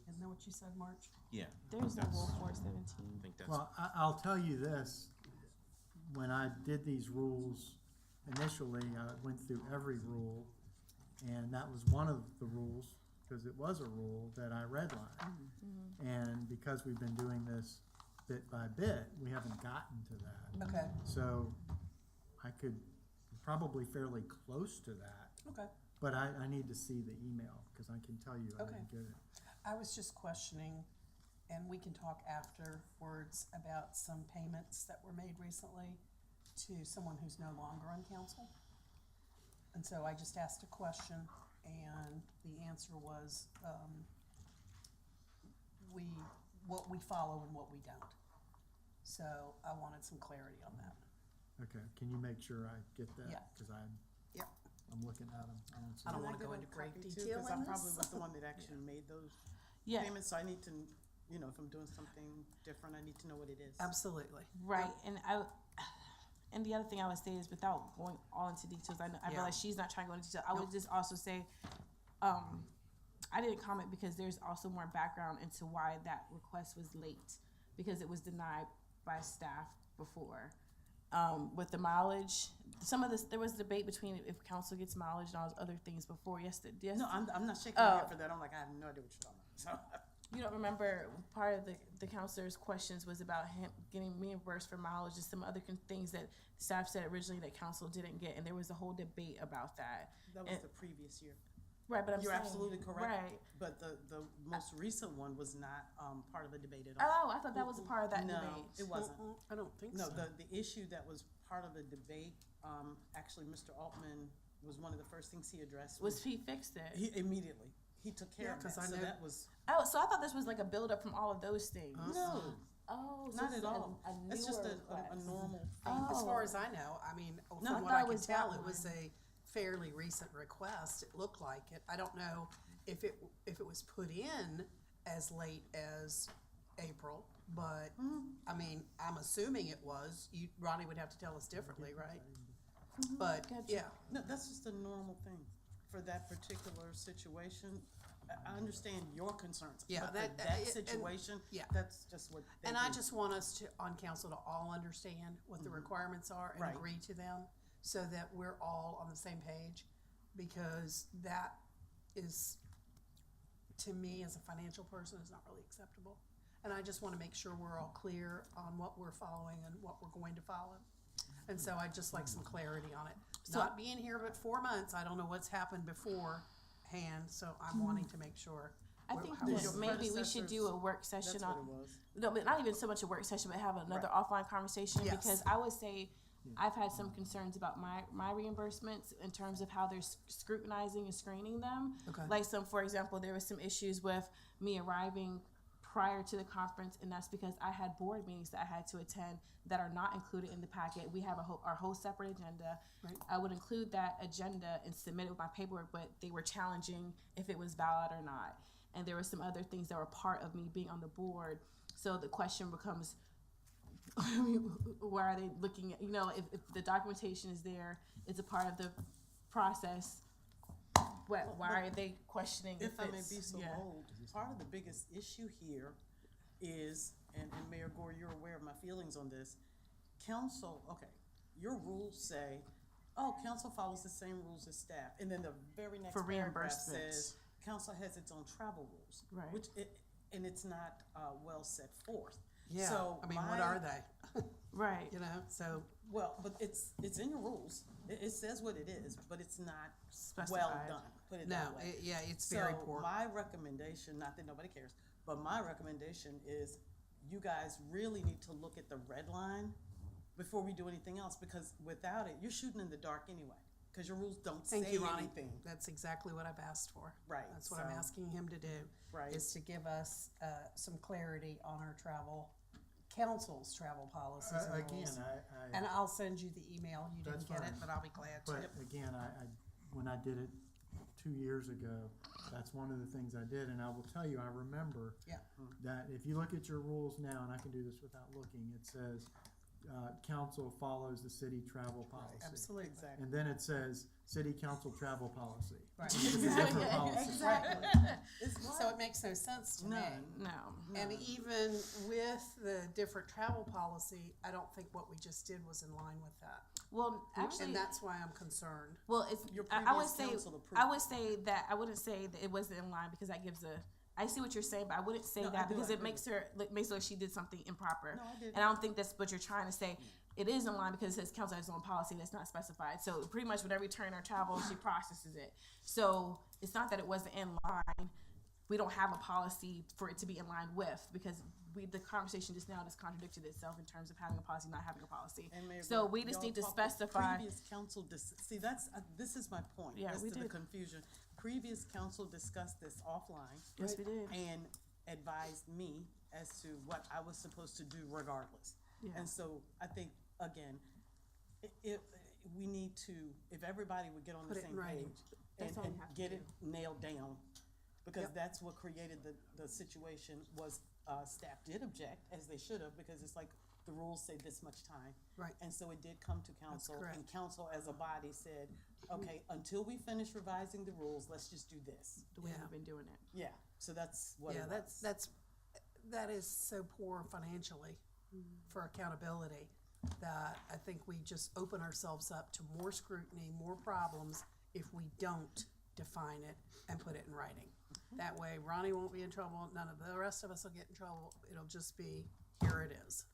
Isn't that what you said, March? Yeah. There is no Rule I 417. think that's, Well, I'll tell you this, when I did these rules initially, I went through every rule, and that was one of the rules, because it was a rule that I redlined. And because we've been doing this bit by bit, we haven't gotten to that. Okay, So I could, probably fairly close to that, okay. but I need to see the email, because I can tell you I Okay. didn't get it. I was just questioning, and we can talk afterwards about some payments that were made recently to someone who's no longer on council. And so I just asked a question, and the answer was, what we follow and what we don't. So I wanted some clarity on that. Okay, can you make sure I get that? Yeah. Because Yep. I'm looking at them. I don't see I don't it. wanna Can go get into a great copy too? detail Cause I in probably this. was the one that actually made those Yeah, payments, so I need to, you know, if I'm doing something different, I need to know what it is. Absolutely. right. And the other thing I would say is, without going all into details, I Yeah. realize she's not trying to go into detail. I would Nope. just also say, I didn't comment because there's also more background into why that request was late, because it was denied by staff before. With the mileage, some of this, there was debate between if council gets mileage and all those other things before yesterday. No, I'm not shaking my head for that, I'm like, I have no idea what you're talking about, so. You don't remember part of the counselor's questions was about him getting reimbursed for mileage and some other things that staff said originally that council didn't get, and there was a whole debate about that. That was And- the previous year. Right, but I'm You're saying, absolutely correct. Right. But the most recent one was not, part of a debate at all. Oh, I thought that was a part of that No, debate. it wasn't. I don't think No, so. the issue that was part of the debate, actually, Mr. Altman was one of the first things he addressed. Was he fixed it? He immediately, he took care Yeah, of 'cause that, I so know- that was, Oh, so I thought this was like a buildup from all of those things. no, Oh, so not this at is all. a It's just newer a request. normal thing. Oh. As far as I know, I mean, No, from I what thought I it can was tell, that it was one. a fairly recent request. It looked like it. I don't know if it was put in as late as April, but, I mean, I'm assuming it was. Ronnie would have to tell us differently, right? But, Gotcha. yeah, No, that's just a normal thing for that particular situation. I understand your concerns, Yeah, but for that- that and- situation, yeah. that's just what they and I do. just want us to, on council, to all understand what the requirements are and Right. agree to them, so that we're all on the same page, because that is, to me, as a financial person, is not really acceptable. And I just wanna make sure we're all clear on what we're following and what we're going to follow. And so I'd just like some clarity on it. Not being here but 4 months, I don't know what's happened beforehand, so I'm wanting to make sure. I think how that we're- maybe we should do a work session That's what it on, was. no, but not even so much a work session, but have another offline conversation, Yes. because I would say I've had some concerns about my reimbursements in terms of how they're scrutinizing and screening them. Okay. Like some, for example, there was some issues with me arriving prior to the conference, and that's because I had board meetings that I had to attend that are not included in the packet. We have our whole separate agenda. Right. I would include that agenda and submit it with my paperwork, but they were challenging if it was valid or not. And there were some other things that were part of me being on the board. So the question becomes, why are they looking at, if the documentation is there, it's a part of the process, why are they questioning If I may it's- be so yeah. bold, part of the biggest issue here is, and Mayor Gore, you're aware of my feelings on this, council, okay, your rules say, oh, council follows the same rules as staff, and then the very next For paragraph reimbursements. says, council has its own travel rules. Right. Which, and it's not, well set forth. Yeah, So I mean, what my- are they? Right. You know, so, Well, but it's in your rules. It says what it is, but it's not well Specified. done, put it no, that way. yeah, it's very So poor. my recommendation, not that nobody cares, but my recommendation is you guys really need to look at the red line before we do anything else, because without it, you're shooting in the dark anyway, because your rules don't say Thank you, Ronnie. anything. That's exactly what I've asked for. Right, That's what I'm so- asking him to do. Right. Is to give us, some clarity on our council's travel policies and Again, rules. I. And I'll send you the email. You That's didn't get it, fine. but I'll be glad to. But again, when I did it 2 years ago, that's one of the things I did, and I will tell you, I remember Yeah. that if you look at your rules now, and I can do this without looking, it says, council follows the city travel policy. Absolutely. Exactly. And then it says, city council travel policy. Right. It's a different policy. Exactly. It's So it makes no sense to me. No. And even with the different travel policy, I don't think what we just did was in line with that. Well, actually, And that's why I'm concerned. well, it's, Your I would previous say, council approved I would say that, I wouldn't say that it wasn't in line because that gives a, I see what you're saying, but I wouldn't say No, I that do, because I it agree. makes her, makes her like she did something improper. No, I did. And I don't think that's what you're trying to say. It is in line because it says council has its own policy that's not specified. So pretty much whenever you turn our travel, she processes it. So it's not that it wasn't in line. We don't have a policy for it to be in line with because the conversation just now just contradicted itself in terms of having a policy, not having a policy. And Mayor, So but we just y'all need to talked with specify. Previous council, see, that's, this is my point. Yeah, as we to the did. confusion. Previous council discussed this offline. Yes, we did. And advised me as to what I was supposed to do regardless. Yeah. And so I think, again, we need to, if everybody would get on the Put it same in writing. page That's all and we have to get do. it nailed down, because Yep. that's what created the situation was, staff did object, as they should have, because it's like, the rules say this much time. Right. And so it did come to council, and correct. council as a body said, okay, until we finish revising the rules, let's just do this. The way Yeah. we've been doing it. Yeah, so that's what Yeah, it was. that is so poor financially for accountability that I think we just open ourselves up to more scrutiny, more problems if we don't define it and put it in writing. That way Ronnie won't be in trouble, none of the rest of us will get in trouble. It'll just be, here it is.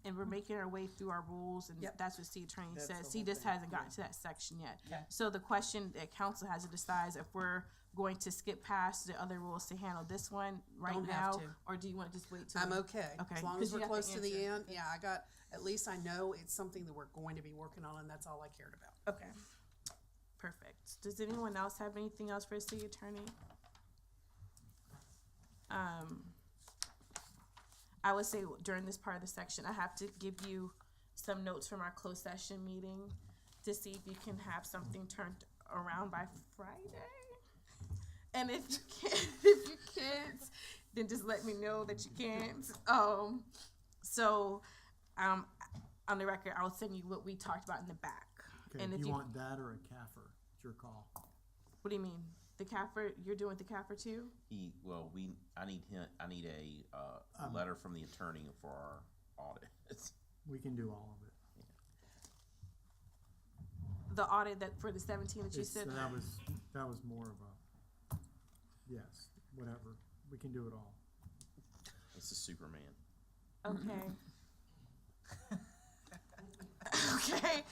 And we're making our way through our rules, and Yep. that's what city attorney That's says. the He whole just thing, hasn't gotten to that section yet. Okay. So the question that council has to decide is if we're going to skip past the other rules to handle this one right Don't now, have to. or do you want to just wait till? I'm we- okay. Okay, As long 'cause as you we're got the close to the answer. end, yeah, at least I know it's something that we're going to be working on, and that's all I cared about. Okay. Perfect. Does anyone else have anything else for the city attorney? I would say during this part of the section, I have to give you some notes from our closed session meeting to see if you can have something turned around by Friday. And if you can't, then just let me know that you can't. On the record, I'll send you what we talked about in the back. Okay, And if you want that or a CAFR? It's your call. What do you mean? The CAFR, you're doing the CAFR too? I need a letter from the attorney for our audit. We can do all of it. The audit that for the 17 that you said? That was more of a, yes, whatever. We can do it all. It's a Superman. Okay. Okay.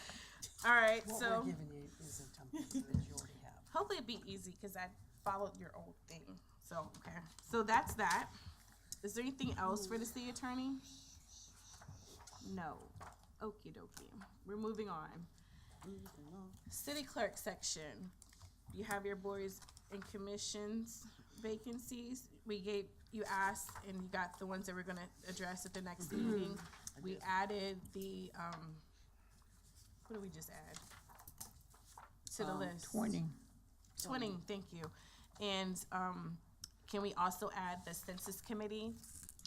All right, What so we're giving you is a template that you already have. hopefully it'd be easy because I followed your old thing. So, okay. So that's that. Is there anything else for the city attorney? No. Okie dokie. We're moving on. City clerk section. You have your boards and commissions vacancies. You asked and you got the ones that we're gonna address at the next meeting. We added the, what did we just add? To the list. Twinning, thank you. And, can we also add the census committee?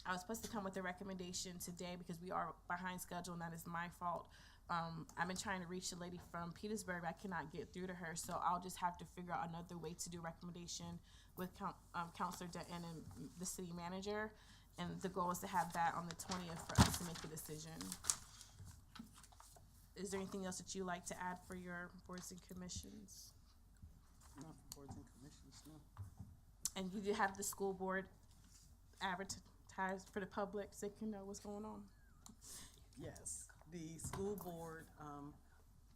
I was supposed to come with a recommendation today because we are behind schedule and that is my fault. I've been trying to reach the lady from Petersburg, but I cannot get through to her, so I'll just have to figure out another way to do recommendation with Counselor Denton and the city manager. And the goal is to have that on the 20th for us to make a decision. Is there anything else that you like to add for your boards and commissions? Not for boards and commissions, no. And you do have the school board advertise for the public so they can know what's going on? Yes, the school board,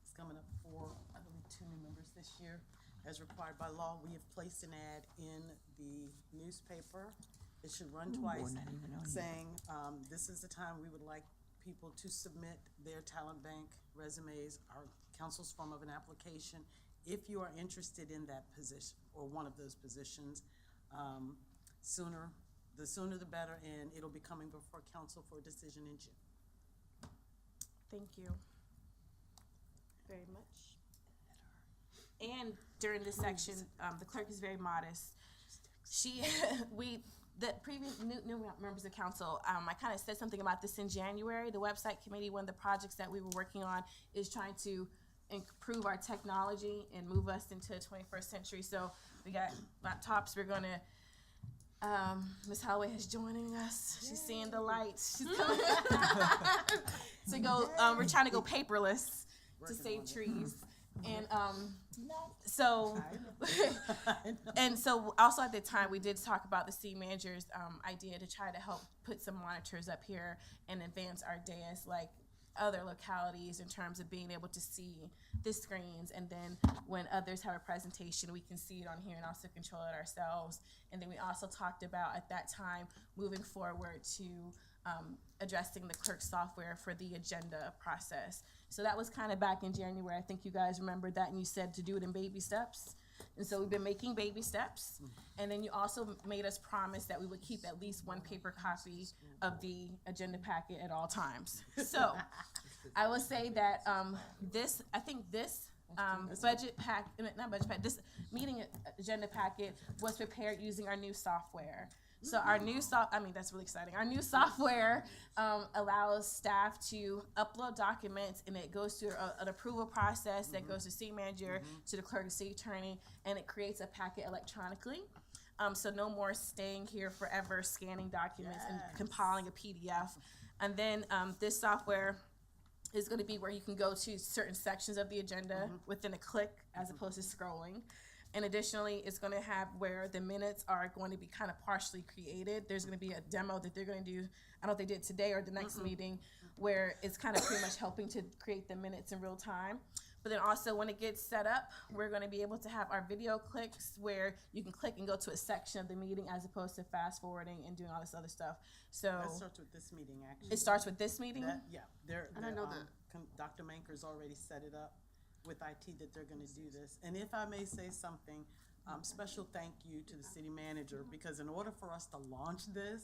is coming up for, I believe, 2 new members this year. As required by law, we have placed an ad in the newspaper. It should run twice, saying, this is the time we would like people to submit their talent bank resumes, our council's form of an application, if you are interested in that position or one of those positions. The sooner the better, and it'll be coming before council for a decision in June. Thank you very much. And during this section, the clerk is very modest. The previous new members of council, I kind of said something about this in January. The website committee, one of the projects that we were working on is trying to improve our technology and move us into the 21st century. So we got laptops. We're gonna, Ms. Holloway is joining us. She's seeing the lights. She's coming to go. We're trying to go paperless to save trees. And so also at the time we did talk about the city manager's idea to try to help put some monitors up here and advance our dais like other localities in terms of being able to see the screens, and then when others have a presentation we can see it on here and also control it ourselves. And then we also talked about at that time moving forward to addressing the clerk software for the agenda process. So that was kind of back in January. I think you guys remembered that, and you said to do it in baby steps. And so we've been making baby steps. And then you also made us promise that we would keep at least one paper copy of the agenda packet at all times. So I will say that this this meeting agenda packet was prepared using our new software. So our new that's really exciting. Our new software allows staff to upload documents, and it goes through an approval process that goes to city manager, to the clerk and city attorney, and it creates a packet electronically. So no more staying here forever scanning documents and compiling a PDF. And then this software is going to be where you can go to certain sections of the agenda within a click as opposed to scrolling. And additionally, it's going to have where the minutes are going to be kind of partially created. There's going to be a demo that they're going to do. I don't know if they did today or the next meeting, where it's kind of pretty much helping to create the minutes in real time. But then also when it gets set up, we're going to be able to have our video clicks where you can click and go to a section of the meeting as opposed to fast forwarding and doing all this other stuff. So that starts with this meeting, actually. It starts with this meeting? I don't know that. Dr. Manker's already set it up with IT that they're going to do this. And if I may say something, special thank you to the city manager, because in order for us to launch this,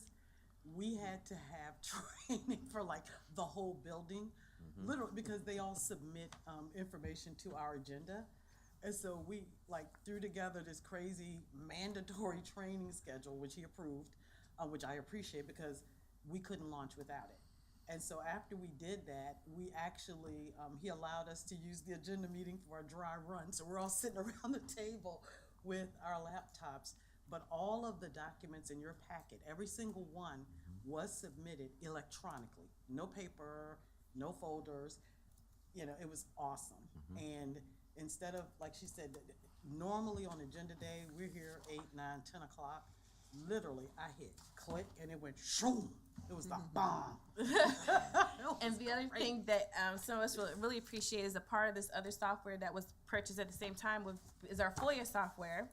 we had to have training for like the whole building, literally, because they all submit information to our agenda. And so we threw together this crazy mandatory training schedule, which he approved, which I appreciate because we couldn't launch without it. And so after we did that, we actually, he allowed us to use the agenda meeting for our dry run. So we're all sitting around the table with our laptops, but all of the documents in your packet, every single one was submitted electronically. No paper, no folders. You know, it was awesome. And instead of, like she said, normally on agenda day, we're here 8, 9, 10 o'clock. Literally, I hit click and it went shoom. It was like bomb. And the other thing that some of us will really appreciate is a part of this other software that was purchased at the same time is our FOIA software.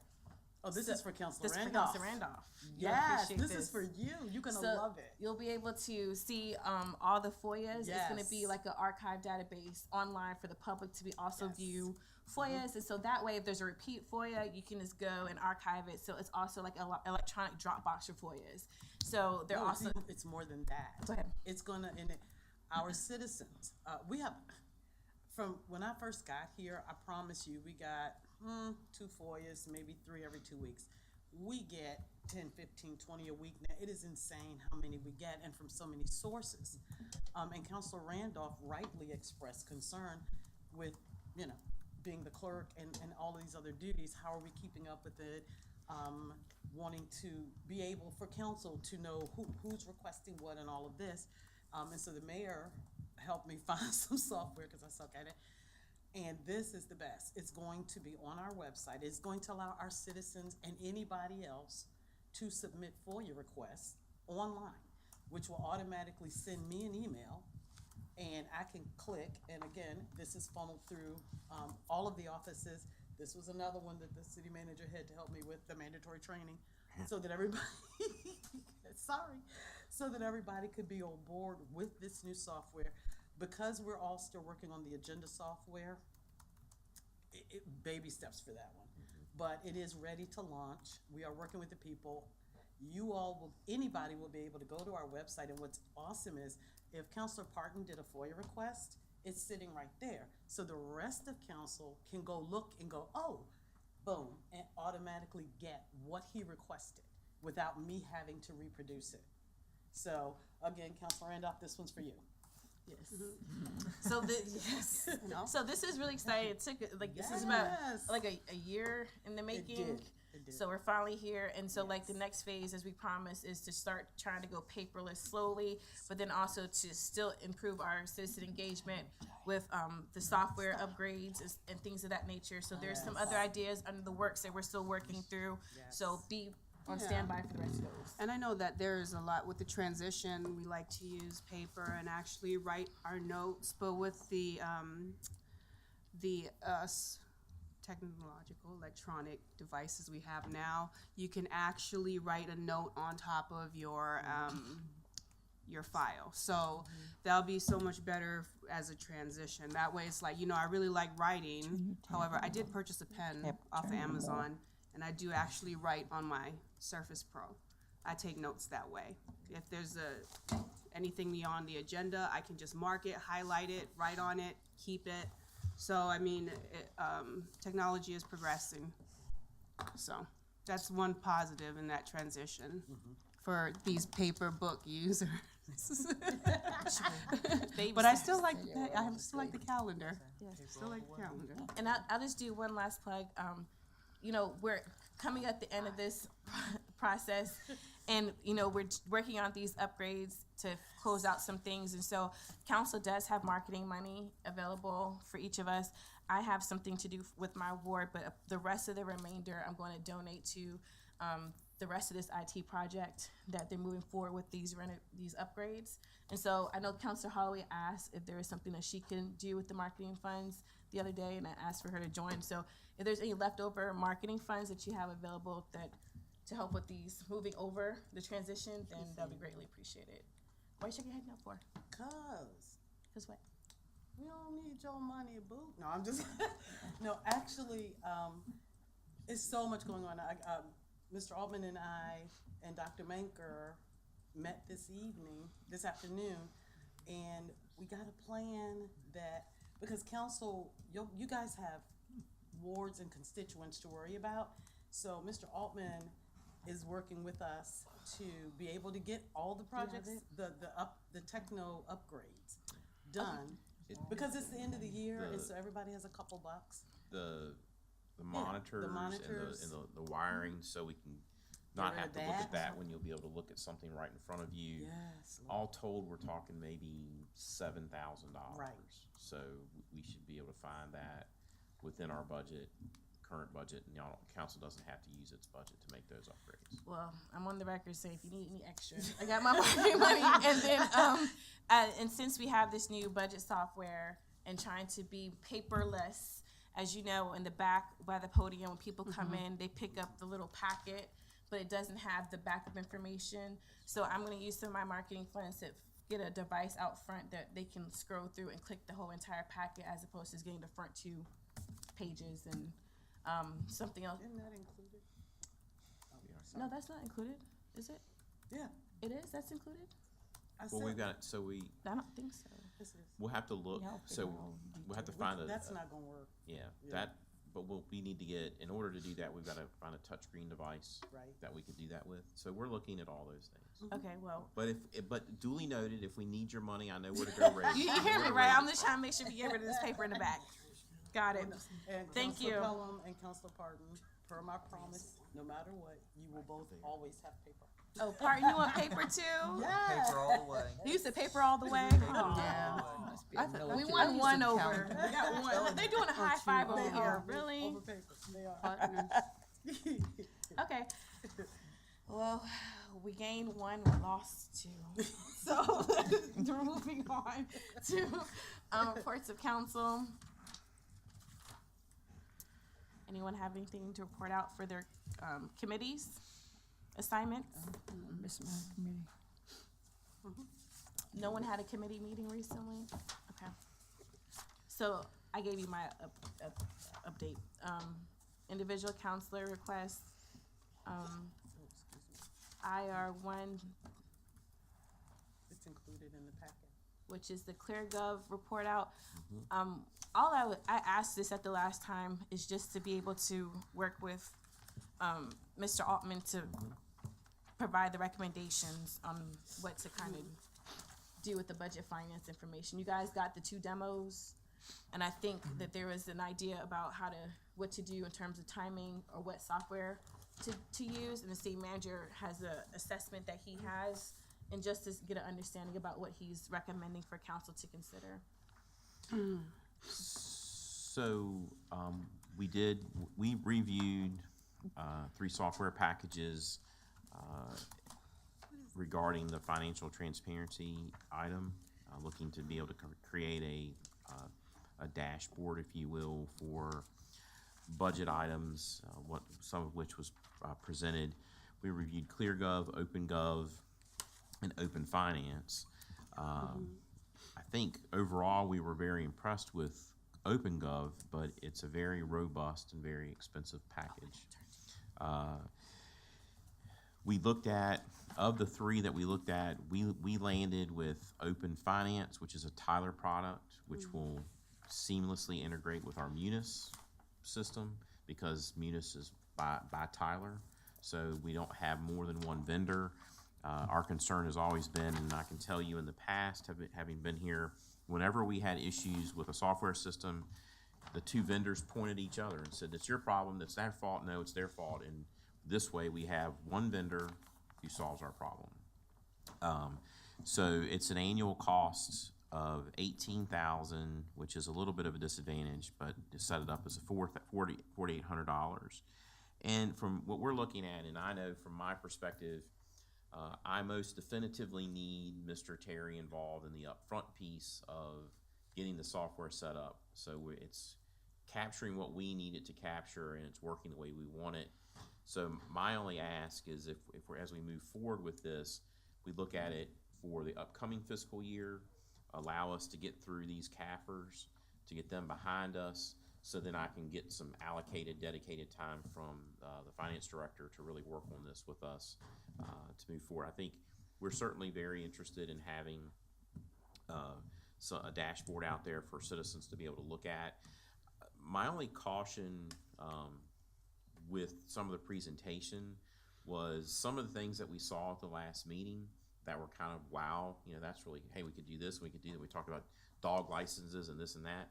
Oh, this is for Councilor This Randolph. for Councilor Randolph. Yes, this is for you. You're gonna love it. You'll be able to see all the FOIAs. Yes. It's gonna be like an archive database online for the public to be also view FOIAs. And so that way, if there's a repeat FOIA, you can just go and archive it. So it's also like an electronic Dropbox for FOIAs. So they're also. It's more than that. Go ahead. It's gonna, our citizens, we have, from when I first got here, I promise you, we got 2 FOIAs, maybe 3 every 2 weeks. We get 10, 15, 20 a week now. It is insane how many we get, and from so many sources. And Councilor Randolph rightly expressed concern with, being the clerk and all of these other duties. How are we keeping up with it? Wanting to be able for council to know who's requesting what and all of this. And so the mayor helped me find some software because I suck at it. And this is the best. It's going to be on our website. It's going to allow our citizens and anybody else to submit FOIA requests online, which will automatically send me an email, and I can click, and again, this is funneled through all of the offices. This was another one that the city manager had to help me with, the mandatory training, so that everybody, so that everybody could be on board with this new software. Because we're all still working on the agenda software, baby steps for that one. But it is ready to launch. We are working with the people. Anybody will be able to go to our website, and what's awesome is if Councilor Parton did a FOIA request, it's sitting right there. So the rest of council can go look and go, oh, boom, and automatically get what he requested without me having to reproduce it. So again, Councilor Randolph, this one's for you. Yes. So this is really exciting. It took this is about like a year in the making. It did. So we're finally here, and so like the next phase, as we promised, is to start trying to go paperless slowly, but then also to still improve our citizen engagement with the software upgrades and things of that nature. So there's some other ideas under the works that we're still working through. So be on standby for the rest of those. And I know that there's a lot with the transition. We like to use paper and actually write our notes, but with the technological electronic devices we have now, you can actually write a note on top of your file. So that'll be so much better as a transition. That way it's like, I really like writing. However, I did purchase a pen off of Amazon, and I do actually write on my Surface Pro. I take notes that way. If there's anything beyond the agenda, I can just mark it, highlight it, write on it, keep it. So, I mean, technology is progressing. So that's one positive in that transition for these paper book users. But I still like that. I still like the calendar. Still like the calendar. And I'll just do one last plug. We're coming at the end of this process, and we're working on these upgrades to close out some things. And so council does have marketing money available for each of us. I have something to do with my ward, but the rest of the remainder I'm going to donate to the rest of this IT project that they're moving forward with these upgrades. And so I know Councilor Holloway asked if there is something that she can do with the marketing funds the other day, and I asked for her to join. So if there's any leftover marketing funds that you have available to help with these moving over the transition, then that'll be greatly appreciated. Why are you shaking your head no for? Cause what? We don't need your money, boo. No, I'm just, no, actually, it's so much going on. Mr. Altman and I and Dr. Manker met this afternoon, and we got a plan that, because council, you guys have wards and constituents to worry about. So Mr. Altman is working with us to be able to get all the projects, the techno upgrades done. Because it's the end of the year, and so everybody has a couple bucks. The monitors, and the wiring, so we can not have to look at that when you'll be able to look at something right in front of you. Yes. All told, we're talking maybe $7,000. Right. So we should be able to find that within our current budget, and council doesn't have to use its budget to make those upgrades. Well, I'm on the record saying if you need any extra, I got my marketing money. And then, and since we have this new budget software and trying to be paperless, as you know, in the back by the podium, when people come in, they pick up the little packet, but it doesn't have the backup information. So I'm going to use some of my marketing funds to get a device out front that they can scroll through and click the whole entire packet, as opposed to just getting the front 2 pages and something else. Isn't that included? No, that's not included, is it? Yeah. It is? That's included? Well, we've got I don't think so. we'll have to look. So we'll have to find That's not gonna work. But we need to get, in order to do that, we've got to find a touchscreen device Right. that we could do that with. So we're looking at all those things. Okay, well. But duly noted, if we need your money, I know where to go raise. You hear me, right? I'm just trying to make sure we get rid of this paper in the back. Got it. And Thank you. Councilor Pelham and Councilor Parton, per my promise, no matter what, you will both always have paper. Oh, Parton, you want paper too? Yeah. Paper all the way. You said paper all the way? Yeah. We want one over. We got one. They're doing a high five over here. Really? Over paper. They are. Partners. Okay. Well, we gained one, we lost two. So we're moving on to reports of council. Anyone have anything to report out for their committees, assignments? No one had a committee meeting recently? Okay. So I gave you my update. Individual counselor requests, IR1, It's included in the packet. which is the ClearGov report out. I asked this at the last time is just to be able to work with Mr. Altman to provide the recommendations on what to kind of do with the budget finance information. You guys got the 2 demos, and I think that there was an idea about what to do in terms of timing or what software to use, and the city manager has a assessment that he has, and just to get an understanding about what he's recommending for council to consider. So, we reviewed 3 software packages regarding the financial transparency item, looking to be able to create a dashboard, if you will, for budget items, some of which was presented. We reviewed ClearGov, OpenGov, and Open Finance. I think overall we were very impressed with OpenGov, but it's a very robust and very expensive package. We looked at, of the 3 that we looked at, we landed with Open Finance, which is a Tyler product, which will seamlessly integrate with our Munis system, because Munis is by Tyler, so we don't have more than one vendor. Our concern has always been, and I can tell you in the past, having been here, whenever we had issues with a software system, the 2 vendors pointed at each other and said, "It's your problem, that's their fault." No, it's their fault. And this way we have one vendor who solves our problem. So it's an annual cost of $18,000, which is a little bit of a disadvantage, but to set it up as a $4,800. And from what we're looking at, and I know from my perspective, I most definitively need Mr. Terry involved in the upfront piece of getting the software set up. So it's capturing what we need it to capture, and it's working the way we want it. So my only ask is if we're, as we move forward with this, we look at it for the upcoming fiscal year, allow us to get through these CAFRs, to get them behind us, so then I can get some allocated, dedicated time from the finance director to really work on this with us to move forward. I think we're certainly very interested in having a dashboard out there for citizens to be able to look at. My only caution with some of the presentation was some of the things that we saw at the last meeting that were kind of, wow, that's really, hey, we could do this, we could do that. We talked about dog licenses and this and that.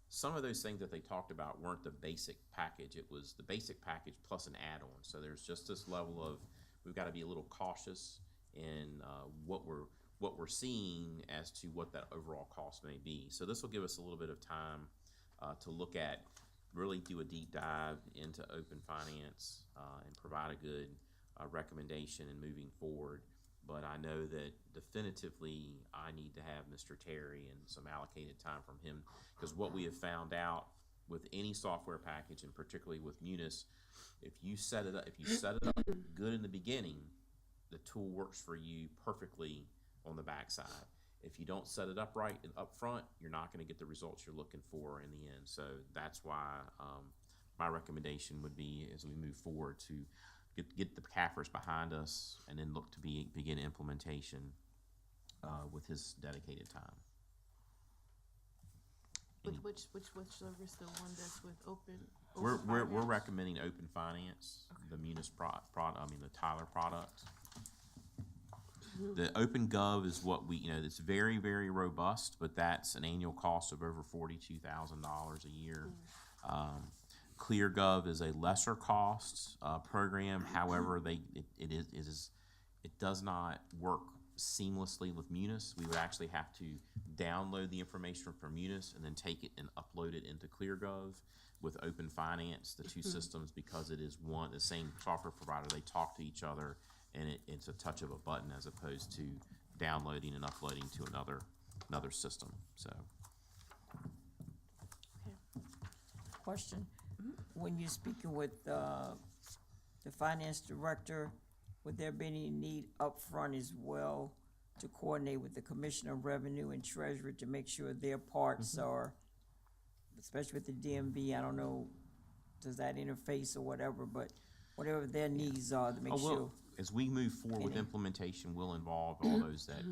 Some of those things that they talked about weren't the basic package. It was the basic package plus an add-on. So there's just this level of, we've got to be a little cautious in what we're seeing as to what that overall cost may be. So this will give us a little bit of time to look at, really do a deep dive into Open Finance and provide a good recommendation in moving forward. But I know that definitively I need to have Mr. Terry and some allocated time from him, because what we have found out with any software package, and particularly with Munis, if you set it up good in the beginning, the tool works for you perfectly on the backside. If you don't set it up right and up front, you're not going to get the results you're looking for in the end. So that's why my recommendation would be, as we move forward, to get the CAFRs behind us and then look to begin implementation with his dedicated time. Which service, the one that's with Open We're Finance? recommending Open Finance, the Munis the Tyler product. The OpenGov is what it's very, very robust, but that's an annual cost of over $42,000 a year. ClearGov is a lesser cost program. However, it does not work seamlessly with Munis. We would actually have to download the information from Munis and then take it and upload it into ClearGov. With Open Finance, the two systems, because it is the same software provider, they talk to each other, and it's a touch of a button as opposed to downloading and uploading to another system, so. Question, when you're speaking with, the finance director, would there be any need upfront as well to coordinate with the Commissioner of Revenue and Treasurer to make sure their parts are, especially with the DMV, I don't know, does that interface or whatever, but whatever their needs are to make sure. As we move forward with Any- implementation, we'll involve all those that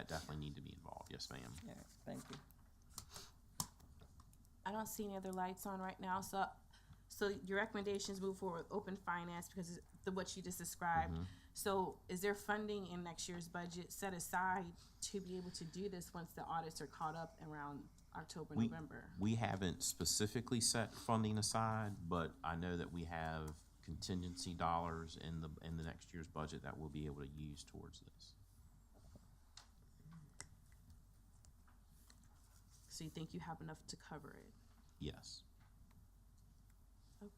definitely need to be involved, yes, ma'am. Yeah, thank you. I don't see any other lights on right now, so your recommendations move forward with open finance because of what you just described. So is there funding in next year's budget set aside to be able to do this once the audits are caught up around October, November? We haven't specifically set funding aside, but I know that we have contingency dollars in the next year's budget that we'll be able to use towards this. So you think you have enough to cover it? Yes. Okay.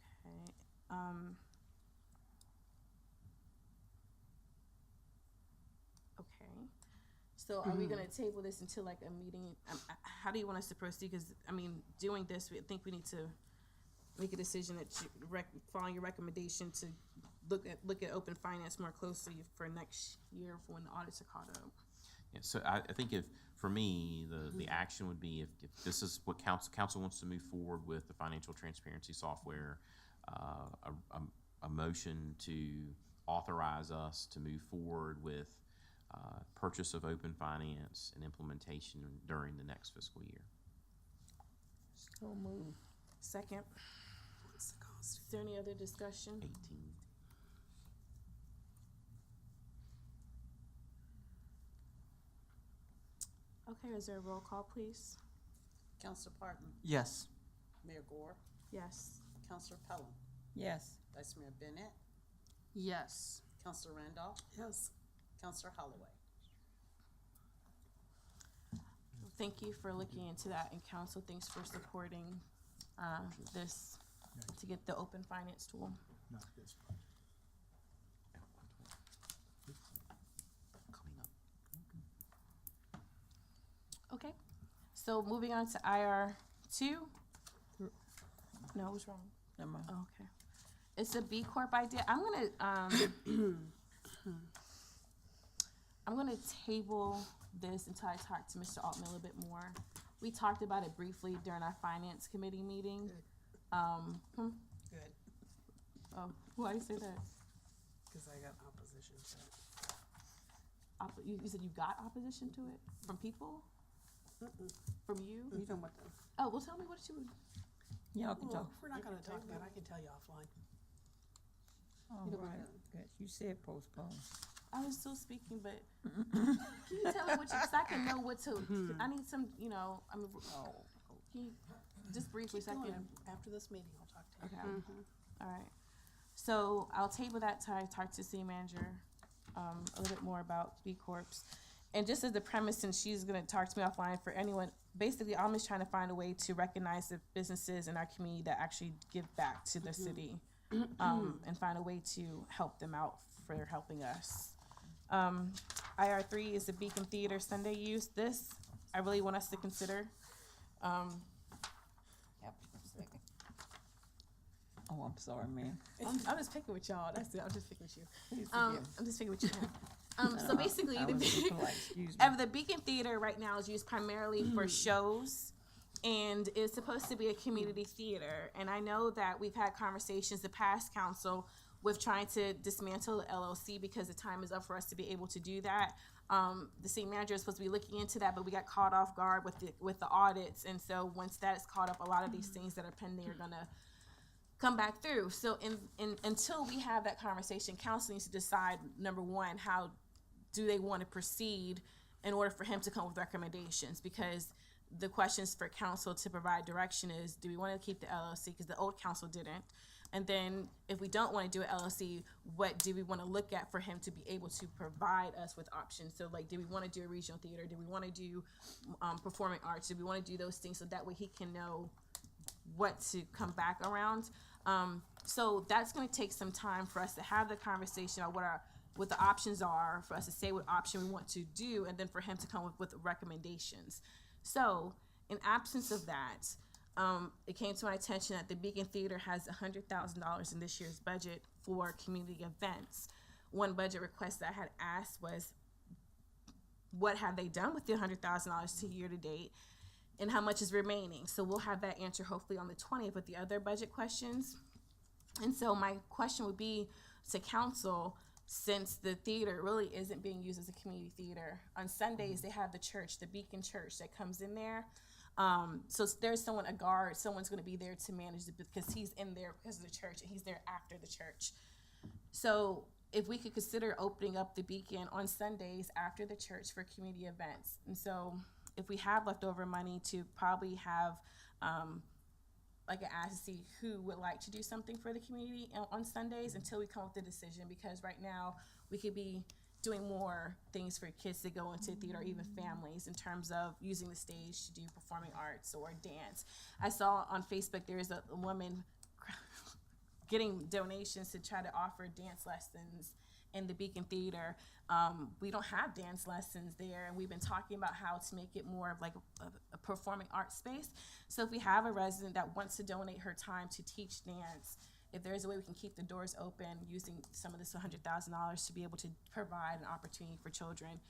Okay. So are we gonna table this until like a meeting? How do you want us to proceed? Because, I mean, doing this, I think we need to make a decision that following your recommendation to look at open finance more closely for next year for when the audits are caught up. Yeah, so I think for me, the action would be if this is what council wants to move forward with the financial transparency software, a motion to authorize us to move forward with purchase of open finance and implementation during the next fiscal year. So move. Second. What's the cost? Is there any other discussion? 18. Okay, is there a roll call, please? Counselor Parton, Yes. Mayor Gore, Yes. Counselor Pelham, Yes. Vice Mayor Bennett, Yes. Counselor Randolph, Yes. Counselor Holloway. Thank you for looking into that, and council, thanks for supporting this to get the open finance tool. Not this budget. Coming up. Okay, so moving on to IR2. No, what's wrong? Never mind. Oh, okay. It's a B Corp idea. I'm gonna table this until I talk to Mr. Altman a little bit more. We talked about it briefly during our finance committee meeting. Good, Oh, why do you say that? because I got opposition to it. You said you got opposition to it from people? From you? You talking about the? Oh, well, tell me what you. Y'all can Well, talk. if we're not gonna talk about it, I can tell you offline. All right, good. You said postpone. I was still speaking, but can you tell me what you? So I can know what to. I need some. Can you just briefly Keep so I going. can. After this meeting, I'll talk to you. Okay. All right. So I'll table that till I talk to city manager a little bit more about B Corps. And just as the premise, since she's gonna talk to me offline, for anyone, basically I'm just trying to find a way to recognize the businesses in our community that actually give back to the city, and find a way to help them out for helping us. IR3 is the Beacon Theater Sunday use. This, I really want us to consider. Oh, I'm sorry, ma'am. I'm just picking with y'all. That's it. I'm just picking with you. Please I'm forgive. just picking with you. So basically, I was being polite, excuse me. the Beacon Theater right now is used primarily for shows, and it's supposed to be a community theater. And I know that we've had conversations, the past council, with trying to dismantle the LLC because the time is up for us to be able to do that. The city manager is supposed to be looking into that, but we got caught off guard with the audits. And so once that is caught up, a lot of these things that are pending are gonna come back through. So until we have that conversation, council needs to decide, number one, how do they want to proceed in order for him to come with recommendations? Because the questions for council to provide direction is, do we want to keep the LLC? Because the old council didn't. And then if we don't want to do an LLC, what do we want to look at for him to be able to provide us with options? So like, do we want to do a regional theater? Do we want to do performing arts? Do we want to do those things so that way he can know what to come back around? So that's going to take some time for us to have the conversation about what our what the options are, for us to say what option we want to do, and then for him to come up with recommendations. So, in absence of that, it came to my attention that the Beacon Theater has $100,000 in this year's budget for community events. One budget request that I had asked was, what have they done with the $100,000 to year to date, and how much is remaining? So we'll have that answer hopefully on the 20th with the other budget questions. And so my question would be to council, since the theater really isn't being used as a community theater. On Sundays, they have the church, the Beacon Church, that comes in there. So there's someone, a guard, someone's going to be there to manage it because he's in there because of the church, and he's there after the church. So if we could consider opening up the Beacon on Sundays after the church for community events. And so if we have leftover money, to probably have like an ask to see who would like to do something for the community on Sundays until we come up with a decision, because right now we could be doing more things for kids to go into theater, or even families, in terms of using the stage to do performing arts or dance. I saw on Facebook there is a woman getting donations to try to offer dance lessons in the Beacon Theater. We don't have dance lessons there, and we've been talking about how to make it more of like a performing arts space. So if we have a resident that wants to donate her time to teach dance, if there's a way we can keep the doors open using some of this $100,000 to be able to provide an opportunity for children,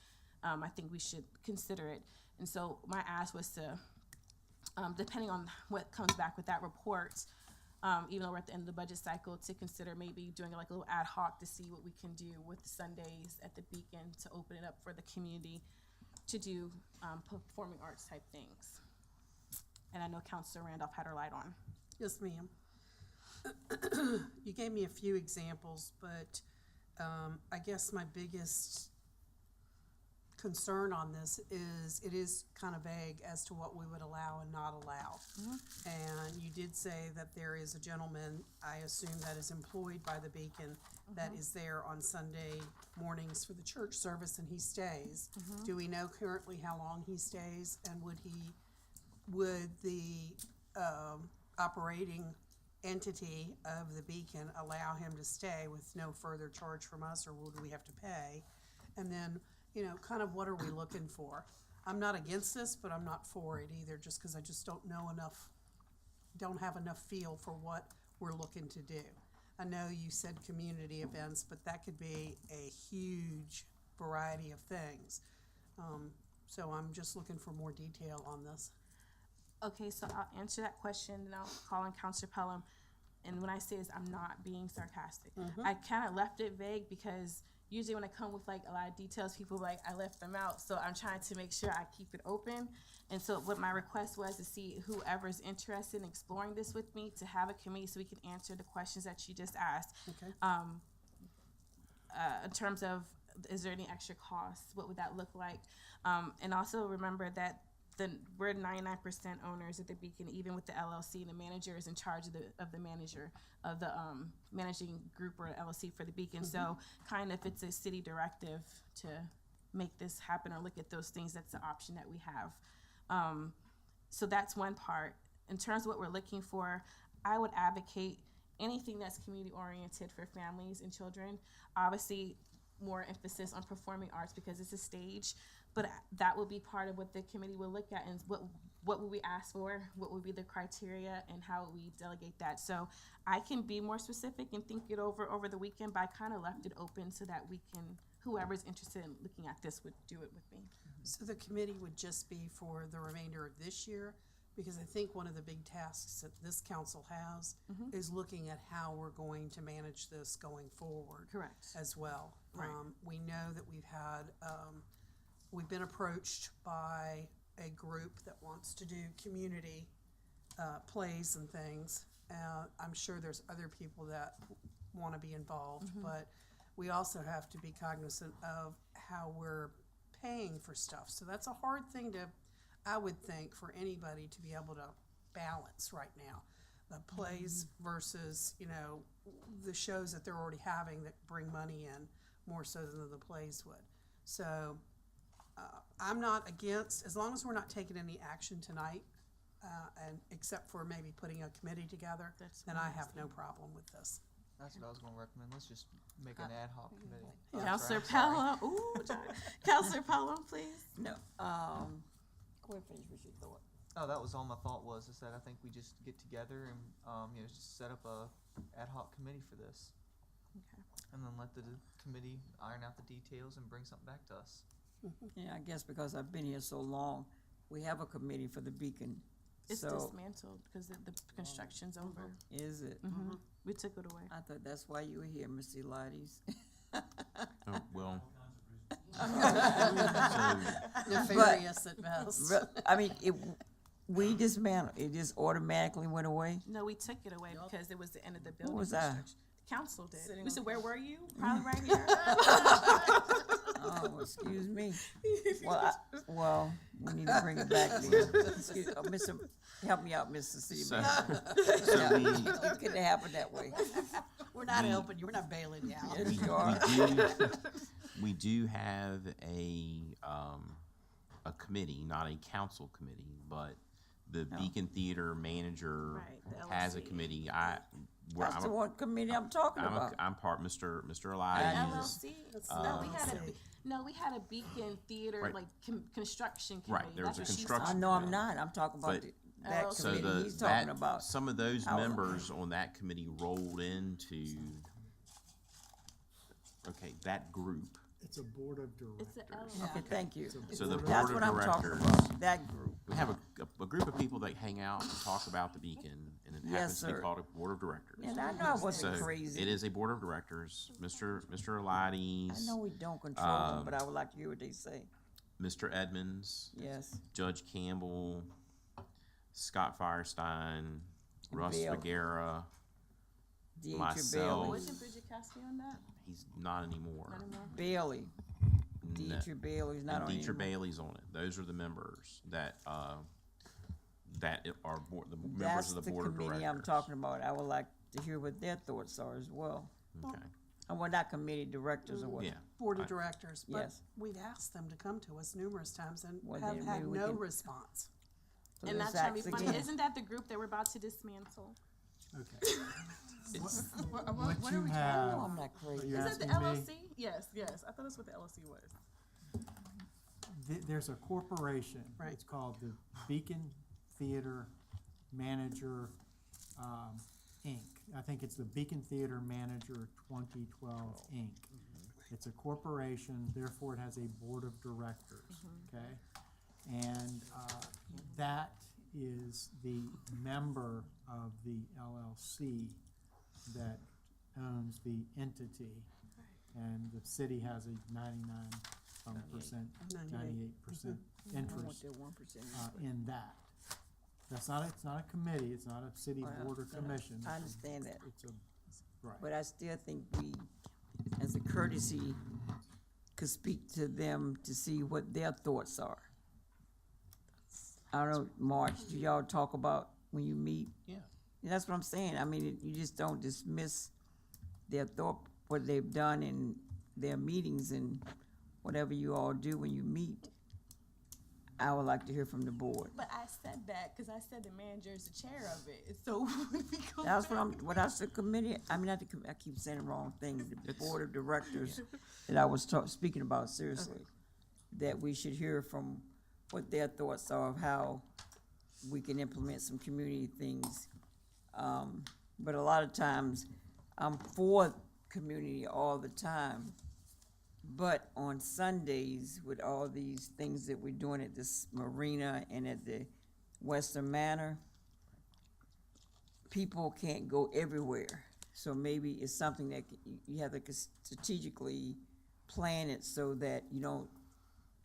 I think we should consider it. And so my ask was to, depending on what comes back with that report, even though we're at the end of the budget cycle, to consider maybe doing like a little ad hoc to see what we can do with Sundays at the Beacon to open it up for the community to do performing arts type things. And I know Councilor Randolph had her light on. Yes, ma'am. You gave me a few examples, but I guess my biggest concern on this is it is kind of vague as to what we would allow and not allow. And you did say that there is a gentleman, I assume, that is employed by the Beacon that is there on Sunday mornings for the church service, and he stays. Do we know currently how long he stays, and would the operating entity of the Beacon allow him to stay with no further charge from us, or would we have to pay? And then, you know, kind of what are we looking for? I'm not against this, but I'm not for it either, just because I just don't know enough, don't have enough feel for what we're looking to do. I know you said community events, but that could be a huge variety of things. So I'm just looking for more detail on this. Okay, so I'll answer that question, and I'll call on Councilor Pelham. And when I say this, I'm not being sarcastic. I kind of left it vague because usually when I come with like a lot of details, people are like, I left them out. So I'm trying to make sure I keep it open. And so what my request was to see whoever's interested in exploring this with me, to have a committee so we can answer the questions that you just asked. Okay. In terms of, is there any extra costs? What would that look like? And also remember that we're 99% owners of the Beacon, even with the LLC, and the manager is in charge of the manager of the managing group or LLC for the Beacon. So kind of if it's a city directive to make this happen or look at those things, that's the option that we have. So that's one part. In terms of what we're looking for, I would advocate anything that's community oriented for families and children. Obviously, more emphasis on performing arts because it's a stage, but that will be part of what the committee will look at, and what would we ask for, what would be the criteria, and how would we delegate that. So I can be more specific and think it over the weekend, but I kind of left it open so that we can, whoever's interested in looking at this would do it with me. So the committee would just be for the remainder of this year? Because I think one of the big tasks that this council has is looking at how we're going to manage this going forward. Correct. As well. Right. We know that we've been approached by a group that wants to do community plays and things. I'm sure there's other people that want to be involved, but we also have to be cognizant of how we're paying for stuff. So that's a hard thing I would think, for anybody to be able to balance right now. The plays versus, you know, the shows that they're already having that bring money in more so than the plays would. So I'm not against, as long as we're not taking any action tonight, and except for maybe putting a committee together, then I have no problem with this. That's what I was gonna recommend. Let's just make an ad hoc committee. Counselor Pelham, ooh, Counselor Pelham, please. No, go ahead, finish with your thought. Oh, that was all my thought was, is that I think we just get together and, just set up a ad hoc committee for this. Okay. And then let the committee iron out the details and bring something back to us. Yeah, I guess because I've been here so long, we have a committee for the Beacon. It's So, dismantled because the construction's over. is it? Mm-hmm. We took it away. I thought that's why you were here, Mr. Elides. Oh, well, Nefarious at best. But, I mean, we dismantled, it just automatically went away? No, we took it away because it was the end of the building was I? construction. Council did. We said, where were you? Probably right here. Oh, excuse me. Well, we need to bring it back then. Help me out, Mr. City So- Manager. so Yeah, we- it couldn't happen that way. We're not helping you, we're not bailing you out. Yes, you are. we do have a committee, not a council committee, but the Beacon Theater manager Right, the has a LLC. committee. That's the one committee I'm talking about. I'm part, Mr. Elias. LLC? No, we had a Beacon Theater, Right. like, construction committee. Right, there was That's a what she's construction I know I'm not, I'm talking about But- that LLC. So committee he's talking about. some of those I was- members on that committee rolled into, okay, that group. It's a board of It's directors. a Okay, thank you. So the That's board what of I'm talking directors, about, that group. we have a group of people that hang out and talk about the Beacon, and it Yes, happens to be sir. called a board of directors. And I know I wasn't So crazy. it is a board of directors. Mr. I Elides, know we don't control them, but I would like to hear what they say. Mr. Edmonds, Yes. Judge Campbell, Scott Firestein, Russ Bill. Figuera, Deidre myself. Bailey. Wasn't Bridget Cassidy on that? He's not anymore. Not anymore? Bailey. No. Deidre Bailey's not And on Deidre anymore. Bailey's on it. Those are the members that are the members That's of the the board of committee directors. I'm talking about. I would like to hear what their thoughts are as well. Okay, And we're not committee directors or what? yeah. Board of directors, but Yes. we've asked them to come to us numerous times and Well, have then had maybe we no can- response. So And let's that's trying to ask be funny. again. Isn't that the group that we're about to dismantle? Okay. It's, What are we you trying to have, do? I'm not crazy. are you Is that the asking me? LLC? Yes, yes. I thought that's what the LLC was. There's a corporation. Right. It's called the Beacon Theater Manager, Inc. I think it's the Beacon Theater Manager 2012, Inc. It's a corporation, therefore it has a board of directors, okay? And that is the member of the LLC that owns the entity. And the city has a 98% interest in that. It's not a committee, it's not a city Well, board or no, no, commission. I understand that. It's a, right. But I still think we, as a courtesy, could speak to them to see what their thoughts are. I don't know, March, do y'all talk about when you meet? Yeah. That's what I'm saying. I mean, you just don't dismiss their thought, what they've done in their meetings and whatever you all do when you meet. I would like to hear from the board. But I said that because I said the manager is the chair of it. So when we go That's back- what that's the committee, I mean, not the, I keep saying the wrong thing, the board of directors that I was speaking about seriously. That we should hear from what their thoughts are of how we can implement some community things. But a lot of times, I'm for community all the time. But on Sundays, with all these things that we're doing at this marina and at the Western Manor, people can't go everywhere. So maybe it's something that you have to strategically plan it so that you don't,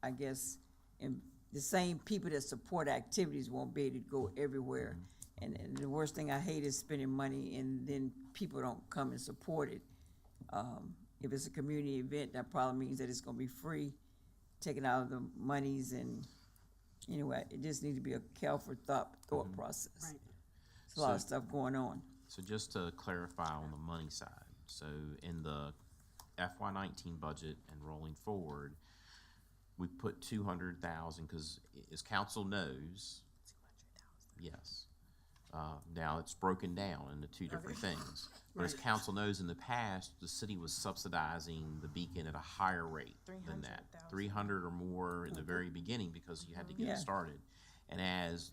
I guess, and the same people that support activities won't be able to go everywhere. And the worst thing I hate is spending money and then people don't come and support it. If it's a community event, that probably means that it's gonna be free, taking out of the monies and, anyway, it just needs to be a careful thought process. Right. There's a lot of So- stuff going on. So just to clarify on the money side, so in the FY19 budget and rolling forward, we put 200,000, because as council knows, yes, Now it's broken down into two different things. But as council knows, in the past, the city was subsidizing the Beacon at a higher rate than that, 300 or more in the very beginning because you had to get it started. And as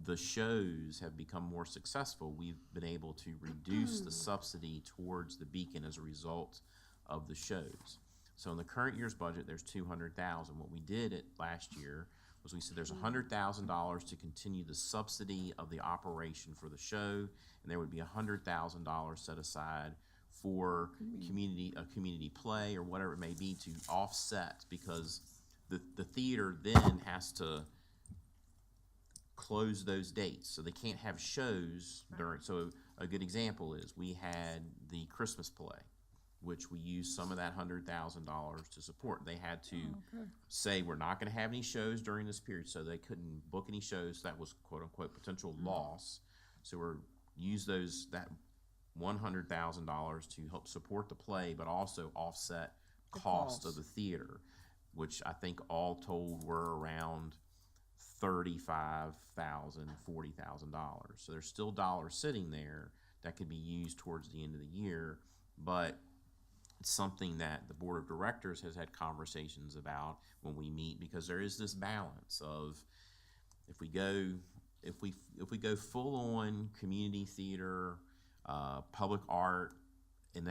the shows have become more successful, we've been able to reduce the subsidy towards the Beacon as a result of the shows. So in the current year's budget, there's $200,000. What we did last year was we said there's $100,000 to continue the subsidy of the operation for the show, and there would be $100,000 set aside for community play or whatever it may be to offset, because the theater then has to close those dates, so they can't have shows during. So a good example is we had the Christmas play, which we used some of that $100,000 to support. They had to say we're not going to have any shows during this period, so they couldn't book any shows. That was quote unquote potential loss. So we're use that $100,000 to help support the play, but also offset cost of the theater, which I think all told were around $35,000, $40,000. So there's still dollars sitting there that could be used towards the end of the year, but it's something that the board of directors has had conversations about when we meet, because there is this balance of if we go full on community theater, public art, and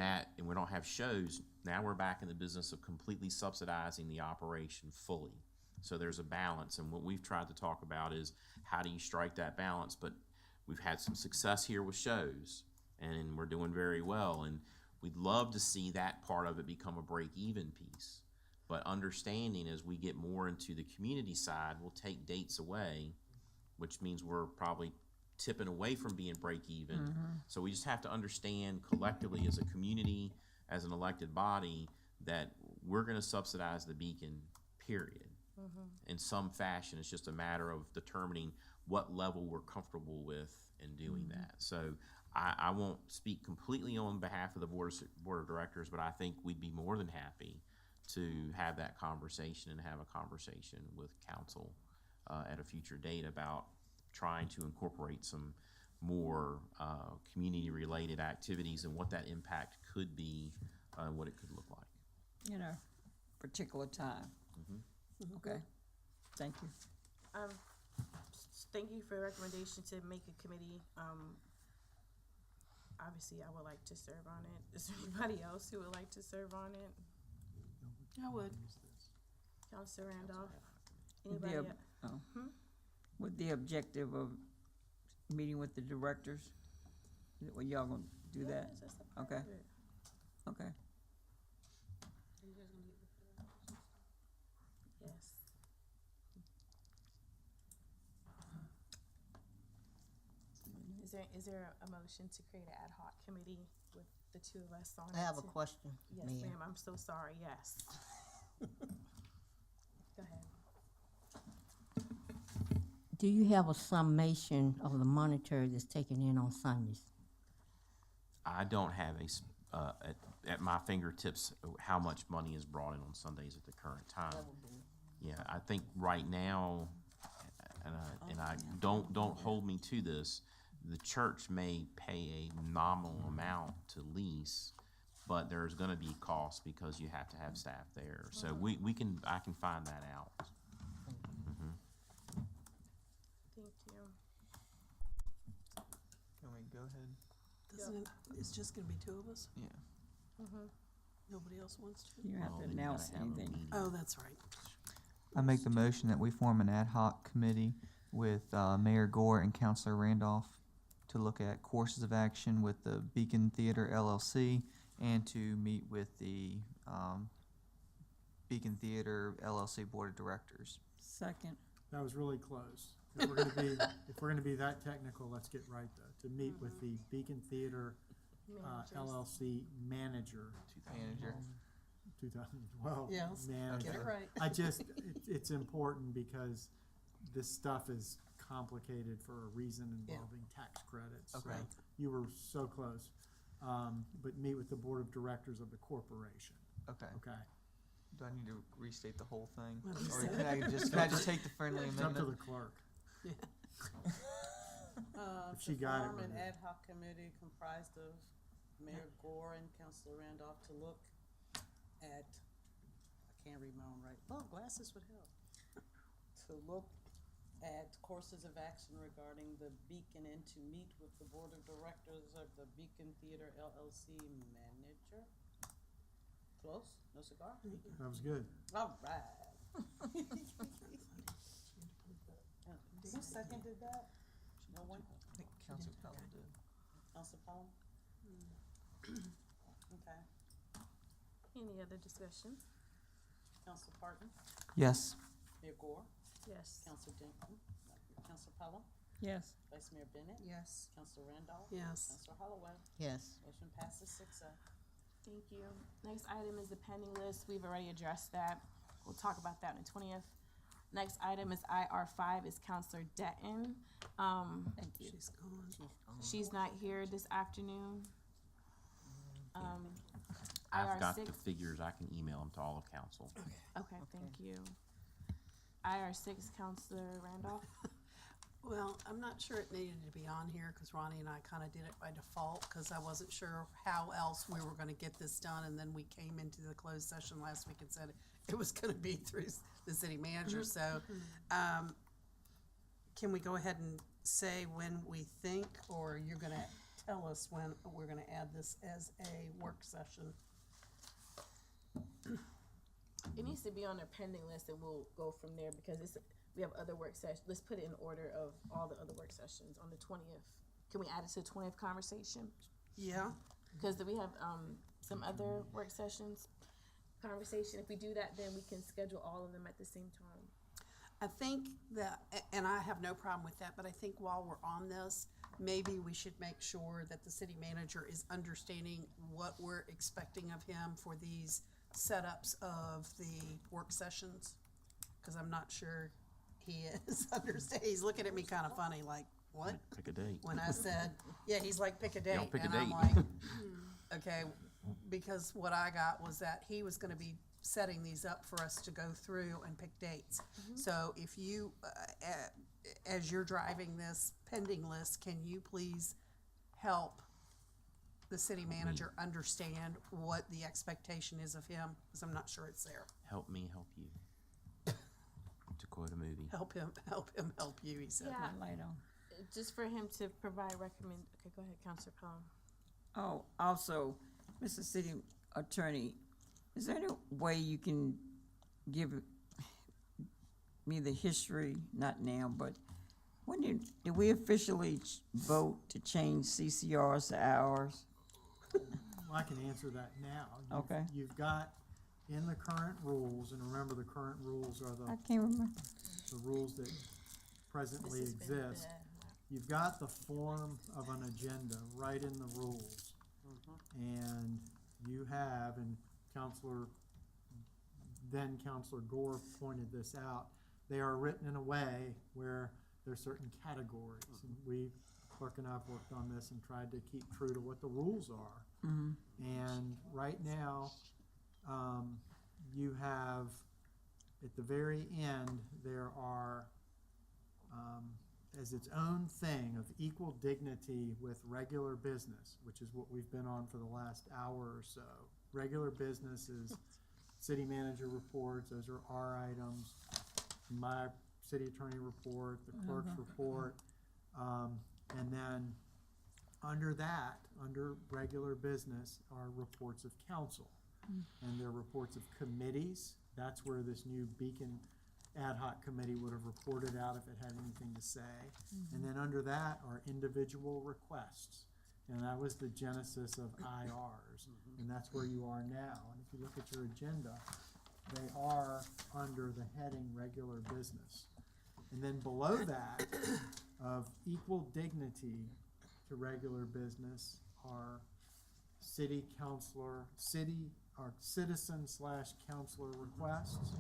we don't have shows, now we're back in the business of completely subsidizing the operation fully. So there's a balance, and what we've tried to talk about is how do you strike that balance. But we've had some success here with shows, and we're doing very well, and we'd love to see that part of it become a break-even piece. But understanding as we get more into the community side, we'll take dates away, which means we're probably tipping away from being break-even. So we just have to understand collectively as a community, as an elected body, that we're going to subsidize the Beacon, period. In some fashion. It's just a matter of determining what level we're comfortable with in doing that. So I won't speak completely on behalf of the board of directors, but I think we'd be more than happy to have that conversation and have a conversation with council at a future date about trying to incorporate some more community-related activities and what that impact could be, what it could look like. In a particular time. Okay, thank you. Thank you for the recommendation to make a committee. Obviously, I would like to serve on it. Is there anybody else who would like to serve on it? I would. Councilor Randolph? With Anybody? with the objective of meeting with the directors? Well, y'all gonna do that? Okay. Okay. Yes. Is there a motion to create an ad hoc committee with the two of us on it? I have a question, Yes, Mayor. ma'am, I'm so sorry, yes. Go ahead. Do you have a summation of the monetary that's taken in on Sundays? I don't have at my fingertips how much money is brought in on Sundays at the current time. Yeah, I think right now, and I don't hold me to this, the church may pay a nominal amount to lease, but there's gonna be costs because you have to have staff there. So I can find that out. Thank you. Can we go ahead? Doesn't it, it's just gonna be two of us? Yeah. Nobody else wants to? You don't have to announce anything. Oh, that's right. I make the motion that we form an ad hoc committee with Mayor Gore and Councilor Randolph to look at courses of action with the Beacon Theater LLC and to meet with the Beacon Theater LLC Board of Directors. Second. That was really close. If we're gonna be that technical, let's get right though. To meet with the Beacon Theater LLC manager. 2012. Yes, manager. get it right. It's important because this stuff is complicated for a reason involving tax credits. Okay. So you were so close. But meet with the board of directors of the corporation. Okay. Okay. Do I need to restate the whole thing? What he Or said. can I just take the friendly It's up amendment? to the clerk. If she got it, To form an we're good. ad hoc committee comprised of Mayor Gore and Councilor Randolph to look at, I can't read my own writing, oh, glasses would help. To look at courses of action regarding the Beacon and to meet with the board of directors of the Beacon Theater LLC manager. Close? No cigar? That was good. All right. Who seconded that? No one? I think Council Pelham did. Council Pelham? Okay. Any other discussion? Council Parton? Yes. Mayor Gore? Yes. Council Jenkins? Council Pelham? Yes. Vice Mayor Bennett? Yes. Council Randolph? Yes. Council Holloway? Yes. Motion passes 6-0. Thank you. Next item is the pending list. We've already addressed that. We'll talk about that on the 20th. Next item is IR5 is Counselor Detton. Thank you. She's gone. She's not here this afternoon. I've got IR6. the figures. I can email them to all of council. Okay, thank you. IR6, Counselor Randolph. Well, I'm not sure it needed to be on here, because Ronnie and I kind of did it by default, because I wasn't sure how else we were gonna get this done, and then we came into the closed session last week and said it was gonna be through the city manager, so, can we go ahead and say when we think, or you're gonna tell us when we're gonna add this as a work session? It needs to be on their pending list and we'll go from there because we have other work sessions. Let's put it in order of all the other work sessions on the 20th. Can we add it to the 20th conversation? Yeah. Because we have some other work sessions conversation. If we do that, then we can schedule all of them at the same time. I think that, and I have no problem with that, but I think while we're on this, maybe we should make sure that the city manager is understanding what we're expecting of him for these setups of the work sessions. Because I'm not sure he is understand. He's looking at me kind of funny, like, what? Pick a date. When I said, yeah, he's like, pick a date. Don't pick a and I'm date. like, okay, because what I got was that he was gonna be setting these up for us to go through and pick dates. So if you, as you're driving this pending list, can you please help the city manager understand what the expectation is of him? Because I'm not sure it's there. Help me help you. To quote a movie. Help him help you, he said. Yeah. Light on. Just for him to provide okay, go ahead, Counselor Pelham. Oh, also, Mr. City Attorney, is there any way you can give me the history, not now, but when did we officially vote to change CCRs to hours? Well, I can answer that now. Okay. You've got in the current rules, and remember the current rules are I can't remember. the rules that presently exist. You've got the form of an agenda right in the rules. And you have, and then Counselor Gore pointed this out, they are written in a way where there's certain categories. And clerk and I have worked on this and tried to keep true to what the rules are. And right now, you have, at the very end, there are, as its own thing of equal dignity with regular business, which is what we've been on for the last hour or so. Regular business is city manager reports, those are our items, my city attorney report, the clerk's report, and then under that, under regular business, are reports of council. And there are reports of committees. That's where this new Beacon ad hoc committee would have reported out if it had anything to say. And then under that are individual requests. And that was the genesis of IRs. And that's where you are now. And if you look at your agenda, they are under the heading regular business. And then below that, of equal dignity to regular business, are citizen/councilor requests.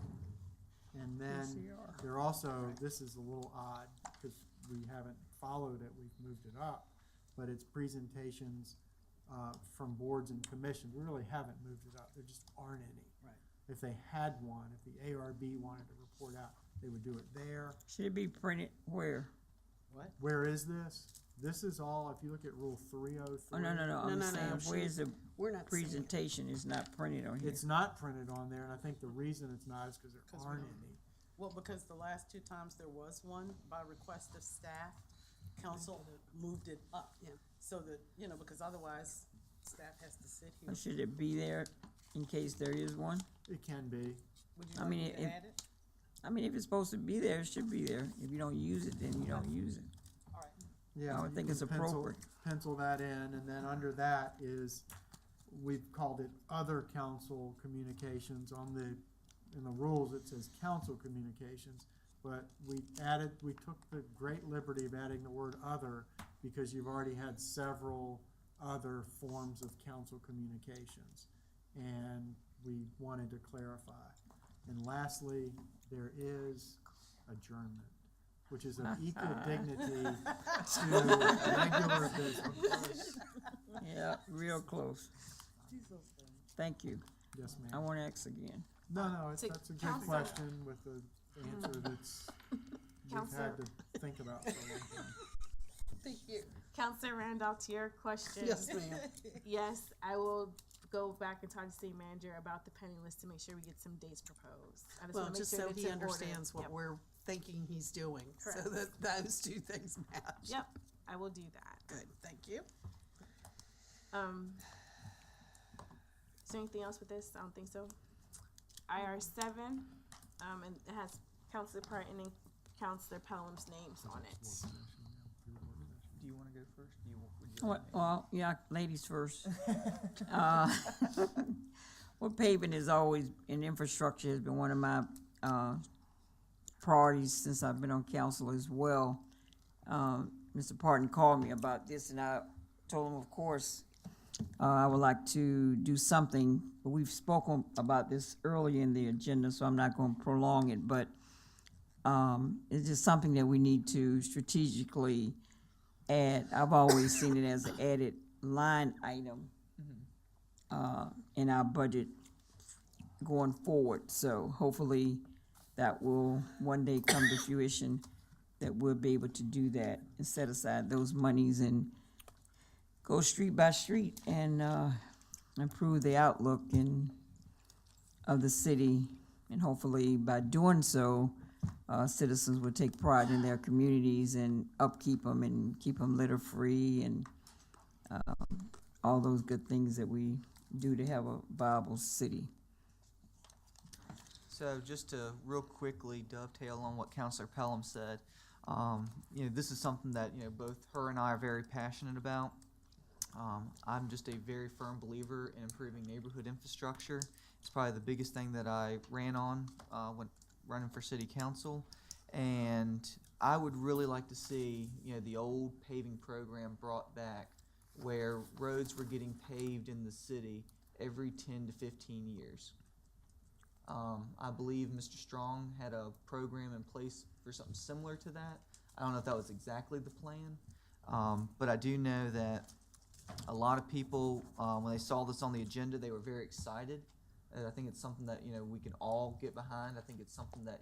And then there also, this is a little odd because we haven't followed it, we've moved it up, but it's presentations from boards and commissions. We really haven't moved it up, there just aren't any. Right. If they had one, if the ARB wanted to report out, they would do it there. Should it be printed where? What? Where is this? This is all, if you look at Rule 303. Oh, no, I'm no, saying, where's the We're not seeing it. presentation is not printed on here? It's not printed on there, and I think the reason it's not is because there 'Cause we aren't don't- any. Well, because the last two times there was one by request of staff, council moved it up. Yeah. So that, because otherwise staff has to sit here. Or should it be there in case there is one? It can be. Would you I like mean, me to if- add it? I mean, if it's supposed to be there, it should be there. If you don't use it, then you don't use it. All right. Yeah, I would you think can it's appropriate. Pencil that in, and then under that is, we've called it other council communications. In the rules, it says council communications, but we took the great liberty of adding the word other because you've already had several other forms of council communications, and we wanted to clarify. And lastly, there is adjournment, which is of equal dignity to regular business. Yeah, real close. Thank you. Yes, I ma'am. want to ask again. No, So, that's a good Council- question with the answer that's, we've had to think about for a long time. Thank you. Counselor Randolph, to your question. Yes, ma'am. Yes, I will go back and talk to city manager about the pending list to make sure we get some dates proposed. I just Well, wanna make just sure so that it's he in order. understands what Yep. we're thinking he's doing, so Correct. that those two things match. Yep, I will do that. Good, thank you. Is there anything else with this? I don't think so. IR7, and it has Counselor Parton and Counselor Pelham's names on it. Do you wanna go first? Would you like me? Well, yeah, ladies first. Well, paving is always, and infrastructure has been one of my priorities since I've been on council as well. Mr. Parton called me about this, and I told him, of course, I would like to do something. We've spoken about this early in the agenda, so I'm not going to prolong it, but it's just something that we need to strategically add. I've always seen it as an added line item in our budget going forward. So hopefully that will one day come to fruition, that we'll be able to do that and set aside those monies and go street by street and improve the outlook of the city. And hopefully by doing so, citizens will take pride in their communities and upkeep them and keep them litter-free and all those good things that we do to have a viable city. So just to real quickly dovetail on what Councilor Pelham said, this is something that, both her and I are very passionate about. I'm just a very firm believer in improving neighborhood infrastructure. It's probably the biggest thing that I ran on when running for city council. And I would really like to see, the old paving program brought back where roads were getting paved in the city every 10 to 15 years. I believe Mr. Strong had a program in place for something similar to that. I don't know if that was exactly the plan, but I do know that a lot of people, when they saw this on the agenda, they were very excited. And I think it's something that, we can all get behind. I think it's something that,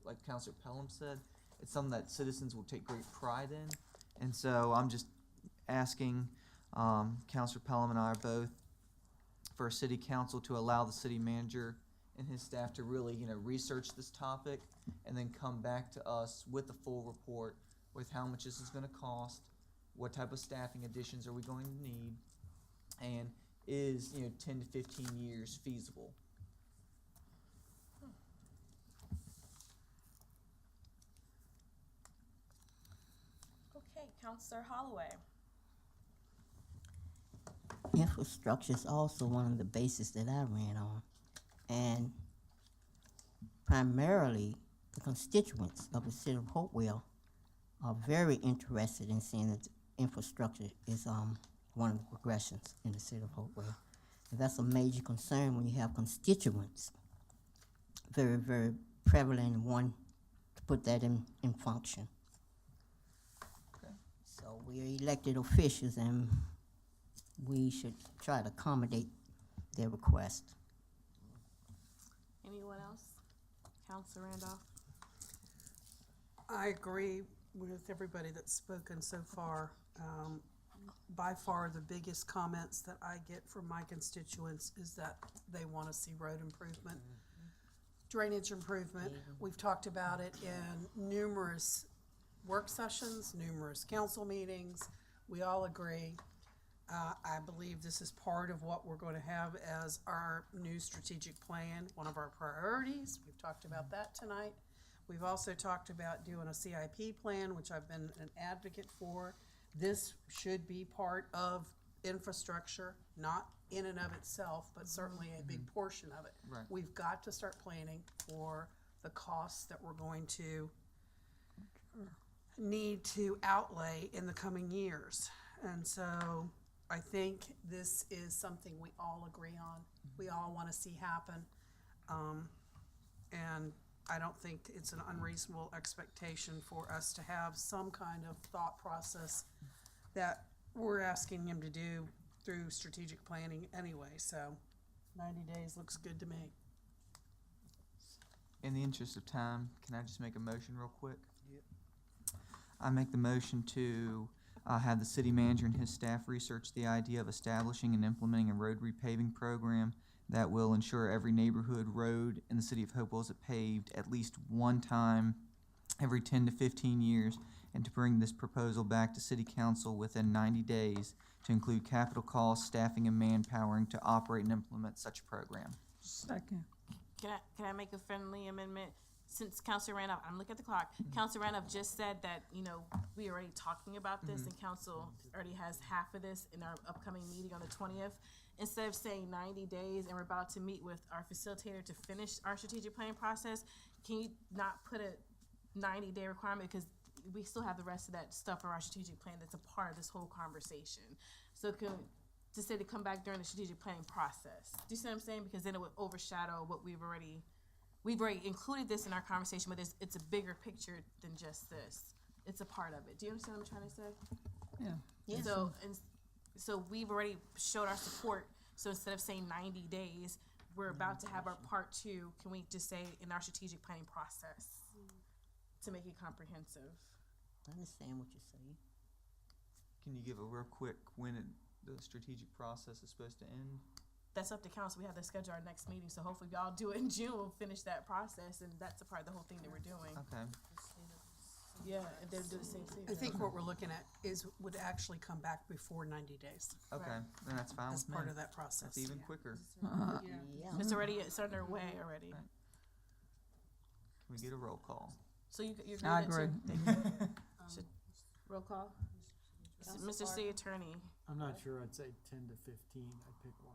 like Councilor Pelham said, it's something that citizens will take great pride in. And so I'm just asking Councilor Pelham and I both for city council to allow the city manager and his staff to really, research this topic and then come back to us with a full report with how much this is gonna cost, what type of staffing additions are we going to need, and is, 10 to 15 years feasible? Okay, Counselor Holloway. Infrastructure is also one of the bases that I ran on. And primarily, the constituents of the city of Hopewell are very interested in seeing that infrastructure is one of the progressions in the city of Hopewell. And that's a major concern when you have constituents very, very prevalent and want to put that in function. Okay. So we are elected officials and we should try to accommodate their request. Anyone else? Counselor Randolph? I agree with everybody that's spoken so far. By far, the biggest comments that I get from my constituents is that they want to see road improvement, drainage improvement. We've talked about it in numerous work sessions, numerous council meetings. We all agree. I believe this is part of what we're going to have as our new strategic plan, one of our priorities. We've talked about that tonight. We've also talked about doing a CIP plan, which I've been an advocate for. This should be part of infrastructure, not in and of itself, but certainly a big portion of it. Right. We've got to start planning for the costs that we're going to need to outlay in the coming years. And so I think this is something we all agree on. We all want to see happen. And I don't think it's an unreasonable expectation for us to have some kind of thought process that we're asking him to do through strategic planning anyway. So 90 days looks good to me. In the interest of time, can I just make a motion real quick? Yep. I make the motion to have the city manager and his staff research the idea of establishing and implementing a road repaving program that will ensure every neighborhood road in the city of Hopewell is paved at least one time every 10 to 15 years, and to bring this proposal back to city council within 90 days to include capital costs, staffing, and manpowering to operate and implement such a program. Second. Can I make a friendly amendment? Since Councilor Randolph, I'm looking at the clock, Councilor Randolph just said that, we are already talking about this and council already has half of this in our upcoming meeting on the 20th. Instead of saying 90 days and we're about to meet with our facilitator to finish our strategic planning process, can you not put a 90-day requirement? Because we still have the rest of that stuff for our strategic plan that's a part of this whole conversation. So to say to come back during the strategic planning process. Do you see what I'm saying? Because then it would overshadow what we've already included this in our conversation, but it's a bigger picture than just this. It's a part of it. Do you understand what I'm trying to say? Yeah. Yes. So we've already showed our support. So instead of saying 90 days, we're about to have our part 2. Can we just say in our strategic planning process to make it comprehensive? I understand what you're saying. Can you give a real quick when the strategic process is supposed to end? That's up to council. We have to schedule our next meeting, so hopefully if y'all do it in June, we'll finish that process, and that's a part of the whole thing that we're doing. Okay. Yeah, and then do the same thing. I think what we're looking at would actually come back before 90 days. Okay, then that's fine As with me. part of that process. That's even quicker. Yeah. It's underway already. Can we get a roll call? So you agree I that agree. Should roll call? Mr. City Attorney, I'm not sure, I'd say 10 to 15, I'd pick one.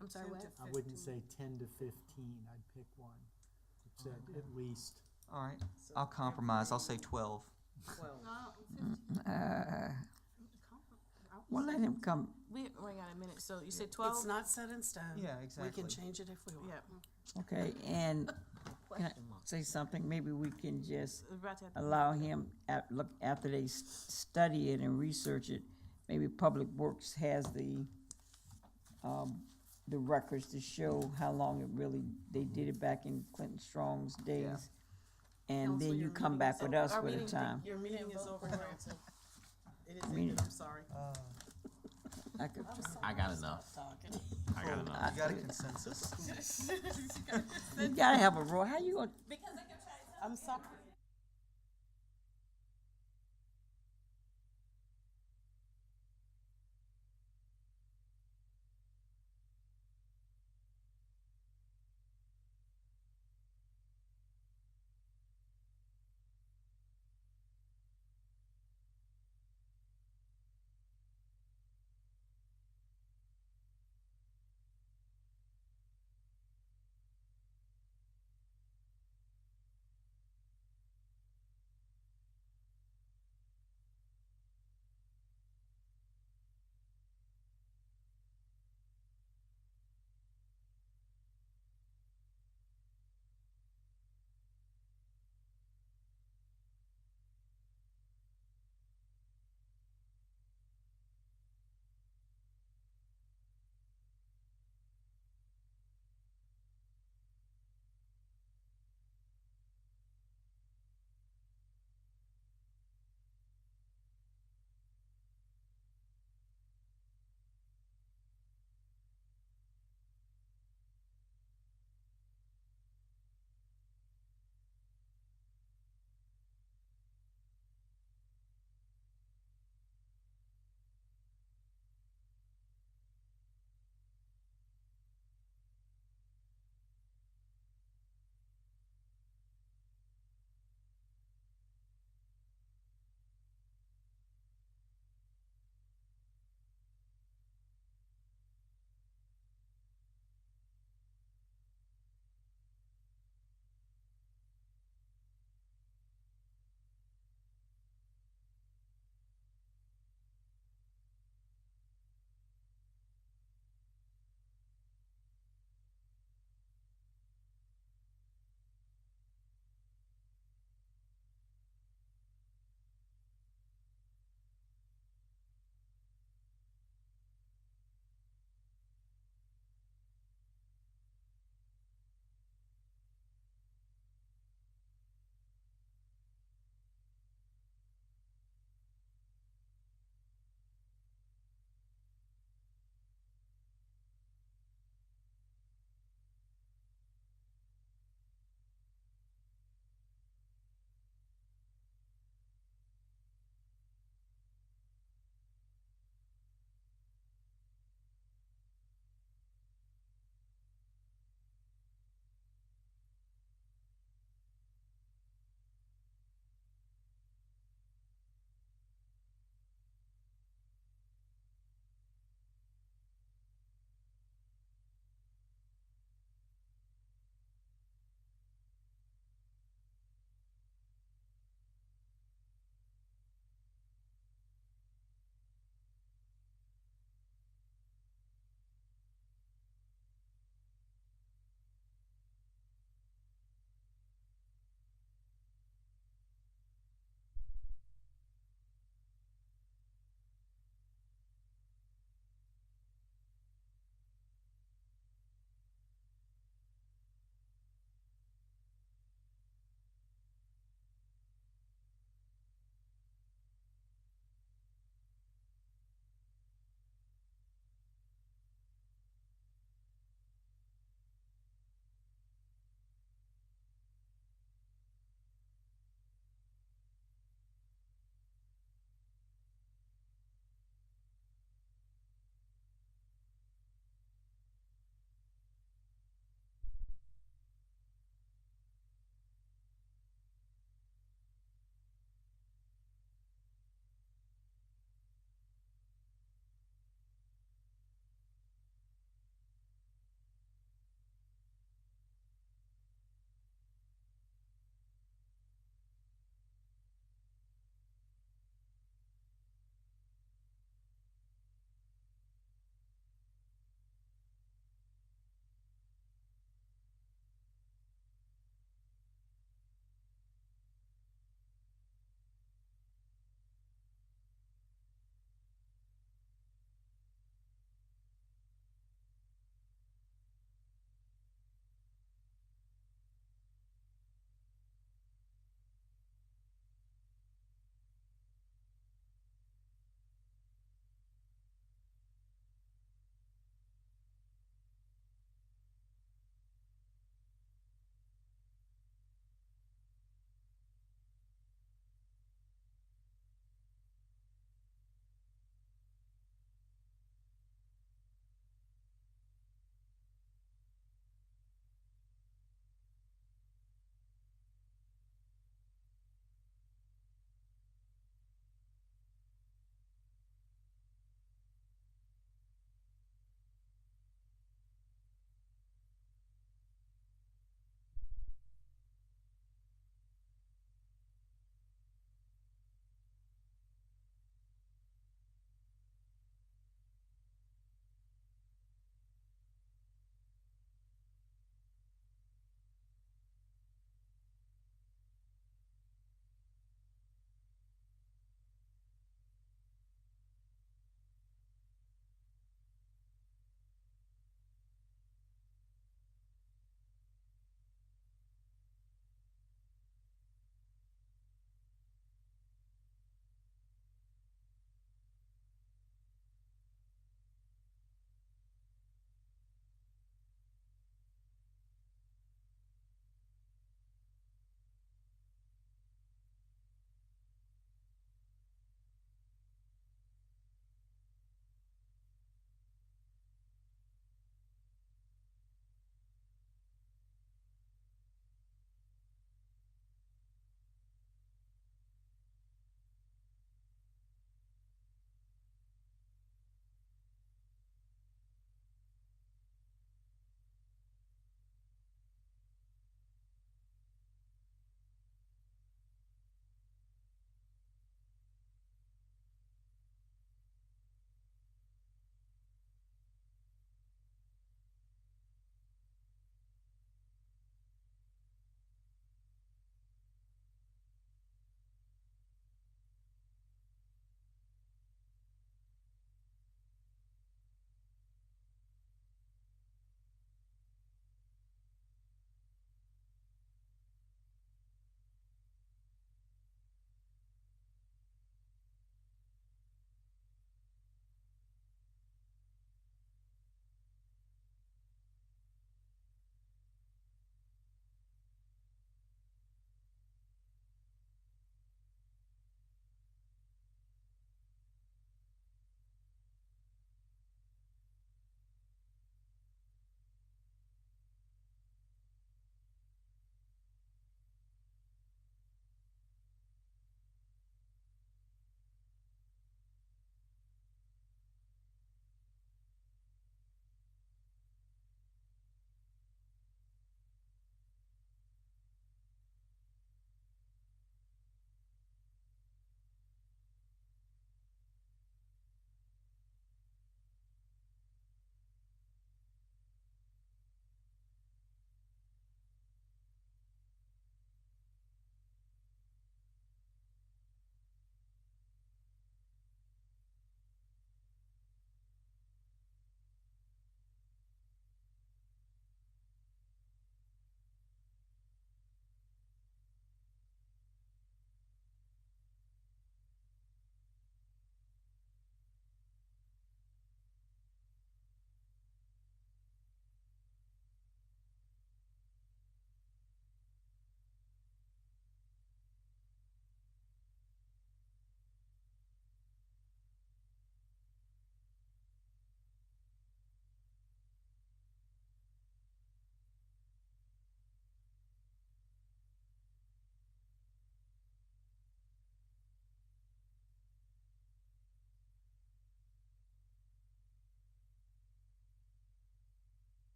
I'm sorry, what? I wouldn't say 10 to 15, I'd pick one. It said at least. All right, I'll compromise. I'll say 12. 12. Well, let him come. We only got a minute, so you said 12? It's not set in stone. Yeah, We exactly. can change it if we want. Yeah. Okay, and can I say something? Maybe we can just We're about to have to- allow him, after they study it and research it, maybe Public Works has the records to show how long they did it back in Clinton Strong's days. And Council, then you your come meeting back is with over. us Our with a meeting- time. Your meeting is over, Council. It is Meeting- ended, I'm sorry. I could, I got enough. Talking. I got enough. You got a consensus? you gotta have a roll. How you gonna? I'm sorry.